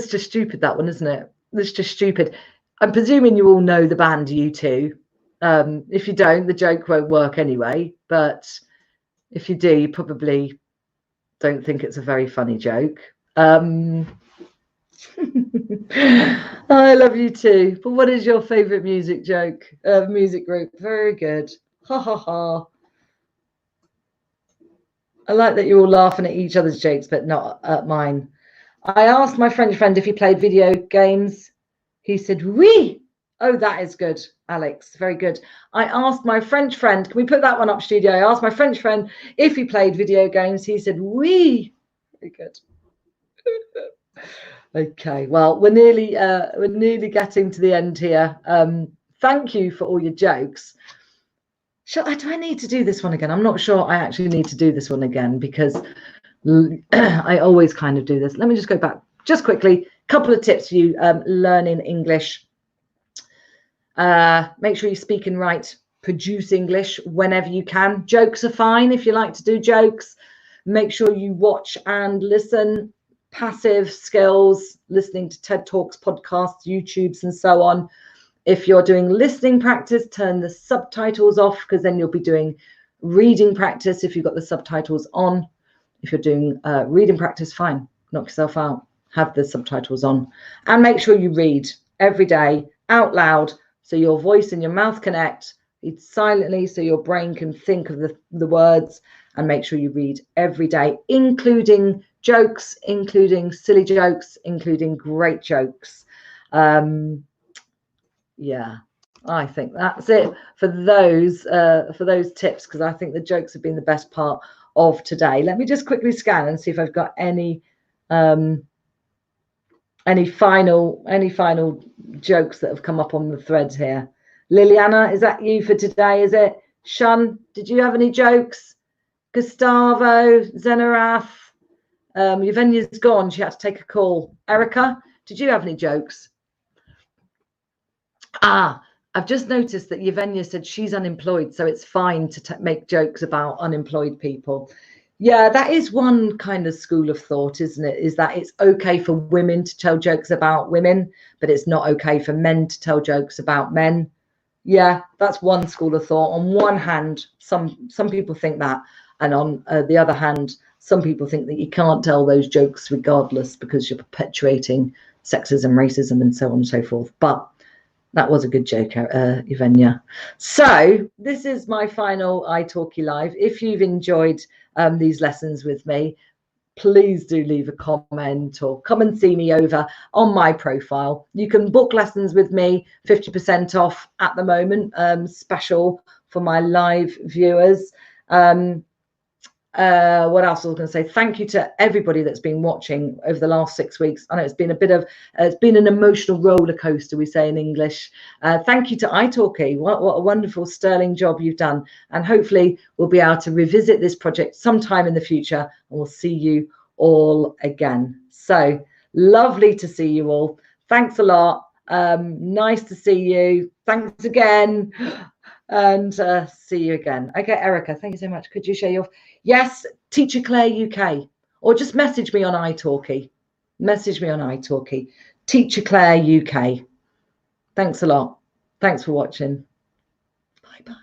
just stupid, that one, isn't it? It's just stupid. I'm presuming you all know the band U2. If you don't, the joke won't work anyway. But if you do, you probably don't think it's a very funny joke. I love you too. But what is your favorite music group? Very good. Ha ha ha. I like that you're all laughing at each other's jokes, but not at mine. I asked my French friend if he played video games. He said, oui. Oh, that is good, Alex. Very good. I asked my French friend, can we put that one up, Studio? I asked my French friend if he played video games. He said, oui. Very good. Okay, well, we're nearly getting to the end here. Thank you for all your jokes. Do I need to do this one again? I'm not sure I actually need to do this one again because I always kind of do this. Let me just go back just quickly. Couple of tips for you learning English. Make sure you speak and write, produce English whenever you can. Jokes are fine if you like to do jokes. Make sure you watch and listen. Passive skills, listening to TED Talks, podcasts, YouTubes, and so on. If you're doing listening practice, turn the subtitles off because then you'll be doing reading practice if you've got the subtitles on. If you're doing reading practice, fine, knock yourself out, have the subtitles on. And make sure you read every day out loud so your voice and your mouth connect. Read silently so your brain can think of the words, and make sure you read every day, including jokes, including silly jokes, including great jokes. Yeah, I think that's it for those tips, because I think the jokes have been the best part of today. Let me just quickly scan and see if I've got any final jokes that have come up on the threads here. Liliana, is that you for today? Is it? Shun, did you have any jokes? Gustavo, Zenarath, Yvonne's gone. She had to take a call. Erica, did you have any jokes? I've just noticed that Yvonne said she's unemployed, so it's fine to make jokes about unemployed people. Yeah, that is one kind of school of thought, isn't it? Is that it's okay for women to tell jokes about women, but it's not okay for men to tell jokes about men. Yeah, that's one school of thought. On one hand, some people think that, and on the other hand, some people think that you can't tell those jokes regardless because you're perpetuating sexism, racism, and so on and so forth. But that was a good joke, Yvonne. So this is my final italki live. If you've enjoyed these lessons with me, please do leave a comment or come and see me over on my profile. You can book lessons with me, 50% off at the moment, special for my live viewers. What else I was going to say? Thank you to everybody that's been watching over the last 6 weeks. I know it's been a bit of it's been an emotional roller coaster, we say in English. Thank you to italki. What a wonderful sterling job you've done, and hopefully we'll be able to revisit this project sometime in the future, and we'll see you all again. So lovely to see you all. Thanks a lot. Nice to see you. Thanks again. And see you again. Okay, Erica, thank you so much. Could you share your... Yes, Teacher Claire UK, or just message me on italki. Message me on italki. Teacher Claire UK. Thanks a lot. Thanks for watching. Bye-bye.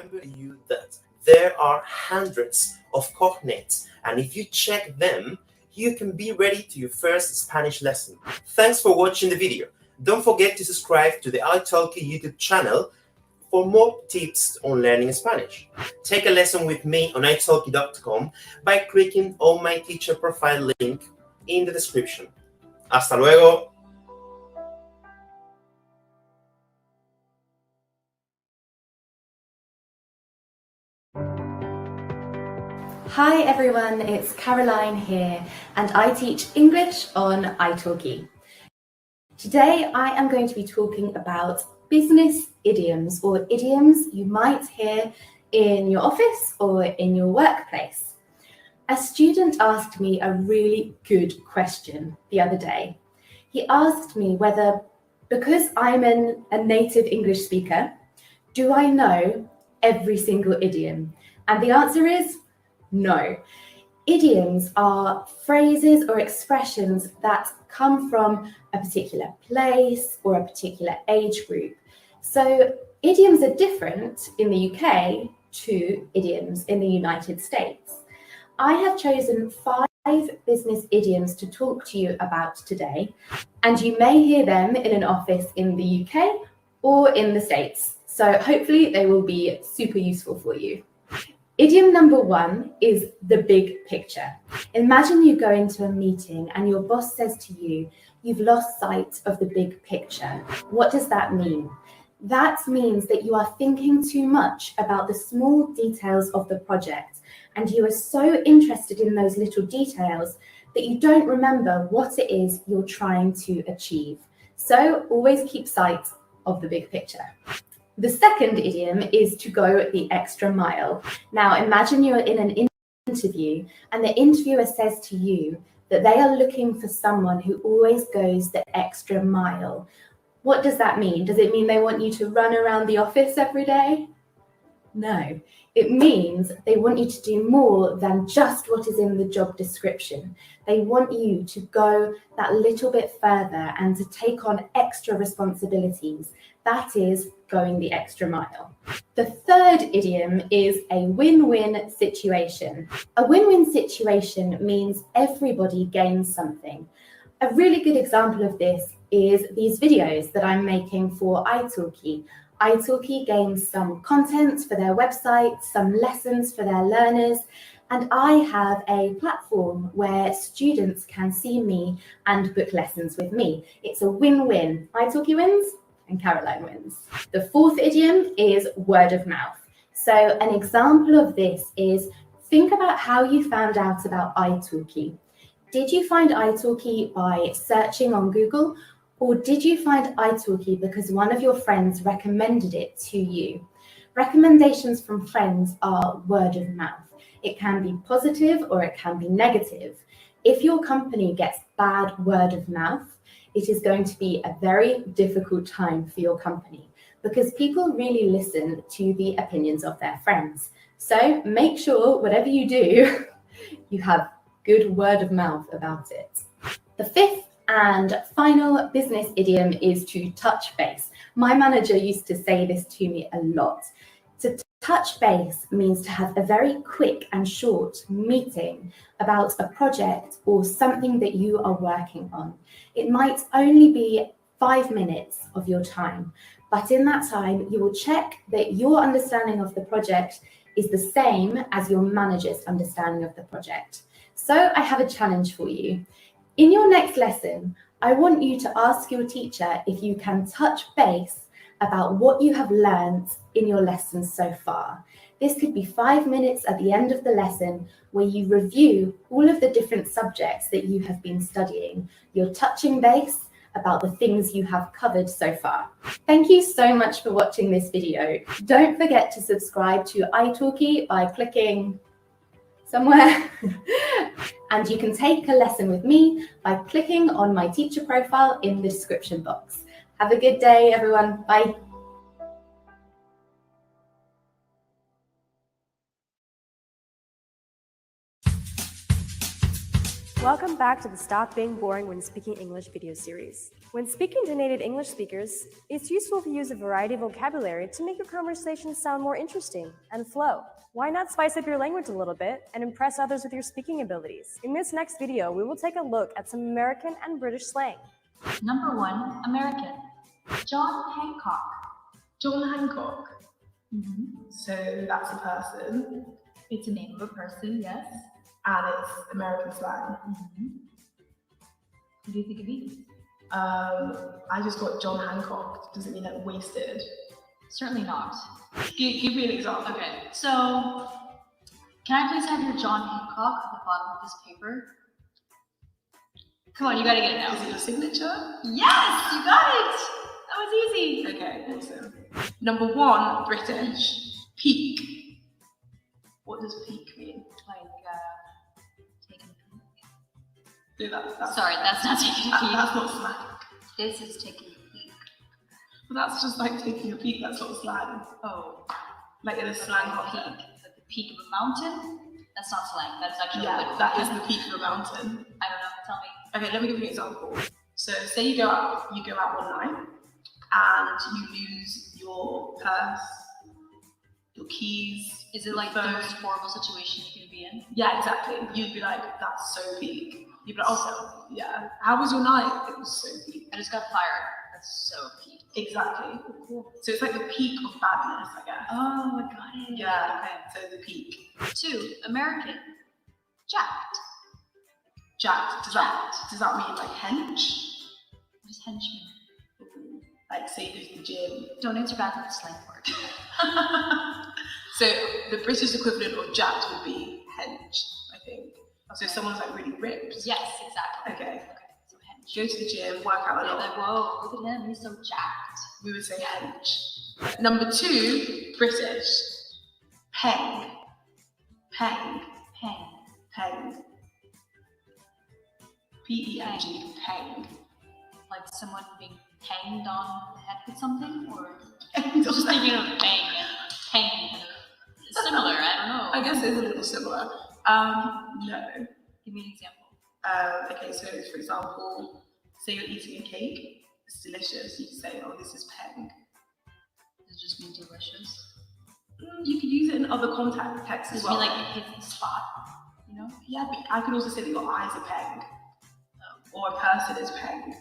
remember you that there are hundreds of cognates, and if you check them, you can be ready to your first Spanish lesson. Thanks for watching the video. Don't forget to subscribe to the italki YouTube channel for more tips on learning Spanish. Take a lesson with me on italki.com by clicking on my teacher profile link in the description. Hasta luego! Hi everyone, it's Caroline here, and I teach English on italki. Today I am going to be talking about business idioms, or idioms you might hear in your office or in your workplace. A student asked me a really good question the other day. He asked me whether, because I'm a native English speaker, do I know every single idiom? And the answer is no. Idioms are phrases or expressions that come from a particular place or a particular age group. So idioms are different in the UK to idioms in the United States. I have chosen 5 business idioms to talk to you about today, and you may hear them in an office in the UK or in the States. So hopefully they will be super useful for you. Idiom number 1 is the big picture. Imagine you go into a meeting and your boss says to you, you've lost sight of the big picture. What does that mean? That means that you are thinking too much about the small details of the project, and you are so interested in those little details that you don't remember what it is you're trying to achieve. So always keep sight of the big picture. The second idiom is to go the extra mile. Now imagine you're in an interview and the interviewer says to you that they are looking for someone who always goes the extra mile. What does that mean? Does it mean they want you to run around the office every day? No, it means they want you to do more than just what is in the job description. They want you to go that little bit further and to take on extra responsibilities. That is going the extra mile. The third idiom is a win-win situation. A win-win situation means everybody gains something. A really good example of this is these videos that I'm making for italki. italki gains some content for their website, some lessons for their learners, and I have a platform where students can see me and book lessons with me. It's a win-win. italki wins and Caroline wins. The fourth idiom is word of mouth. So an example of this is, think about how you found out about italki. Did you find italki by searching on Google, or did you find italki because one of your friends recommended it to you? Recommendations from friends are word of mouth. It can be positive or it can be negative. If your company gets bad word of mouth, it is going to be a very difficult time for your company because people really listen to the opinions of their friends. So make sure whatever you do, you have good word of mouth about it. The fifth and final business idiom is to touch base. My manager used to say this to me a lot. To touch base means to have a very quick and short meeting about a project or something that you are working on. It might only be 5 minutes of your time, but in that time, you will check that your understanding of the project is the same as your manager's understanding of the project. So I have a challenge for you. In your next lesson, I want you to ask your teacher if you can touch base about what you have learned in your lessons so far. This could be 5 minutes at the end of the lesson where you review all of the different subjects that you have been studying. You're touching base about the things you have covered so far. Thank you so much for watching this video. Don't forget to subscribe to italki by clicking somewhere. And you can take a lesson with me by clicking on my teacher profile in the description box. Have a good day, everyone. Bye. Welcome back to the Stop Being Boring When Speaking English video series. When speaking to native English speakers, it's useful to use a variety of vocabulary to make your conversation sound more interesting and flow. Why not spice up your language a little bit and impress others with your speaking abilities? In this next video, we will take a look at some American and British slang. Number 1, American. John Hancock. John Hancock. So that's a person. It's a name of a person, yes. And it's American slang. What do you think it means? I just got John Hancock. Does it mean like wasted? Certainly not. Give me an example. Okay, so can I please have your John Hancock at the bottom of this paper? Come on, you gotta get it now. Is it your signature? Yes, you got it! That was easy. Okay, awesome. Number 1, British. Peak. What does peak mean? Like, taking a peek. Yeah, that's Sorry, that's not taking a peek. That's not slang. This is taking a peek. Well, that's just like taking a peek. That's not slang. Oh. Like in a slang context. Like the peak of a mountain? That's not slang. That's actually that is the peak of a mountain. I don't know. Tell me. Okay, let me give you an example. So say you go out one night and you lose your purse, your keys. Is it like the most horrible situation you can be in? Yeah, exactly. You'd be like, that's so peak. You'd be like, oh, yeah. How was your night? It was so peak. I just got fired. That's so peak. Exactly. Cool. So it's like the peak of badness, I guess. Oh, I got it. Yeah, okay. So the peak. 2, American. Jacked. Jacked. Does that mean like hench? What does hench mean? Like say you go to the gym. Don't answer back with a slang word. So the British equivalent of jacked would be hench, I think. So if someone's like really ripped. Yes, exactly. Okay. So hench. Go to the gym, work out a lot. Like, whoa, look at him, he's so jacked. We would say hench. Number 2, British. Peng. Peng. Peng. Peng. P-E-N-G. Peng. Like someone being panged on the head with something? Or just thinking of bang and pang kind of similar, I don't know. I guess it's a little similar. No. Give me an example. Okay, so for example, say you're eating a cake, it's delicious, you can say, oh, this is peng. Does it just mean delicious? You could use it in other contexts as well. Does it mean like it hits the spot, you know? Yeah, but I could also say that your eyes are peng. Or a person is peng.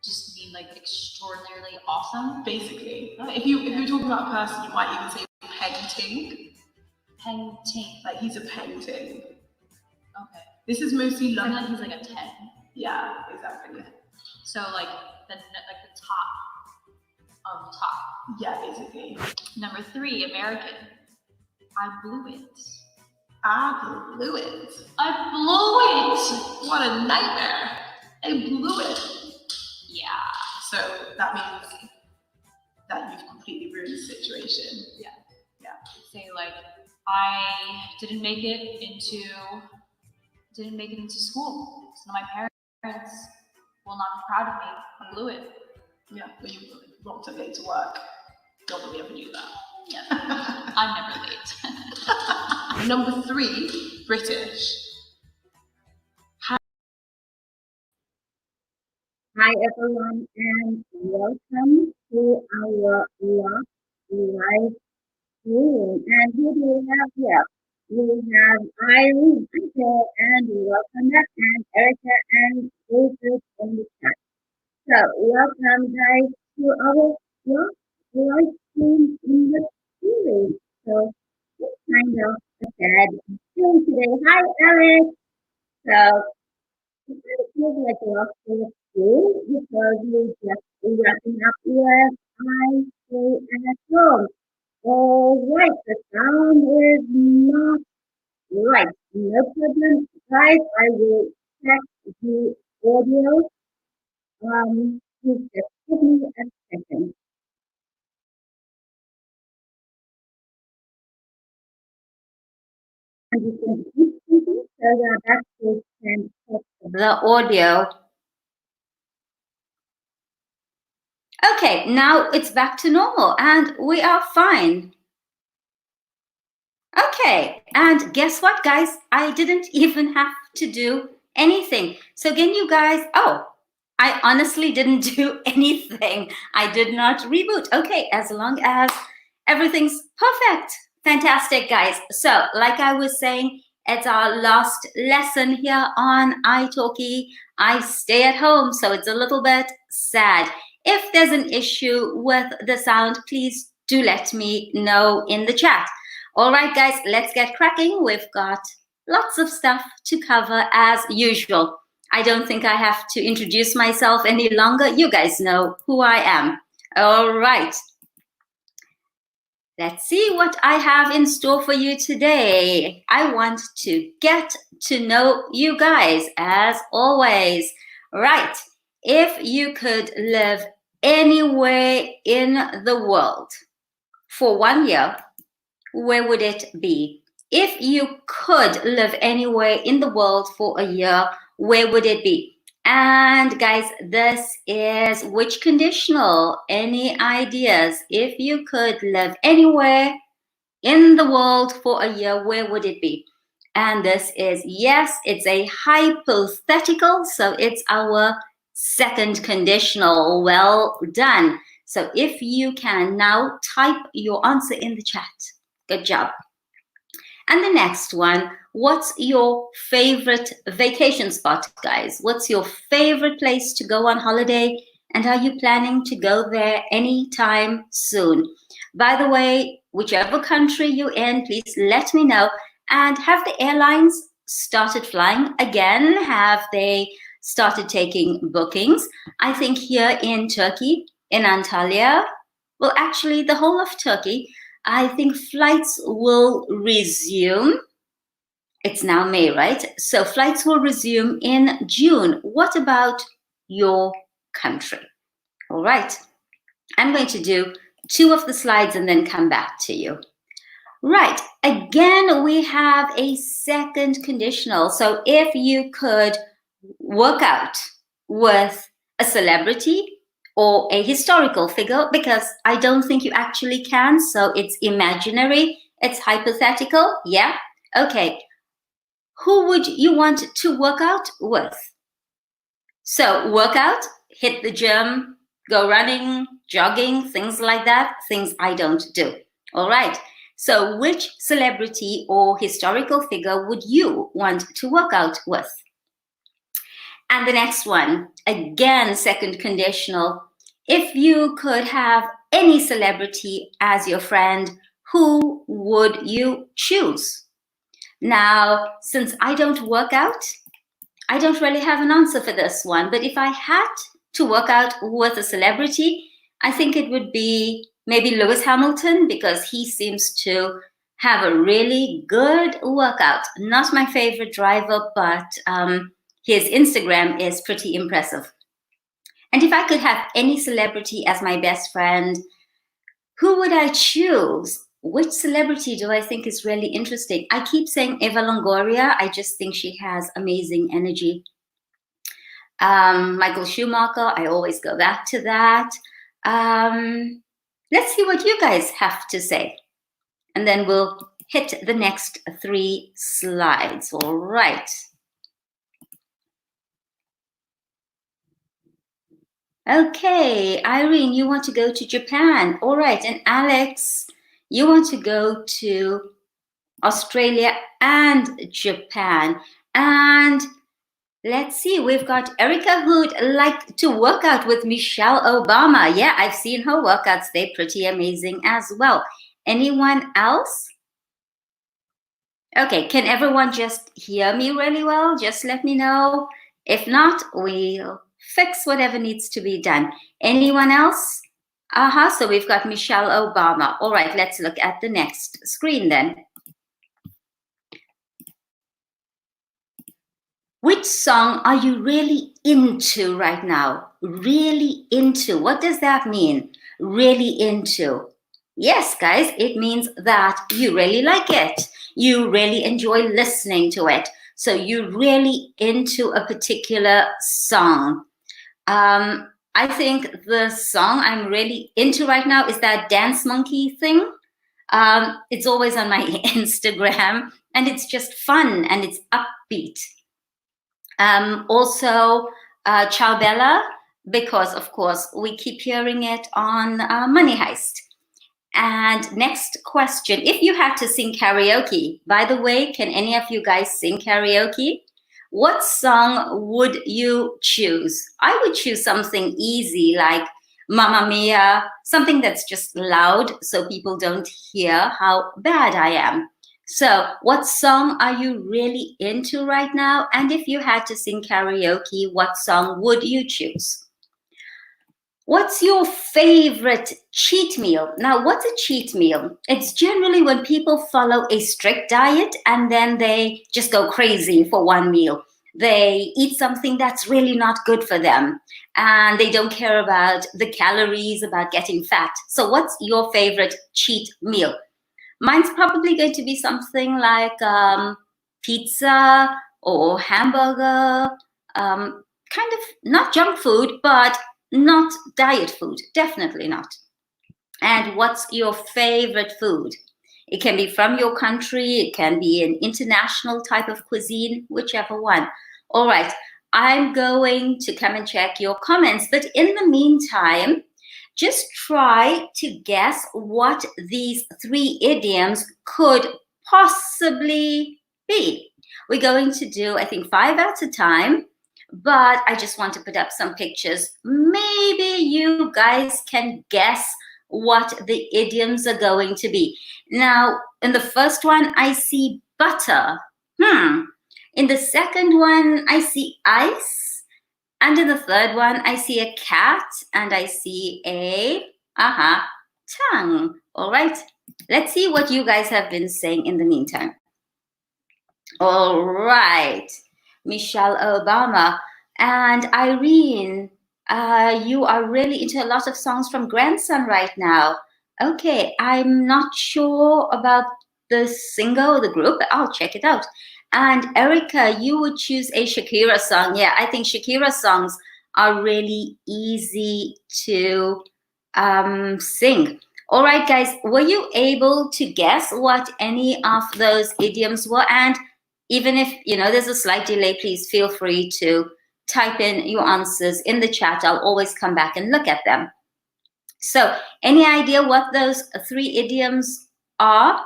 Just mean like extraordinarily awesome? Basically. If you're talking about a person, you might even say peng-ting. Peng-ting. Like he's a peng-ting. Okay. This is mostly Like London. he's like a 10. Yeah, exactly. So like the top of the top. Yeah, basically. Number 3, American. I blew it. I blew it. I blew it! What a nightmare. I blew it. Yeah. So that means that you've completely ruined the situation. Yeah. Yeah. Say like, I didn't make it into school. So my parents will not be proud of me. I blew it. Yeah, but you rocked up late to work. Nobody ever knew that. Yeah. I'm never late. Number 3, British. Hi everyone and welcome to our live stream. And who do we have here? We have Irene, and welcome back, and Erica and David in the chat. So welcome guys to our live stream in the series. So it's kind of a sad stream today. Hi Eric. So it kind of feels like a lost day of school because we just wrapping up with I stay at home. All right, the sound is not right. No problem, guys. I will check the audio. Please just give me a second. And you can keep speaking so that we can check the audio. Okay, now it's back to normal and we are fine. Okay, and guess what, guys? I didn't even have to do anything. So can you guys, I honestly didn't do anything. I did not reboot. Okay, as long as everything's perfect. Fantastic, guys. So, like I was saying, it's our last lesson here on italki. I stay at home, so it's a little bit sad. If there's an issue with the sound, please do let me know in the chat. All right, guys, let's get cracking. We've got lots of stuff to cover as usual. I don't think I have to introduce myself any longer. You guys know who I am. All right. Let's see what I have in store for you today. I want to get to know you guys as always. Right. If you could live anywhere in the world for 1 year, where would it be? If you could live anywhere in the world for a year, where would it be? And guys, this is which conditional? Any ideas? If you could live anywhere in the world for a year, where would it be? And this is, yes, it's a hypothetical, so it's our second conditional. Well done. So if you can now type your answer in the chat. Good job. And the next one, what's your favorite vacation spot, guys? What's your favorite place to go on holiday? And are you planning to go there anytime soon? By the way, whichever country you're in, please let me know. And have the airlines started flying again? Have they started taking bookings? I think here in Turkey, in Antalya, well, actually the whole of Turkey, I think flights will resume. It's now May, right? So flights will resume in June. What about your country? All right. I'm going to do 2 of the slides and then come back to you. Right. Again, we have a second conditional. So if you could work out with a celebrity or a historical figure, because I don't think you actually can, so it's imaginary, it's hypothetical, yeah? Okay, who would you want to work out with? So work out, hit the gym, go running, jogging, things like that, things I don't do. All right, so which celebrity or historical figure would you want to work out with? And the next one, again, second conditional. If you could have any celebrity as your friend, who would you choose? Now, since I don't work out, I don't really have an answer for this one. But if I had to work out with a celebrity, I think it would be maybe Lewis Hamilton, because he seems to have a really good workout. Not my favorite driver, but his Instagram is pretty impressive. And if I could have any celebrity as my best friend, who would I choose? Which celebrity do I think is really interesting? I keep saying Eva Longoria. I just think she has amazing energy. Michael Schumacher, I always go back to that. Let's see what you guys have to say. And then we'll hit the next 3 slides. All right. Okay, Irene, you want to go to Japan. All right, and Alex, you want to go to Australia and Japan. And let's see, we've got Erica who'd like to work out with Michelle Obama. Yeah, I've seen her workouts. They're pretty amazing as well. Anyone else? Okay, can everyone just hear me really well? Just let me know. If not, we'll fix whatever needs to be done. Anyone else? So we've got Michelle Obama. All right, let's look at the next screen then. Which song are you really into right now? Really into. What does that mean? Really into. Yes, guys, it means that you really like it. You really enjoy listening to it. So you're really into a particular song. I think the song I'm really into right now is that Dance Monkey thing. It's always on my Instagram, and it's just fun and it's upbeat. Also, Ciao Bella, because of course we keep hearing it on Money Heist. And next question, if you had to sing karaoke, by the way, can any of you guys sing karaoke? What song would you choose? I would choose something easy like Mamma Mia, something that's just loud so people don't hear how bad I am. So what song are you really into right now? And if you had to sing karaoke, what song would you choose? What's your favorite cheat meal? Now, what's a cheat meal? It's generally when people follow a strict diet and then they just go crazy for one meal. They eat something that's really not good for them and they don't care about the calories, about getting fat. So what's your favorite cheat meal? Mine's probably going to be something like pizza or hamburger, kind of not junk food, but not diet food, definitely not. And what's your favorite food? It can be from your country, it can be an international type of cuisine, whichever one. All right, I'm going to come and check your comments, but in the meantime, just try to guess what these 3 idioms could possibly be. We're going to do, I think, 5 at a time. But I just want to put up some pictures. Maybe you guys can guess what the idioms are going to be. Now, in the first one, I see butter. In the second one, I see ice. And in the third one, I see a cat. And I see a tongue. All right. Let's see what you guys have been saying in the meantime. All right. Michelle Obama and Irene, you are really into a lot of songs from Grandson right now. Okay, I'm not sure about the singer or the group, but I'll check it out. And Erica, you would choose a Shakira song. Yeah, I think Shakira songs are really easy to sing. All right, guys, were you able to guess what any of those idioms were? And even if, there's a slight delay, please feel free to type in your answers in the chat. I'll always come back and look at them. So any idea what those 3 idioms are?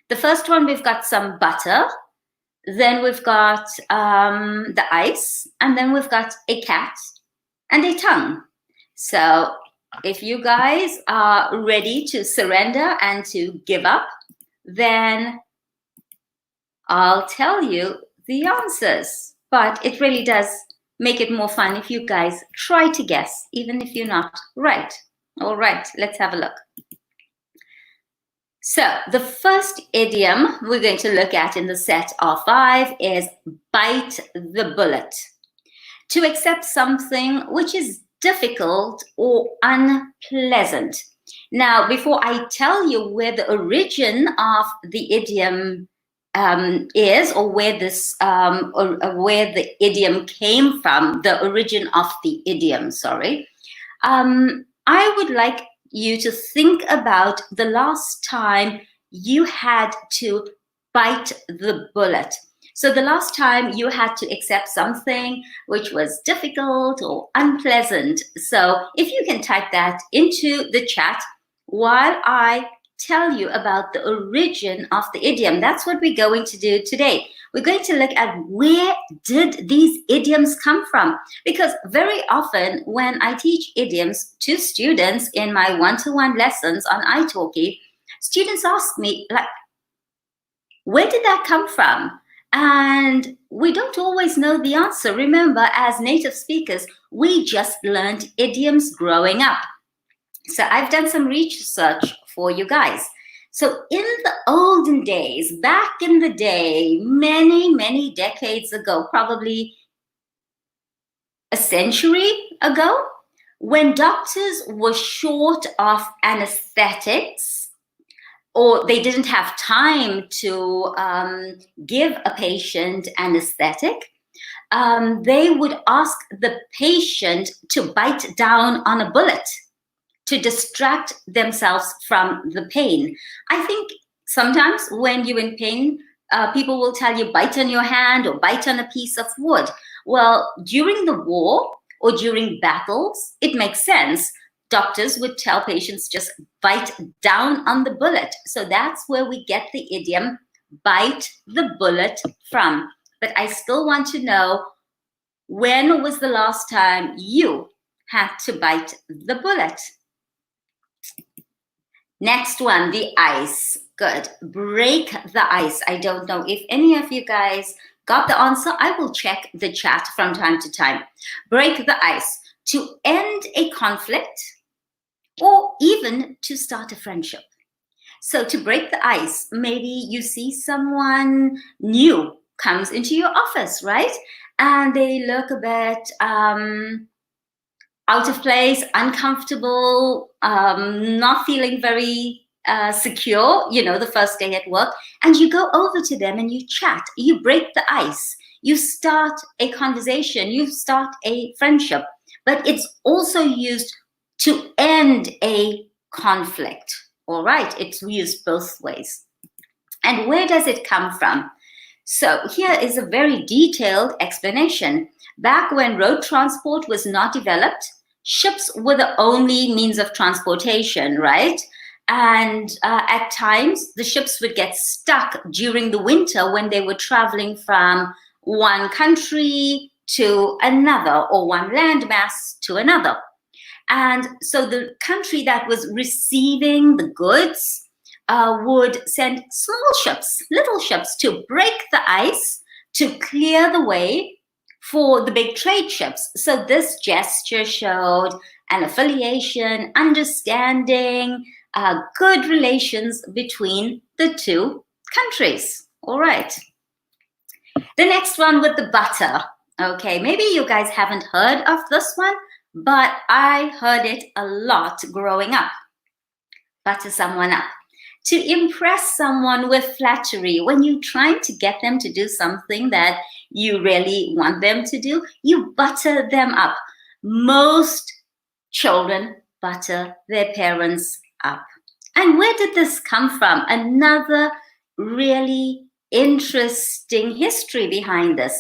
The first one, we've got some butter. Then we've got the ice. And then we've got a cat and a tongue. So if you guys are ready to surrender and to give up, then I'll tell you the answers, but it really does make it more fun if you guys try to guess, even if you're not right. All right, let's have a look. So the first idiom we're going to look at in the set of 5 is bite the bullet. To accept something which is difficult or unpleasant. Now, before I tell you where the origin of the idiom is, or where this or where the idiom came from, the origin of the idiom, sorry, I would like you to think about the last time you had to bite the bullet. So the last time you had to accept something which was difficult or unpleasant. So if you can type that into the chat while I tell you about the origin of the idiom. That's what we're going to do today. We're going to look at where did these idioms come from? Because very often when I teach idioms to students in my one-to-one lessons on italki, students ask me, like, where did that come from? And we don't always know the answer. Remember, as native speakers, we just learned idioms growing up. So I've done some research for you guys. So in the olden days, back in the day, many, many decades ago, probably a century ago, when doctors were short of anesthetics, or they didn't have time to give a patient anesthetic, they would ask the patient to bite down on a bullet to distract themselves from the pain. I think sometimes when you're in pain, people will tell you bite on your hand or bite on a piece of wood. Well, during the war or during battles, it makes sense. Doctors would tell patients just bite down on the bullet. So that's where we get the idiom bite the bullet from. But I still want to know, when was the last time you had to bite the bullet? Next one, the ice. Good. Break the ice. I don't know if any of you guys got the answer. I will check the chat from time to time. Break the ice. To end a conflict or even to start a friendship. So to break the ice, maybe you see someone new comes into your office, right? And they look a bit out of place, uncomfortable, not feeling very secure, you know, the first day at work. And you go over to them and you chat, you break the ice, you start a conversation, you start a friendship. But it's also used to end a conflict. All right, it's used both ways. And where does it come from? So here is a very detailed explanation. Back when road transport was not developed, ships were the only means of transportation, right? And at times, the ships would get stuck during the winter when they were traveling from one country to another, or one landmass to another. And so the country that was receiving the goods would send small ships, little ships, to break the ice, to clear the way for the big trade ships. So this gesture showed an affiliation, understanding, good relations between the two countries. All right. The next one with the butter. Okay, maybe you guys haven't heard of this one, but I heard it a lot growing up. Butter someone up. To impress someone with flattery, when you're trying to get them to do something that you really want them to do, you butter them up. Most children butter their parents up. And where did this come from? Another really interesting history behind this.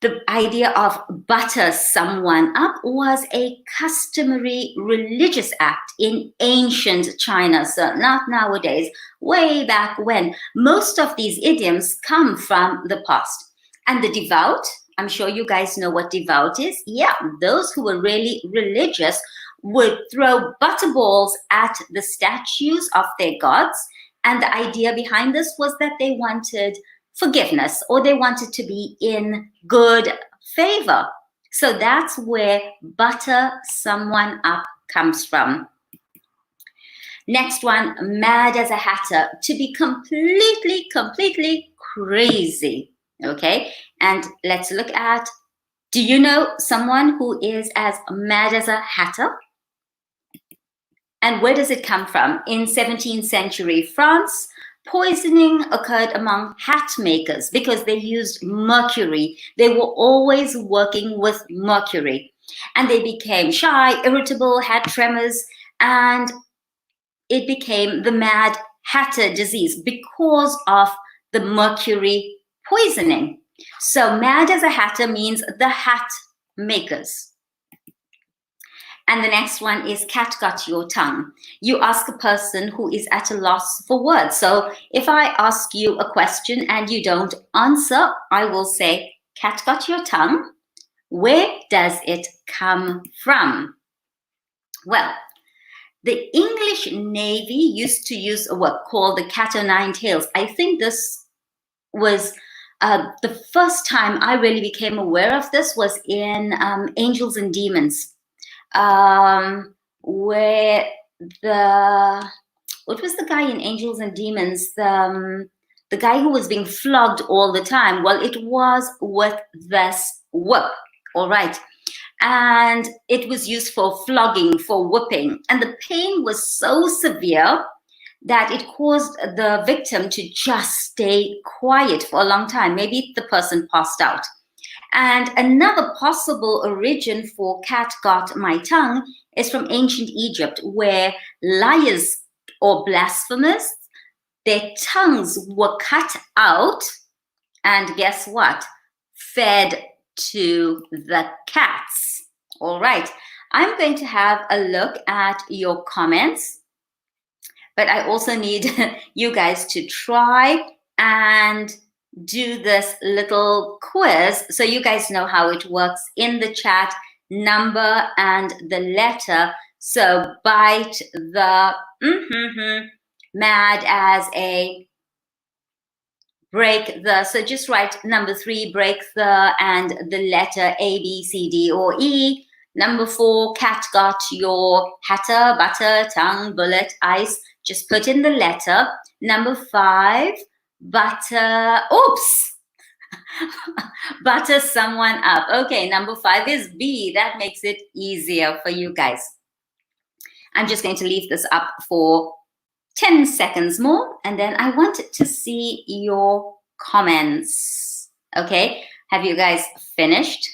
The idea of butter someone up was a customary religious act in ancient China, so not nowadays, way back when. Most of these idioms come from the past. And the devout, I'm sure you guys know what devout is. Yeah, those who were really religious would throw butter balls at the statues of their gods. And the idea behind this was that they wanted forgiveness, or they wanted to be in good favor. So that's where butter someone up comes from. Next one, mad as a hatter, to be completely crazy. Okay, and let's look at, do you know someone who is as mad as a hatter? And where does it come from? In 17th century France, poisoning occurred among hat makers because they used mercury. They were always working with mercury. And they became shy, irritable, had tremors, and it became the Mad Hatter disease because of the mercury poisoning. So mad as a hatter means the hat makers. And the next one is cat got your tongue. You ask a person who is at a loss for words. So if I ask you a question and you don't answer, I will say, cat got your tongue. Where does it come from? Well, the English Navy used to use a word called the cat o' nine tails. I think this was the first time I really became aware of this was in Angels and Demons. Where what was the guy in Angels and Demons? The guy who was being flogged all the time. Well, it was with this whip, all right. And it was used for flogging, for whipping. And the pain was so severe that it caused the victim to just stay quiet for a long time. Maybe the person passed out. And another possible origin for cat got my tongue is from ancient Egypt, where liars or blasphemous, their tongues were cut out, and guess what? Fed to the cats. All right, I'm going to have a look at your comments, but I also need you guys to try and do this little quiz so you guys know how it works in the chat, number and the letter. So bite the mad as a, break the, so just write number 3, break the, and the letter A, B, C, D, or E. Number 4, cat got your hatter, butter, tongue, bullet, ice. Just put in the letter. Number 5, butter, oops, butter someone up. Okay, number 5 is B. That makes it easier for you guys. I'm just going to leave this up for 10 seconds more, and then I want to see your comments. Okay, have you guys finished?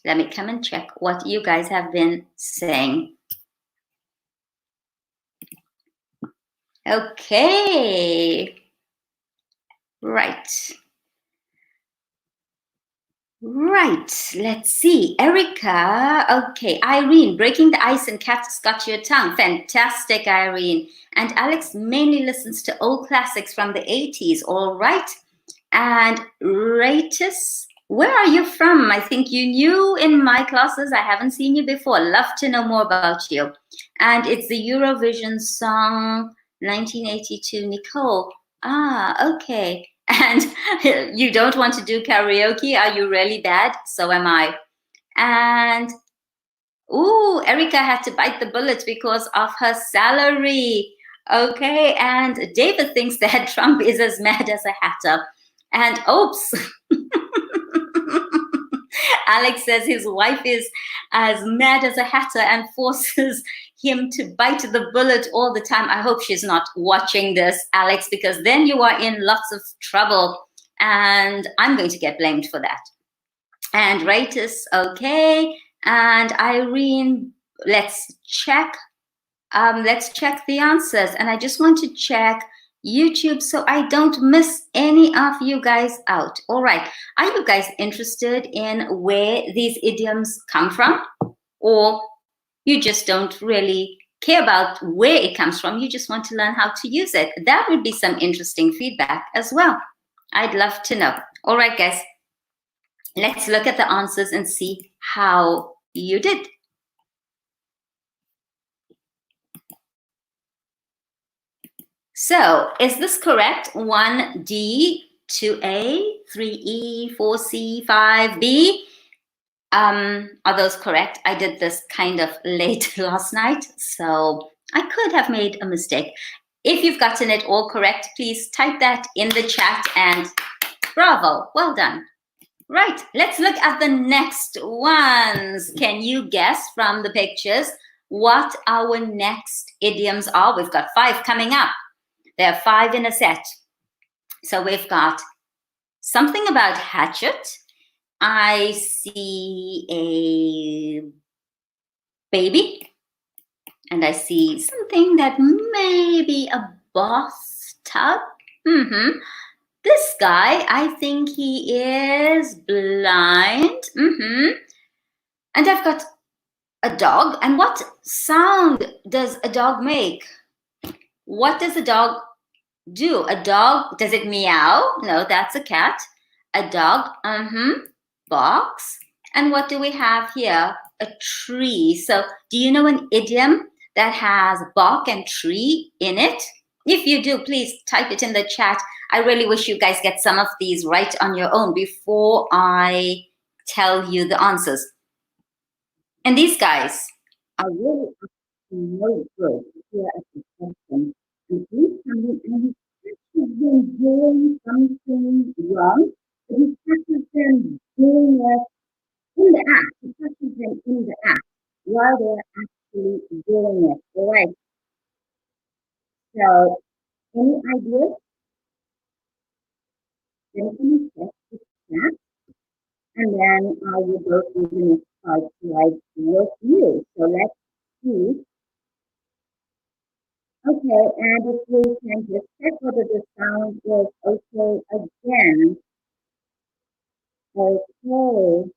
Let me come and check what you guys have been saying. Okay, right. Right, let's see. Erica, okay. Irene, breaking the ice and cats got your tongue. Fantastic, Irene. And Alex mainly listens to old classics from the 80s. All right. And Ratus, where are you from? I think you knew in my classes. I haven't seen you before. Love to know more about you. And it's the Eurovision song 1982, Nicole. Ah, okay. And you don't want to do karaoke? Are you really bad? So am I. And, ooh, Erica had to bite the bullet because of her salary. Okay, and David thinks that Trump is as mad as a hatter. And, oops. Alex says his wife is as mad as a hatter and forces him to bite the bullet all the time. I hope she's not watching this, Alex, because then you are in lots of trouble and I'm going to get blamed for that. And Ratus, okay. And Irene, let's check the answers. And I just want to check YouTube so I don't miss any of you guys out. All right, are you guys interested in where these idioms come from? Or you just don't really care about where it comes from, you just want to learn how to use it? That would be some interesting feedback as well. I'd love to know. All right, guys, let's look at the answers and see how you did. So, is this correct? 1D, 2A, 3E, 4C, 5B. Are those correct? I did this kind of late last night, so I could have made a mistake. If you've gotten it all correct, please type that in the chat and bravo, well done. Right, let's look at the next ones. Can you guess from the pictures what our next idioms are? We've got 5 coming up. There are 5 in a set. So we've got something about hatchet. I see a baby. And I see something that may be a bathtub. This guy, I think he is blind. And I've got a dog. And what sound does a dog make? What does a dog do? A dog, does it meow? No, that's a cat. A dog, barks. And what do we have here? A tree. So do you know an idiom that has bark and tree in it? If you do, please type it in the chat. I really wish you guys get some of these right on your own before I tell you the answers. And these guys are really no good here at the question. And he's been doing something wrong, but he catches them doing it in the act. He catches them in the act while they're actually doing it. All right. So, any ideas? Anything check the chat? And then I will go through the next part like with you. So let's see. Okay, and if we can just check whether the sound is okay again. Okay.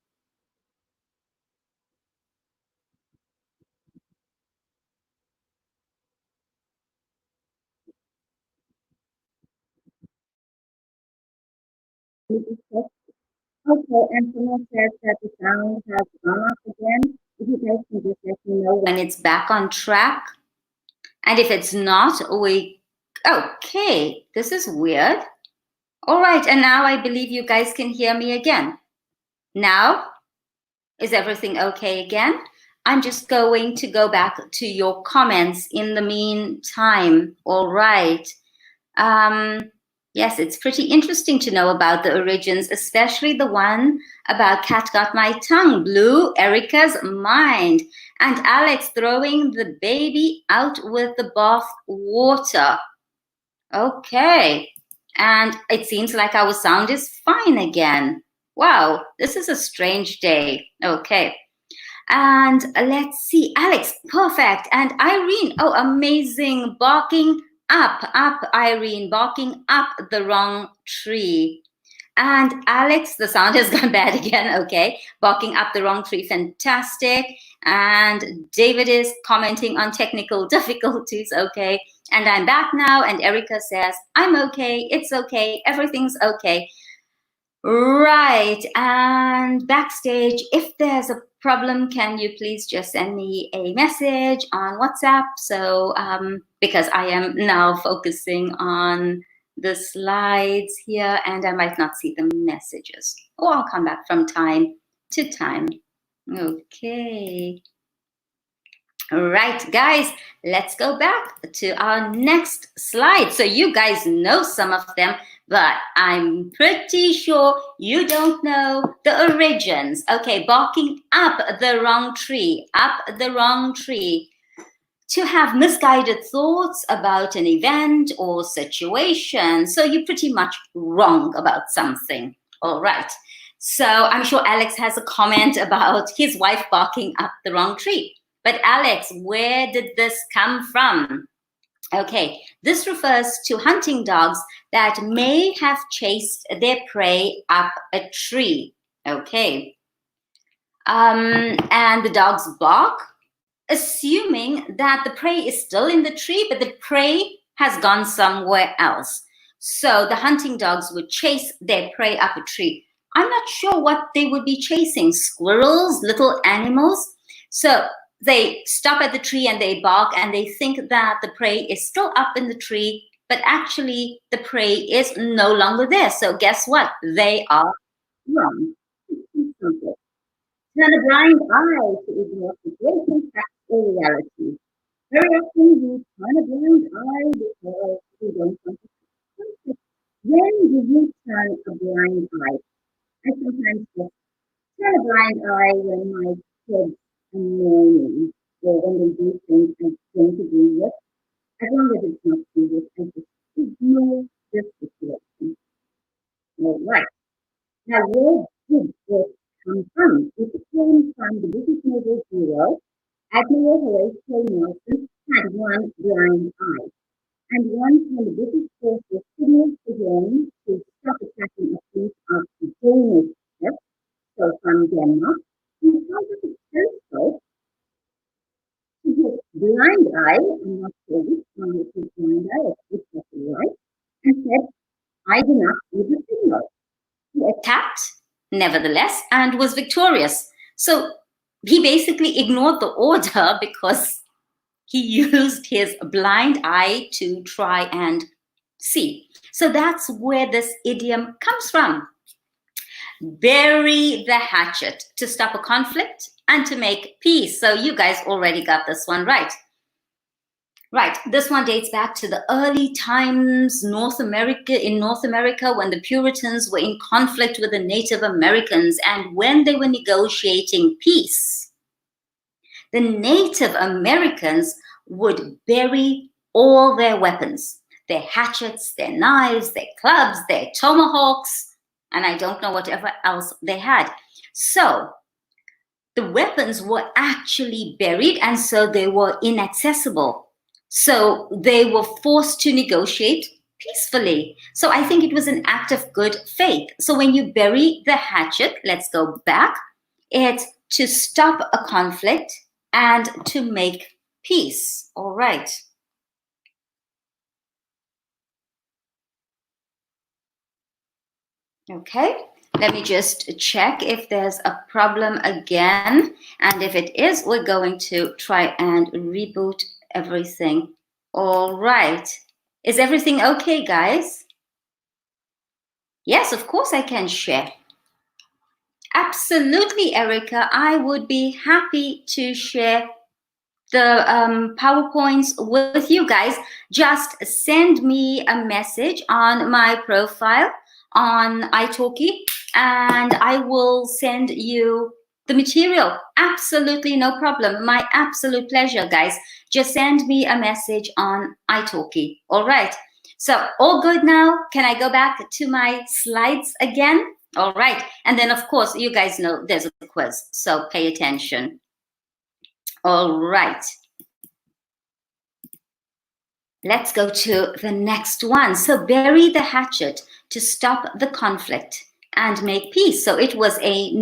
Okay, and someone says that the sound has gone off again. If you guys can just let me know when it's back on track. And if it's not, okay, this is weird. All right, and now I believe you guys can hear me again. Now, is everything okay again? I'm just going to go back to your comments in the meantime. All right. Yes, it's pretty interesting to know about the origins, especially the one about cat got my tongue, blew Erica's mind, and Alex throwing the baby out with the bath water. Okay, and it seems like our sound is fine again. Wow, this is a strange day. Okay. And let's see, Alex, perfect. And Irene, oh, amazing, barking up, Irene, barking up the wrong tree. And Alex, the sound has gone bad again, okay, barking up the wrong tree, fantastic. And David is commenting on technical difficulties, okay. And I'm back now, and Erica says, I'm okay, it's okay, everything's okay. Right, and backstage, if there's a problem, can you please just send me a message on WhatsApp? So, because I am now focusing on the slides here and I might not see the messages. Or I'll come back from time to time. Okay. All right, guys, let's go back to our next slide. So you guys know some of them, but I'm pretty sure you don't know the origins. Okay, barking up the wrong tree, up the wrong tree. To have misguided thoughts about an event or situation. So you're pretty much wrong about something. All right. So I'm sure Alex has a comment about his wife barking up the wrong tree. But Alex, where did this come from? Okay, this refers to hunting dogs that may have chased their prey up a tree. Okay. And the dogs bark, assuming that the prey is still in the tree, but the prey has gone somewhere else. So the hunting dogs would chase their prey up a tree. I'm not sure what they would be chasing, squirrels, little animals. So they stop at the tree and they bark and they think that the prey is still up in the tree, but actually the prey is no longer there. So guess what? They are wrong. Turn a blind eye to ignore situations, facts, or reality. Very often we turn a blind eye because we don't want to see something. When do you turn a blind eye? I sometimes just turn a blind eye when my kids annoy me or when they do things I don't agree with. As long as it's not serious, I just ignore this situation. All right. Now, where did this come from? It came from the British Naval hero, Admiral Horatio Nelson had one blind eye. And once when the British forces signaled to him to stop attacking a fleet of Danish ships, so from Denmark, he held up a telescope to his blind eye, I'm not sure which one was his blind eye, which was the right, and said, I do not see the signal. He attacked, nevertheless, and was victorious. So he basically ignored the order because he used his blind eye to try and see. So that's where this idiom comes from. Bury the hatchet, to stop a conflict and to make peace. So you guys already got this one right. Right, this one dates back to the early times in North America, when the Puritans were in conflict with the Native Americans, and when they were negotiating peace, the Native Americans would bury all their weapons, their hatchets, their knives, their clubs, their tomahawks, and I don't know whatever else they had. So the weapons were actually buried, and so they were inaccessible. So they were forced to negotiate peacefully. So I think it was an act of good faith. So when you bury the hatchet, let's go back, it's to stop a conflict and to make peace. All right. Okay, let me just check if there's a problem again. And if it is, we're going to try and reboot everything. All right. Is everything okay, guys? Yes, of course I can share. Absolutely, Erica. I would be happy to share the PowerPoints with you guys. Just send me a message on my profile on italki, and I will send you the material. Absolutely no problem. My absolute pleasure, guys. Just send me a message on italki. All right. So all good now. Can I go back to my slides again? All right. And then, of course, you guys know there's a quiz, so pay attention. All right. Let's go to the next one. So bury the hatchet to stop the conflict and make peace. So it was a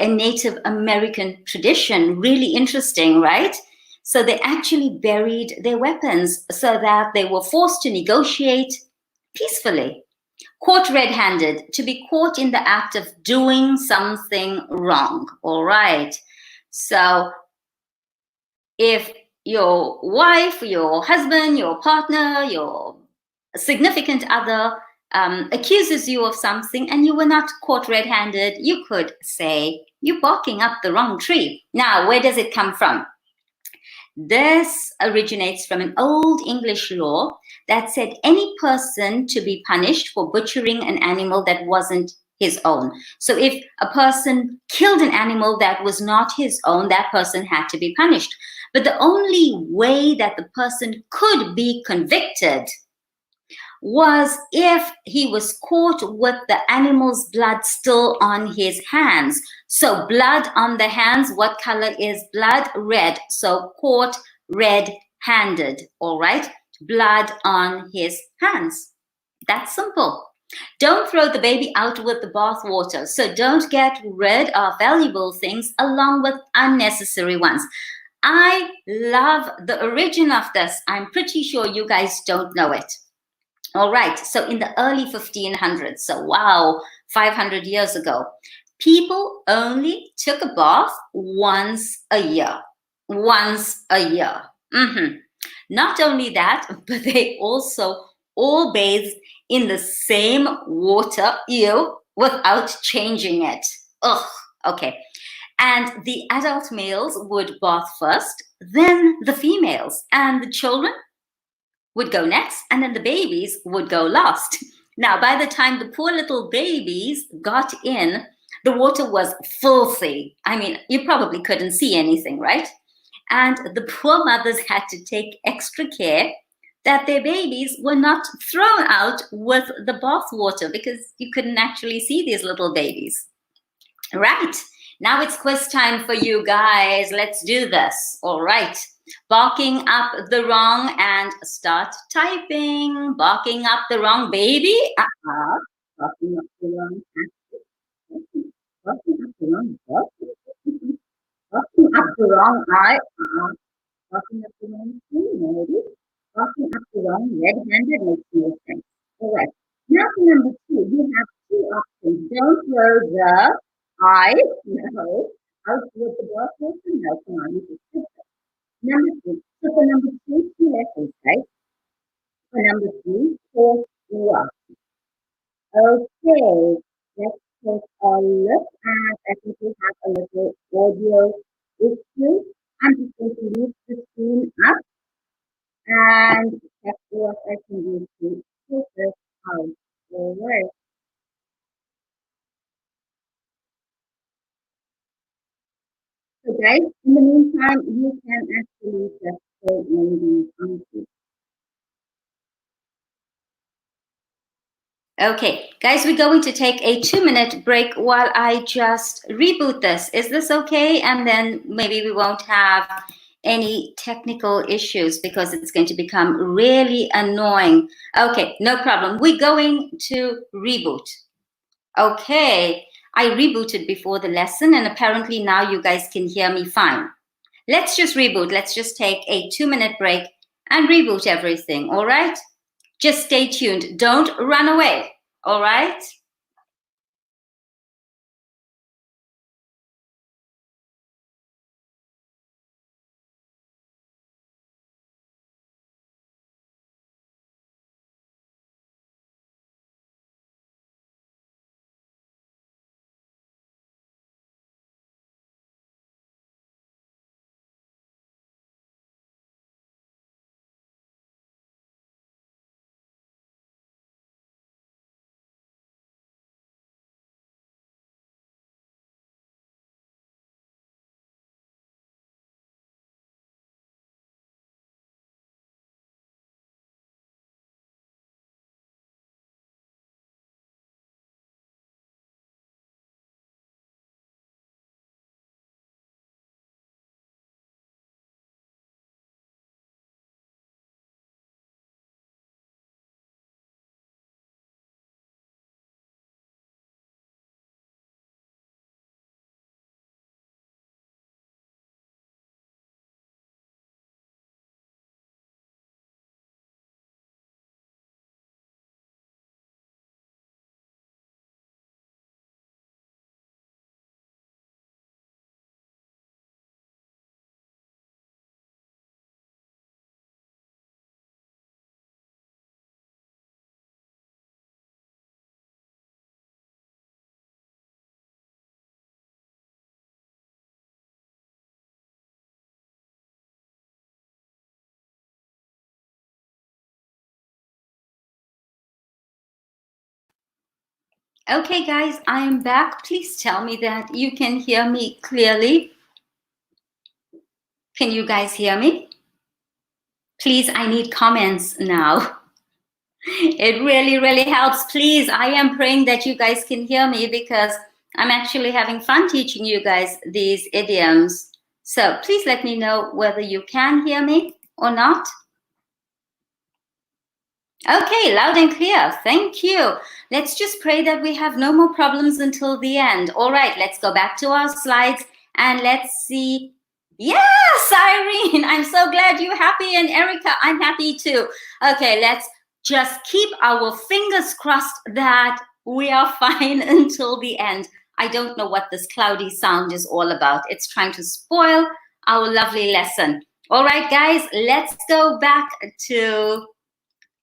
Native American tradition. Really interesting, right? So they actually buried their weapons so that they were forced to negotiate peacefully. Caught red-handed, to be caught in the act of doing something wrong. All right. So if your wife, your husband, your partner, your significant other accuses you of something and you were not caught red-handed, you could say, you're barking up the wrong tree. Now, where does it come from? This originates from an old English law that said any person to be punished for butchering an animal that wasn't his own. So if a person killed an animal that was not his own, that person had to be punished. But the only way that the person could be convicted was if he was caught with the animal's blood still on his hands. So blood on the hands, what color is blood? Red. So caught red-handed, all right? Blood on his hands. That's simple. Don't throw the baby out with the bathwater. So don't get rid of valuable things along with unnecessary ones. I love the origin of this. I'm pretty sure you guys don't know it. All right, so in the early 1500s, so wow, 500 years ago, people only took a bath once a year. Once a year. Not only that, but they also all bathed in the same water, without changing it. Ugh, okay. And the adult males would bath first, then the females, and the children would go next, and then the babies would go last. Now, by the time the poor little babies got in, the water was filthy. I mean, you probably couldn't see anything, right? And the poor mothers had to take extra care that their babies were not thrown out with the bath water because you couldn't actually see these little babies. Right, now it's quiz time for you guys. Let's do this. All right. Barking up the wrong and start typing. Barking up the wrong, baby. Barking up the wrong. Barking up the wrong. Barking up the wrong eye. Barking up the wrong tree, maybe. Barking up the wrong red-handed makes no sense. All right. Now for number 2, you have 2 options. Don't throw the eye. No. Out with the ball person. No, come on. You can skip it. Number 2. So for number 2, 2 lessons, right? For number 3, 4 words. Okay, let's take a look at, I think we have a little audio issue. I'm just going to leave the screen up and check what I can do to put this out. All right. So guys, in the meantime, you can actually just go in the answers. Okay, guys, we're going to take a 2-minute break while I just reboot this. Is this okay? And then maybe we won't have any technical issues because it's going to become really annoying. Okay, no problem. We're going to reboot. Okay, I rebooted before the lesson and apparently now you guys can hear me fine. Let's just reboot. Let's just take a 2-minute break and reboot everything, all right? Just stay tuned. Don't run away, all right? Okay, guys, I am back. Please tell me that you can hear me clearly. Can you guys hear me? Please, I need comments now. It really, really helps. Please, I am praying that you guys can hear me because I'm actually having fun teaching you guys these idioms. So please let me know whether you can hear me or not. Okay, loud and clear. Thank you. Let's just pray that we have no more problems until the end. All right, let's go back to our slides and let's see. Yes, Irene, I'm so glad you're happy. And Erica, I'm happy too. Okay, let's just keep our fingers crossed that we are fine until the end. I don't know what this cloudy sound is all about. It's trying to spoil our lovely lesson. All right, guys, let's go back to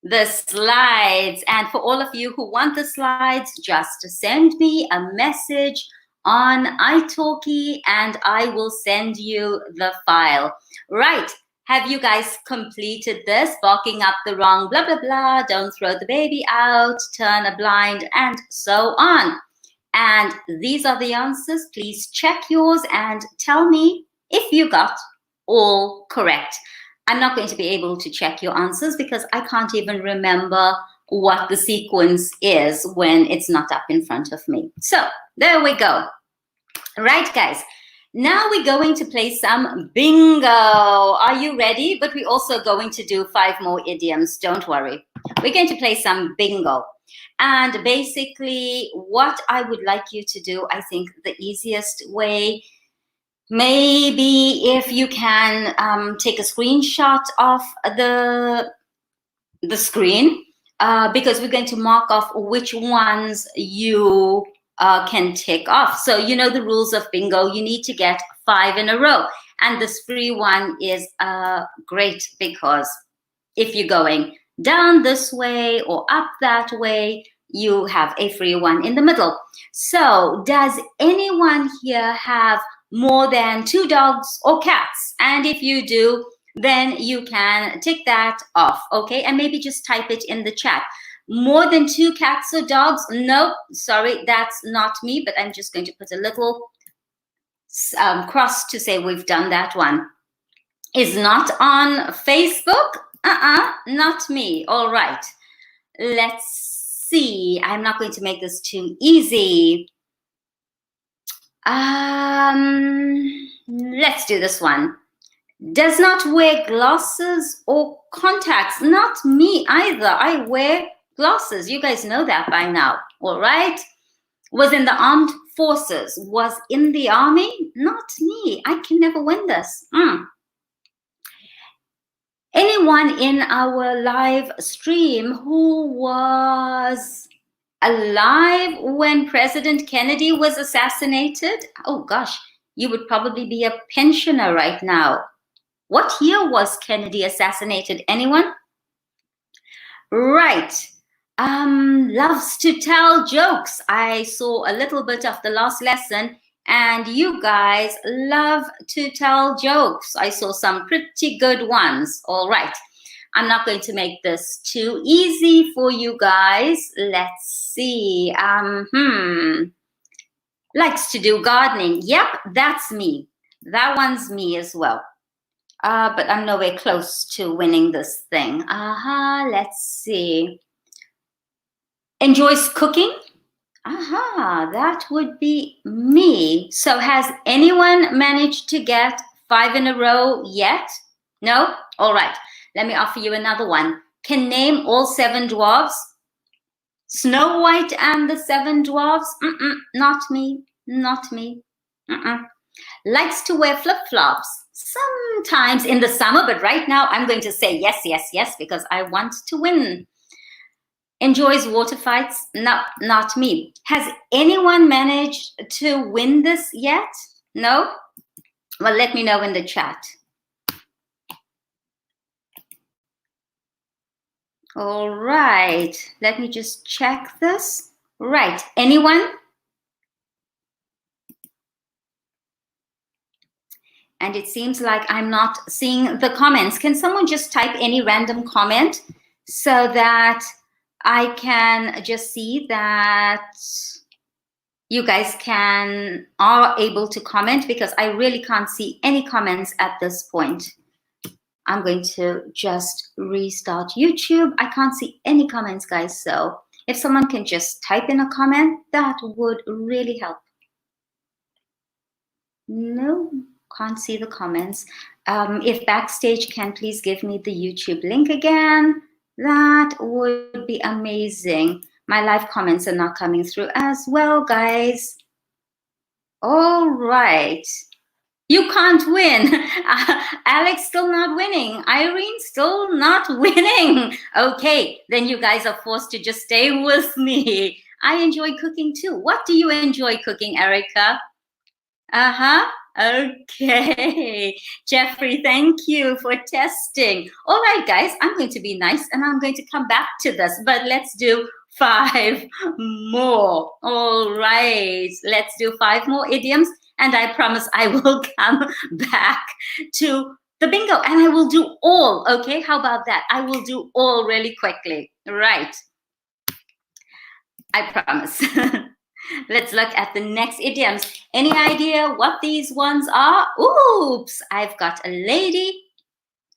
the slides. And for all of you who want the slides, just send me a message on italki and I will send you the file. Right. Have you guys completed this? Barking up the wrong blah, blah, blah. Don't throw the baby out. Turn a blind and so on. And these are the answers. Please check yours and tell me if you got all correct. I'm not going to be able to check your answers because I can't even remember what the sequence is when it's not up in front of me. So there we go. Right, guys. Now we're going to play some bingo. Are you ready? But we're also going to do 5 more idioms. Don't worry. We're going to play some bingo. And basically what I would like you to do, I think the easiest way, maybe if you can take a screenshot of the screen, because we're going to mark off which ones you can tick off. So you know the rules of bingo. You need to get 5 in a row. And this free one is great because if you're going down this way or up that way, you have a free one in the middle. So does anyone here have more than 2 dogs or cats? And if you do, then you can tick that off, okay? And maybe just type it in the chat. More than 2 cats or dogs? Nope, sorry, that's not me, but I'm just going to put a little cross to say we've done that one. Is not on Facebook? Not me. All right, let's see. I'm not going to make this too easy. Let's do this one. Does not wear glasses or contacts. Not me either. I wear glasses. You guys know that by now, all right? Was in the armed forces. Was in the army. Not me. I can never win this. Anyone in our live stream who was alive when President Kennedy was assassinated? Oh gosh, you would probably be a pensioner right now. What year was Kennedy assassinated? Anyone? Right. Loves to tell jokes. I saw a little bit of the last lesson, and you guys love to tell jokes. I saw some pretty good ones. All right. I'm not going to make this too easy for you guys. Let's see. Likes to do gardening. Yep, that's me. That one's me as well. But I'm nowhere close to winning this thing. Let's see. Enjoys cooking. That would be me. So has anyone managed to get 5 in a row yet? No? All right. Let me offer you another one. Can name all 7 dwarves. Snow White and the 7 dwarves. Not me. Not me. Likes to wear flip-flops. Sometimes in the summer, but right now I'm going to say yes, yes, yes, because I want to win. Enjoys water fights. No, not me. Has anyone managed to win this yet? No? Well, let me know in the chat. All right, let me just check this. Right, anyone? And it seems like I'm not seeing the comments. Can someone just type any random comment so that I can just see that you guys are able to comment, because I really can't see any comments at this point. I'm going to just restart YouTube. I can't see any comments, guys. So if someone can just type in a comment, that would really help. No, can't see the comments. If Backstage can please give me the YouTube link again, that would be amazing. My live comments are not coming through as well, guys. All right. You can't win. Alex still not winning. Irene still not winning. Okay, then you guys are forced to just stay with me. I enjoy cooking too. What do you enjoy cooking, Erica? Okay. Jeffrey, thank you for testing. All right, guys, I'm going to be nice and I'm going to come back to this, but let's do 5 more. All right, let's do 5 more idioms. And I promise I will come back to the bingo and I will do all, okay? How about that? I will do all really quickly, right? I promise. Let's look at the next idioms. Any idea what these ones are? Oops, I've got a lady.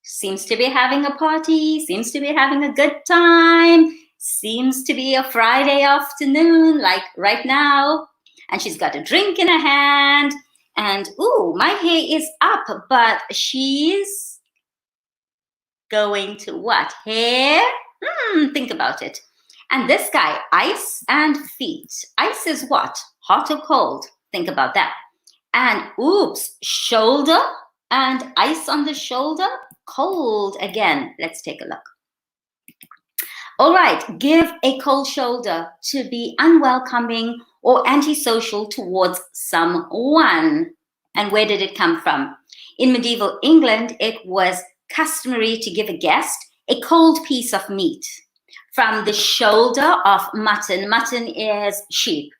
Seems to be having a party, seems to be having a good time, seems to be a Friday afternoon, like right now. And she's got a drink in her hand. And, ooh, my hair is up, but she's going to what? Hair? Think about it. And this guy, ice and feet. Ice is what? Hot or cold? Think about that. And, oops, shoulder and ice on the shoulder. Cold again. Let's take a look. All right, give a cold shoulder, to be unwelcoming or antisocial towards someone. And where did it come from? In medieval England, it was customary to give a guest a cold piece of meat from the shoulder of mutton. Mutton is sheep,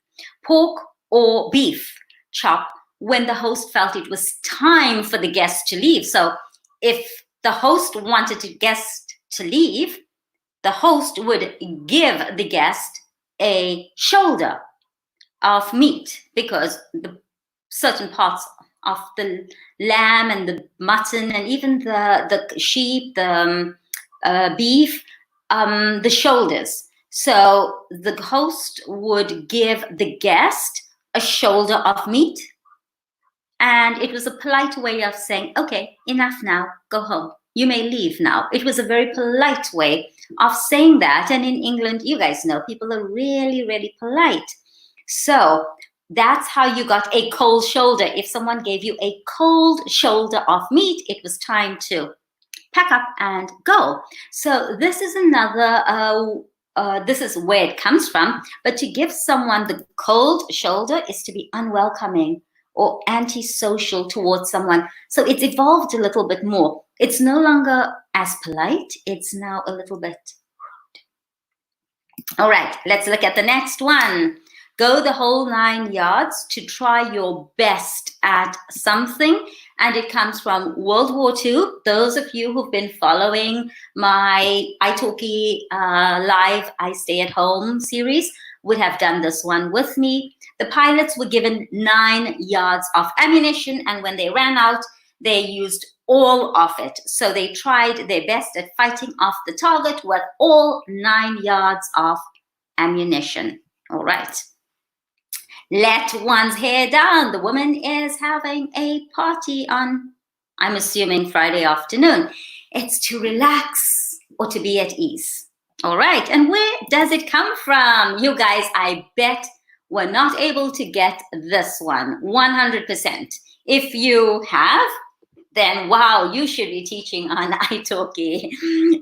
pork or beef chop when the host felt it was time for the guest to leave. So if the host wanted the guest to leave, the host would give the guest a shoulder of meat, because the certain parts of the lamb and the mutton and even the sheep, the beef, the shoulders. So the host would give the guest a shoulder of meat And it was a polite way of saying, okay, enough now, go home. You may leave now. It was a very polite way of saying that. And in England, you guys know, people are really, really polite. So that's how you got a cold shoulder. If someone gave you a cold shoulder of meat, it was time to pack up and go. So this is another, this is where it comes from. But to give someone the cold shoulder is to be unwelcoming or antisocial towards someone. So it's evolved a little bit more. It's no longer as polite. It's now a little bit rude. All right, let's look at the next one. Go the whole 9 yards to try your best at something. And it comes from World War II. Those of you who've been following my italki live I Stay at Home series would have done this one with me. The pilots were given 9 yards of ammunition, and when they ran out, they used all of it. So they tried their best at fighting off the target with all 9 yards of ammunition. All right. Let one's hair down. The woman is having a party on, I'm assuming, Friday afternoon. It's to relax or to be at ease. All right. And where does it come from? You guys, I bet were not able to get this one 100%. If you have, then wow, you should be teaching on italki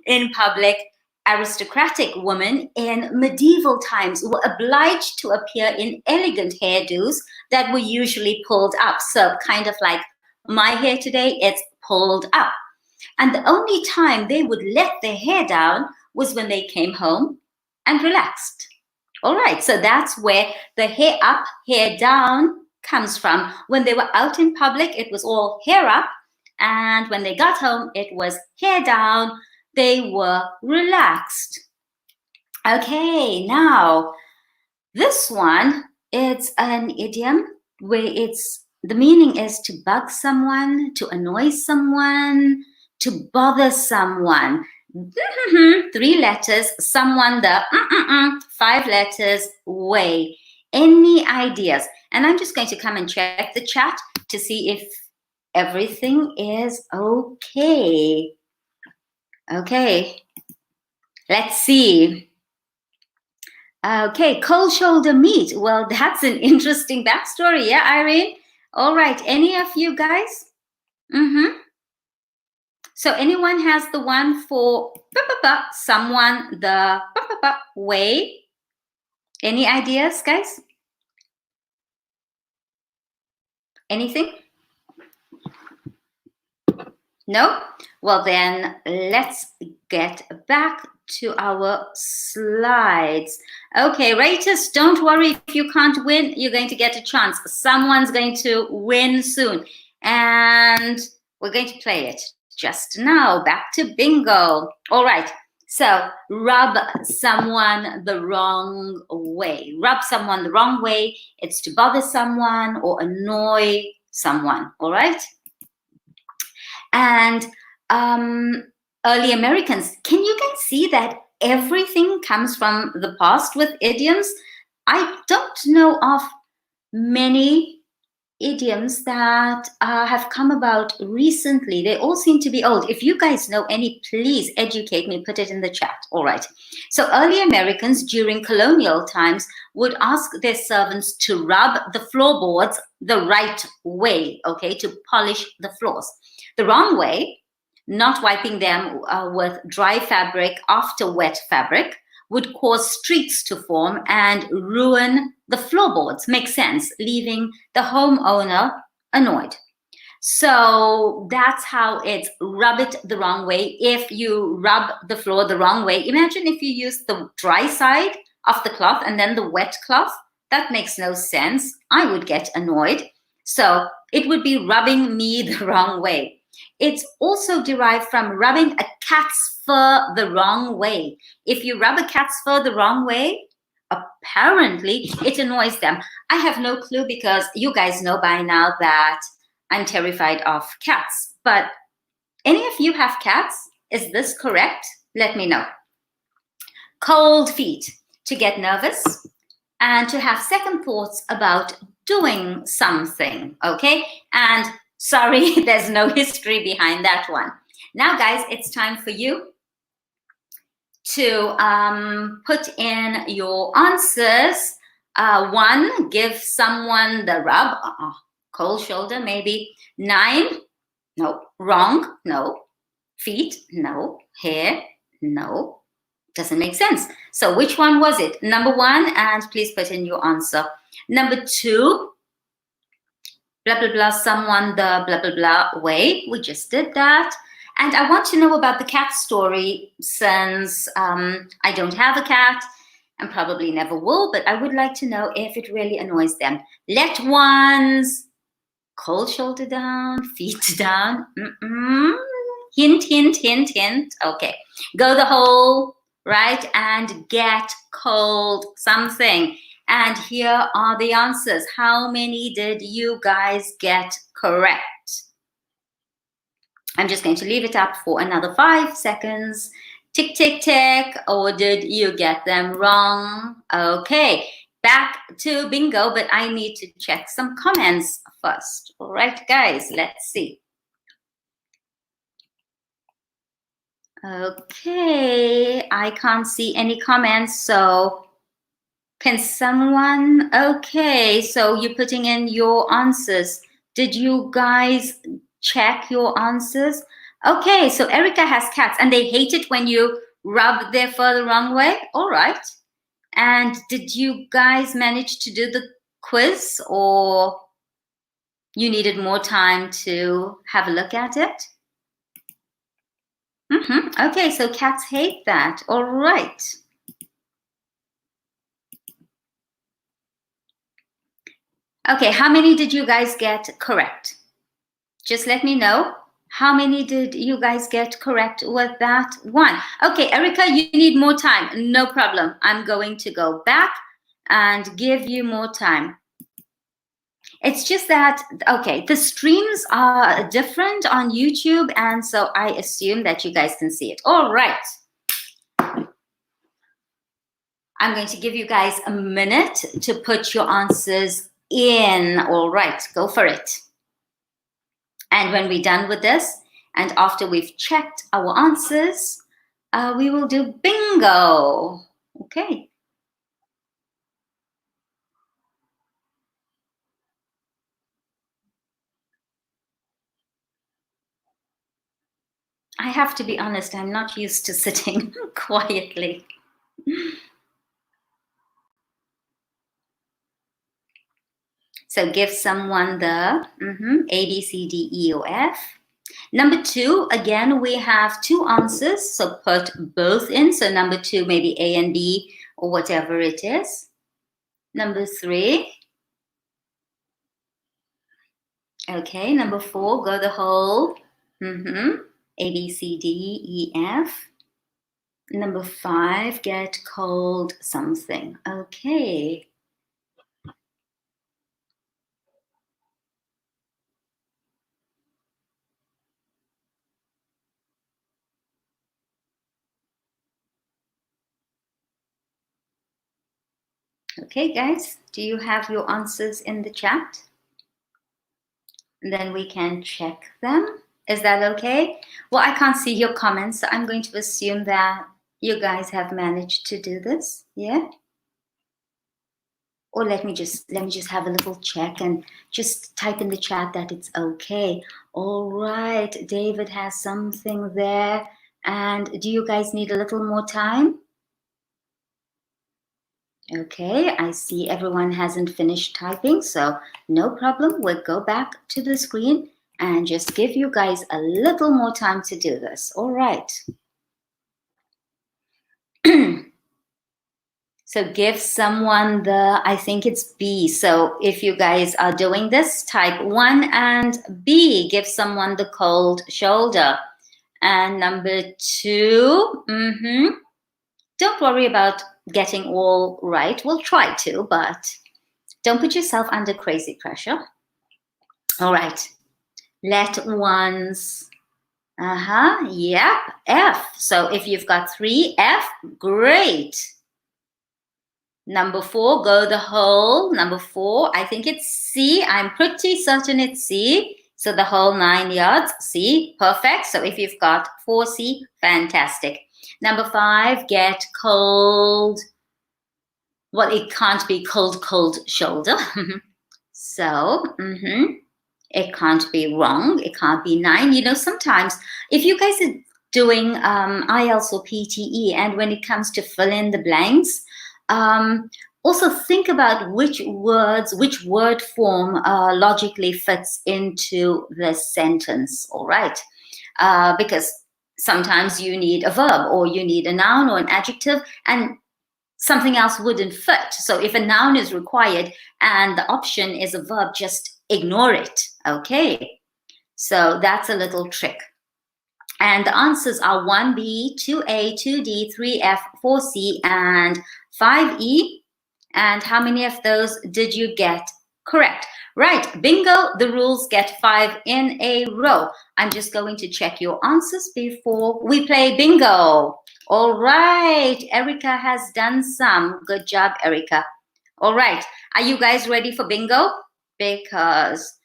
in public. Aristocratic women in medieval times were obliged to appear in elegant hairdos that were usually pulled up. So kind of like my hair today, it's pulled up. And the only time they would let their hair down was when they came home and relaxed. All right, so that's where the hair up, hair down comes from. When they were out in public, it was all hair up. And when they got home, it was hair down. They were relaxed. Okay, now this one, it's an idiom where the meaning is to bug someone, to annoy someone, to bother someone. 3 letters, someone the 5 letters way. Any ideas? And I'm just going to come and check the chat to see if everything is okay. Okay, let's see. Okay, cold shoulder meat. Well, that's an interesting backstory. Yeah, Irene? All right, any of you guys? So anyone has the one for someone the way? Any ideas, guys? Anything? No? Well, then let's get back to our slides. Okay, raters, don't worry if you can't win. You're going to get a chance. Someone's going to win soon. And we're going to play it just now. Back to bingo. All right. So rub someone the wrong way. Rub someone the wrong way. It's to bother someone or annoy someone. All right. And early Americans, can you guys see that everything comes from the past with idioms? I don't know of many idioms that have come about recently. They all seem to be old. If you guys know any, please educate me, put it in the chat. All right. So early Americans during colonial times would ask their servants to rub the floorboards the right way, okay, to polish the floors. The wrong way, not wiping them with dry fabric after wet fabric, would cause streaks to form and ruin the floorboards. Makes sense, leaving the homeowner annoyed. So that's how it's rub it the wrong way. If you rub the floor the wrong way, imagine if you use the dry side of the cloth and then the wet cloth. That makes no sense. I would get annoyed. So it would be rubbing me the wrong way. It's also derived from rubbing a cat's fur the wrong way. If you rub a cat's fur the wrong way, apparently it annoys them. I have no clue because you guys know by now that I'm terrified of cats. But any of you have cats? Is this correct? Let me know. Cold feet, to get nervous and to have second thoughts about doing something, okay? And sorry, there's no history behind that one. Now, guys, it's time for you to put in your answers. 1, give someone the rub, cold shoulder, maybe. 9, no. Wrong, no. Feet, no. Hair, no. Doesn't make sense. So which one was it? Number 1, and please put in your answer. Number 2, blah, blah, blah, someone the blah, blah, blah way. We just did that. And I want to know about the cat story, since I don't have a cat and probably never will, but I would like to know if it really annoys them. Let ones, cold shoulder down, feet down. Hint, hint, hint, hint. Okay, go the whole, right? And get cold something. And here are the answers. How many did you guys get correct? I'm just going to leave it up for another 5 seconds. Tick, tick, tick. Or did you get them wrong? Okay, back to bingo, but I need to check some comments first. All right, guys, let's see. Okay, I can't see any comments, so can someone? Okay, so you're putting in your answers. Did you guys check your answers? Okay, so Erica has cats and they hate it when you rub their fur the wrong way. All right. And did you guys manage to do the quiz, or you needed more time to have a look at it? Okay, so cats hate that. All right. Okay, how many did you guys get correct? Just let me know. How many did you guys get correct with that one? Okay, Erica, you need more time. No problem. I'm going to go back and give you more time. It's just that, okay, the streams are different on YouTube, and so I assume that you guys can see it. All right. I'm going to give you guys a minute to put your answers in. All right, go for it. And when we're done with this, and after we've checked our answers, we will do bingo. Okay. I have to be honest, I'm not used to sitting quietly. So give someone the A, B, C, D, E, O, F. Number 2, again, we have 2 answers, so put both in. So number 2, maybe A and B, or whatever it is. Number 3. Okay, number 4, go the whole. A, B, C, D, E, F. Number 5, get cold something. Okay. Okay, guys, do you have your answers in the chat? And then we can check them. Is that okay? Well, I can't see your comments, so I'm going to assume that you guys have managed to do this. Yeah? Or let me just have a little check and just type in the chat that it's okay. All right, David has something there. And do you guys need a little more time? Okay, I see everyone hasn't finished typing, so no problem. We'll go back to the screen and just give you guys a little more time to do this. All right. So give someone the, I think it's B. So if you guys are doing this, type 1 and B. Give someone the cold shoulder. And number 2, don't worry about getting all right. We'll try to, but don't put yourself under crazy pressure. All right. Let ones, yep, F. So if you've got 3, F, great. Number 4, go the whole. Number 4, I think it's C. I'm pretty certain it's C. So the whole 9 yards, C, perfect. So if you've got 4C, fantastic. Number 5, get cold. Well, it can't be cold shoulder. So, it can't be wrong. It can't be 9. You know, sometimes if you guys are doing IELTS or PTE, and when it comes to fill in the blanks, also think about which word form logically fits into the sentence, all right? Because sometimes you need a verb, or you need a noun or an adjective, and something else wouldn't fit. So if a noun is required and the option is a verb, just ignore it, okay? So that's a little trick. And the answers are 1B, 2A, 2D, 3F, 4C, and 5E. And how many of those did you get correct? Right, bingo, the rules get 5 in a row. I'm just going to check your answers before we play bingo. All right, Erica has done some. Good job, Erica. All right, are you guys ready for bingo? Because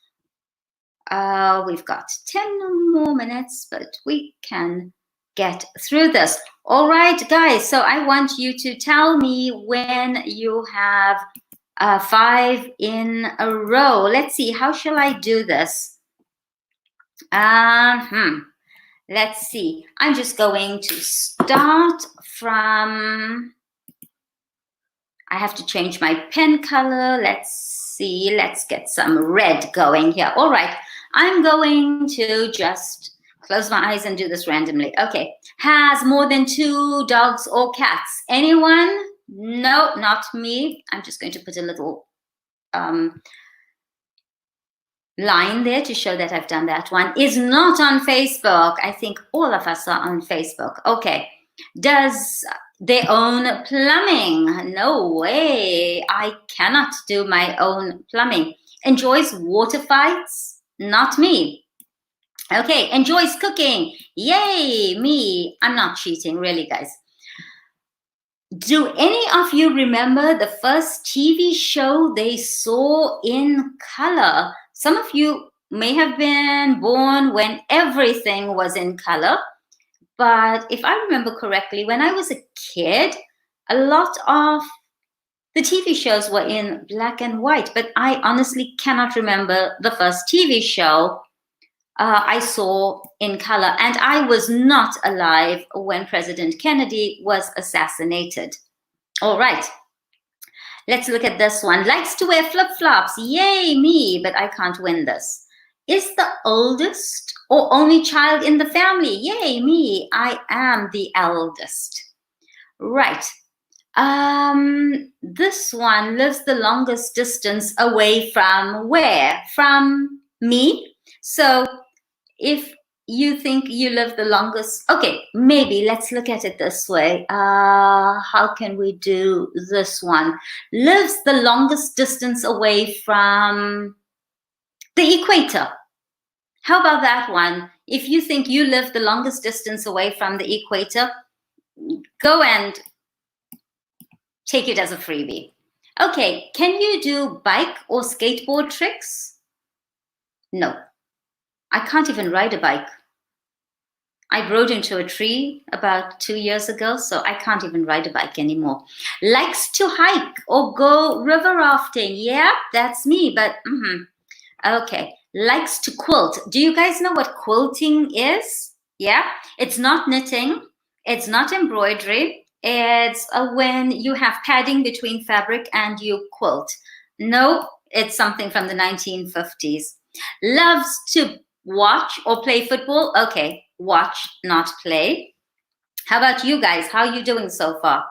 we've got 10 more minutes, but we can get through this. All right, guys, so I want you to tell me when you have 5 in a row. Let's see, how shall I do this? Let's see. I'm just going to start from, I have to change my pen color. Let's see. Let's get some red going here. All right. I'm going to just close my eyes and do this randomly. Okay. Has more than 2 dogs or cats? Anyone? No, not me. I'm just going to put a little line there to show that I've done that one. Is not on Facebook. I think all of us are on Facebook. Okay. Does they own plumbing? No way. I cannot do my own plumbing. Enjoys water fights? Not me. Okay. Enjoys cooking? Yay, me. I'm not cheating, really, guys. Do any of you remember the first TV show they saw in color? Some of you may have been born when everything was in color. But if I remember correctly, when I was a kid, a lot of the TV shows were in black and white. But I honestly cannot remember the first TV show I saw in color. And I was not alive when President Kennedy was assassinated. All right. Let's look at this one. Likes to wear flip-flops. Yay, me. But I can't win this. Is the oldest or only child in the family? Yay, me. I am the eldest. Right. This one lives the longest distance away from where? From me. So if you think you live the longest, okay, maybe let's look at it this way. How can we do this one? Lives the longest distance away from the equator. How about that one? If you think you live the longest distance away from the equator, go and take it as a freebie. Okay, can you do bike or skateboard tricks? No, I can't even ride a bike. I rode into a tree about 2 years ago, so I can't even ride a bike anymore. Likes to hike or go river rafting. Yeah, that's me, but okay. Likes to quilt. Do you guys know what quilting is? Yeah, it's not knitting. It's not embroidery. It's when you have padding between fabric and you quilt. No, it's something from the 1950s. Loves to watch or play football. Okay, watch, not play. How about you guys? How are you doing so far?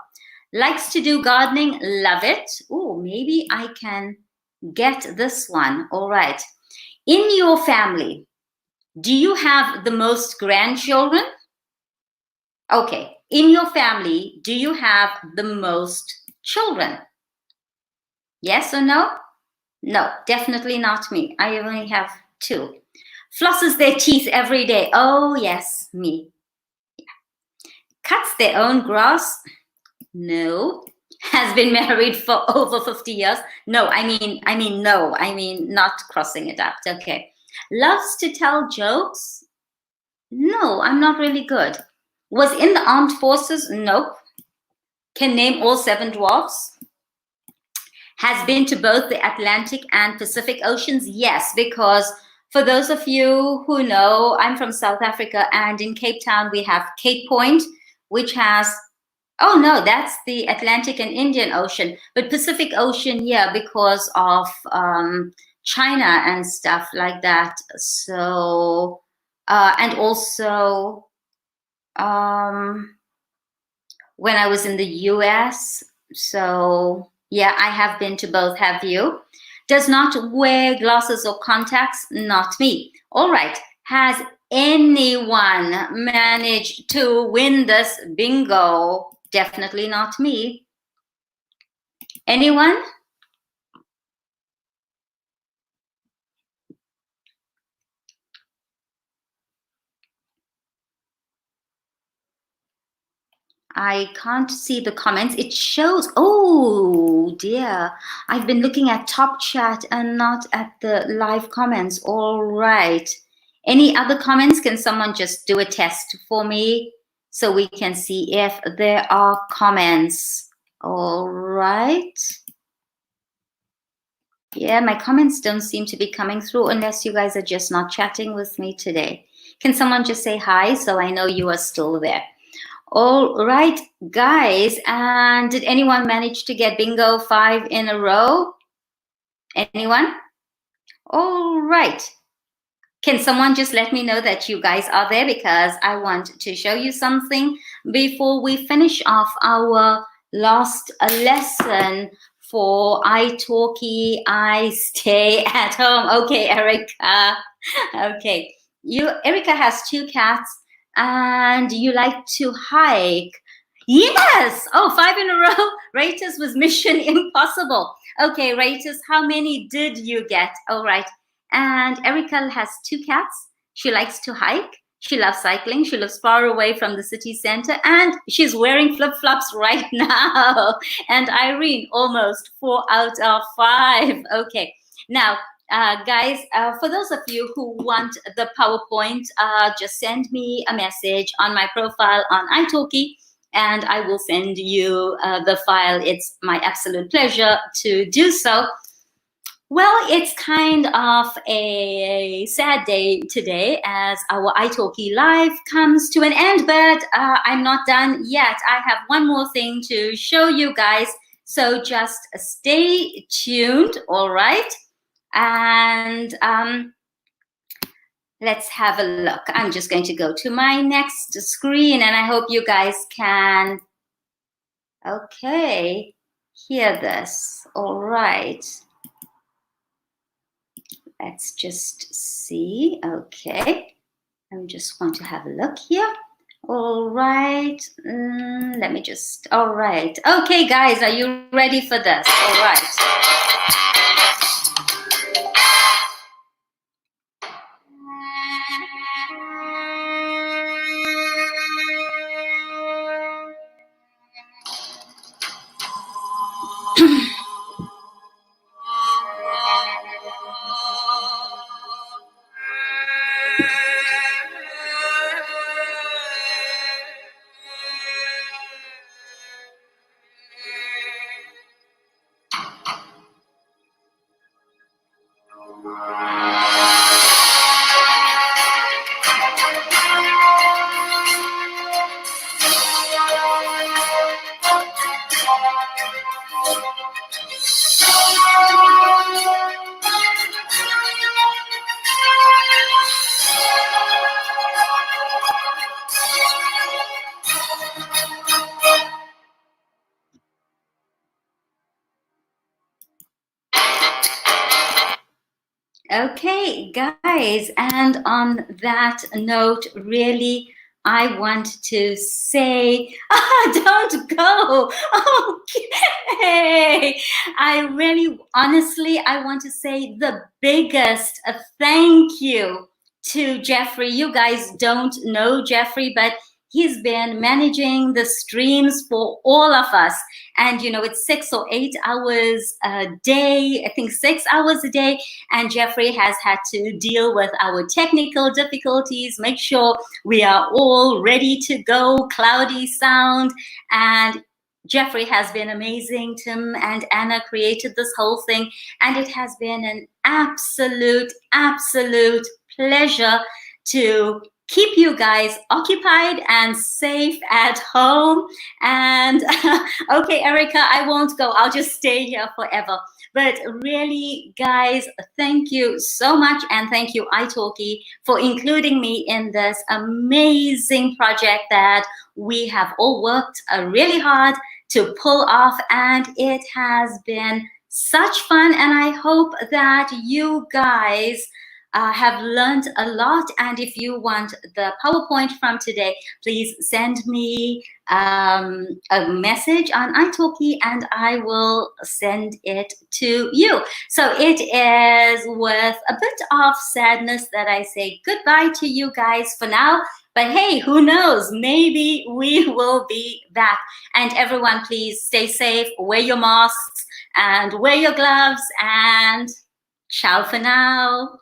Likes to do gardening. Love it. Oh, maybe I can get this one. All right. In your family, do you have the most grandchildren? Okay. In your family, do you have the most children? Yes or no? No, definitely not me. I only have 2. Flosses their teeth every day. Oh, yes, me. Yeah. Cuts their own grass? No. has been married for over 50 years. No, I mean not crossing it out. Okay. Loves to tell jokes. No, I'm not really good. Was in the armed forces. Nope. Can name all 7 dwarfs. Has been to both the Atlantic and Pacific Oceans. Yes, because for those of you who know, I'm from South Africa, and in Cape Town we have Cape Point, which has, oh no, that's the Atlantic and Indian Ocean, but Pacific Ocean, yeah, because of China and stuff like that. So, and also when I was in the US, so yeah, I have been to both. Have you? Does not wear glasses or contacts. Not me. All right. Has anyone managed to win this bingo? Definitely not me. Anyone? I can't see the comments. It shows, oh dear, I've been looking at top chat and not at the live comments. All right. Any other comments? Can someone just do a test for me so we can see if there are comments? All right. Yeah, my comments don't seem to be coming through unless you guys are just not chatting with me today. Can someone just say hi so I know you are still there? All right, guys, and did anyone manage to get bingo 5 in a row? Anyone? All right. Can someone just let me know that you guys are there, because I want to show you something before we finish off our last lesson for italki. I stay at home. Okay, Erica. Okay, Erica has 2 cats. And you like to hike. Yes! Oh, 5 in a row. Ratus was mission impossible. Okay, Ratus, how many did you get? All right. And Erica has 2 cats. She likes to hike. She loves cycling. She lives far away from the city center. And she's wearing flip-flops right now. And Irene, almost 4 out of 5. Okay. Now, guys, for those of you who want the PowerPoint, just send me a message on my profile on italki, and I will send you the file. It's my absolute pleasure to do so. Well, it's kind of a sad day today as our italki live comes to an end, but I'm not done yet. I have one more thing to show you guys, so just stay tuned, all right? And let's have a look. I'm just going to go to my next screen, and I hope you guys can, okay, hear this. All right. Let's just see. Okay. I just want to have a look here. All right. Let me just, all right. Okay, guys, are you ready for this? All right. Okay, guys, and on that note, really, I want to say, don't go. Okay. I really, honestly, I want to say the biggest thank you to Jeffrey. You guys don't know Jeffrey, but he's been managing the streams for all of us. And, you know, it's 6 or 8 hours a day, I think 6 hours a day. And Jeffrey has had to deal with our technical difficulties, make sure we are all ready to go, cloudy sound. And Jeffrey has been amazing. Tim and Anna created this whole thing. And it has been an absolute pleasure to keep you guys occupied and safe at home. And okay, Erica, I won't go. I'll just stay here forever. But really, guys, thank you so much. And thank you, italki, for including me in this amazing project that we have all worked really hard to pull off. And it has been such fun. And I hope that you guys have learned a lot. And if you want the PowerPoint from today, please send me a message on italki and I will send it to you. So it is with a bit of sadness that I say goodbye to you guys for now. But hey, who knows? Maybe we will be back. And everyone, please stay safe, wear your masks and wear your gloves, and ciao for now.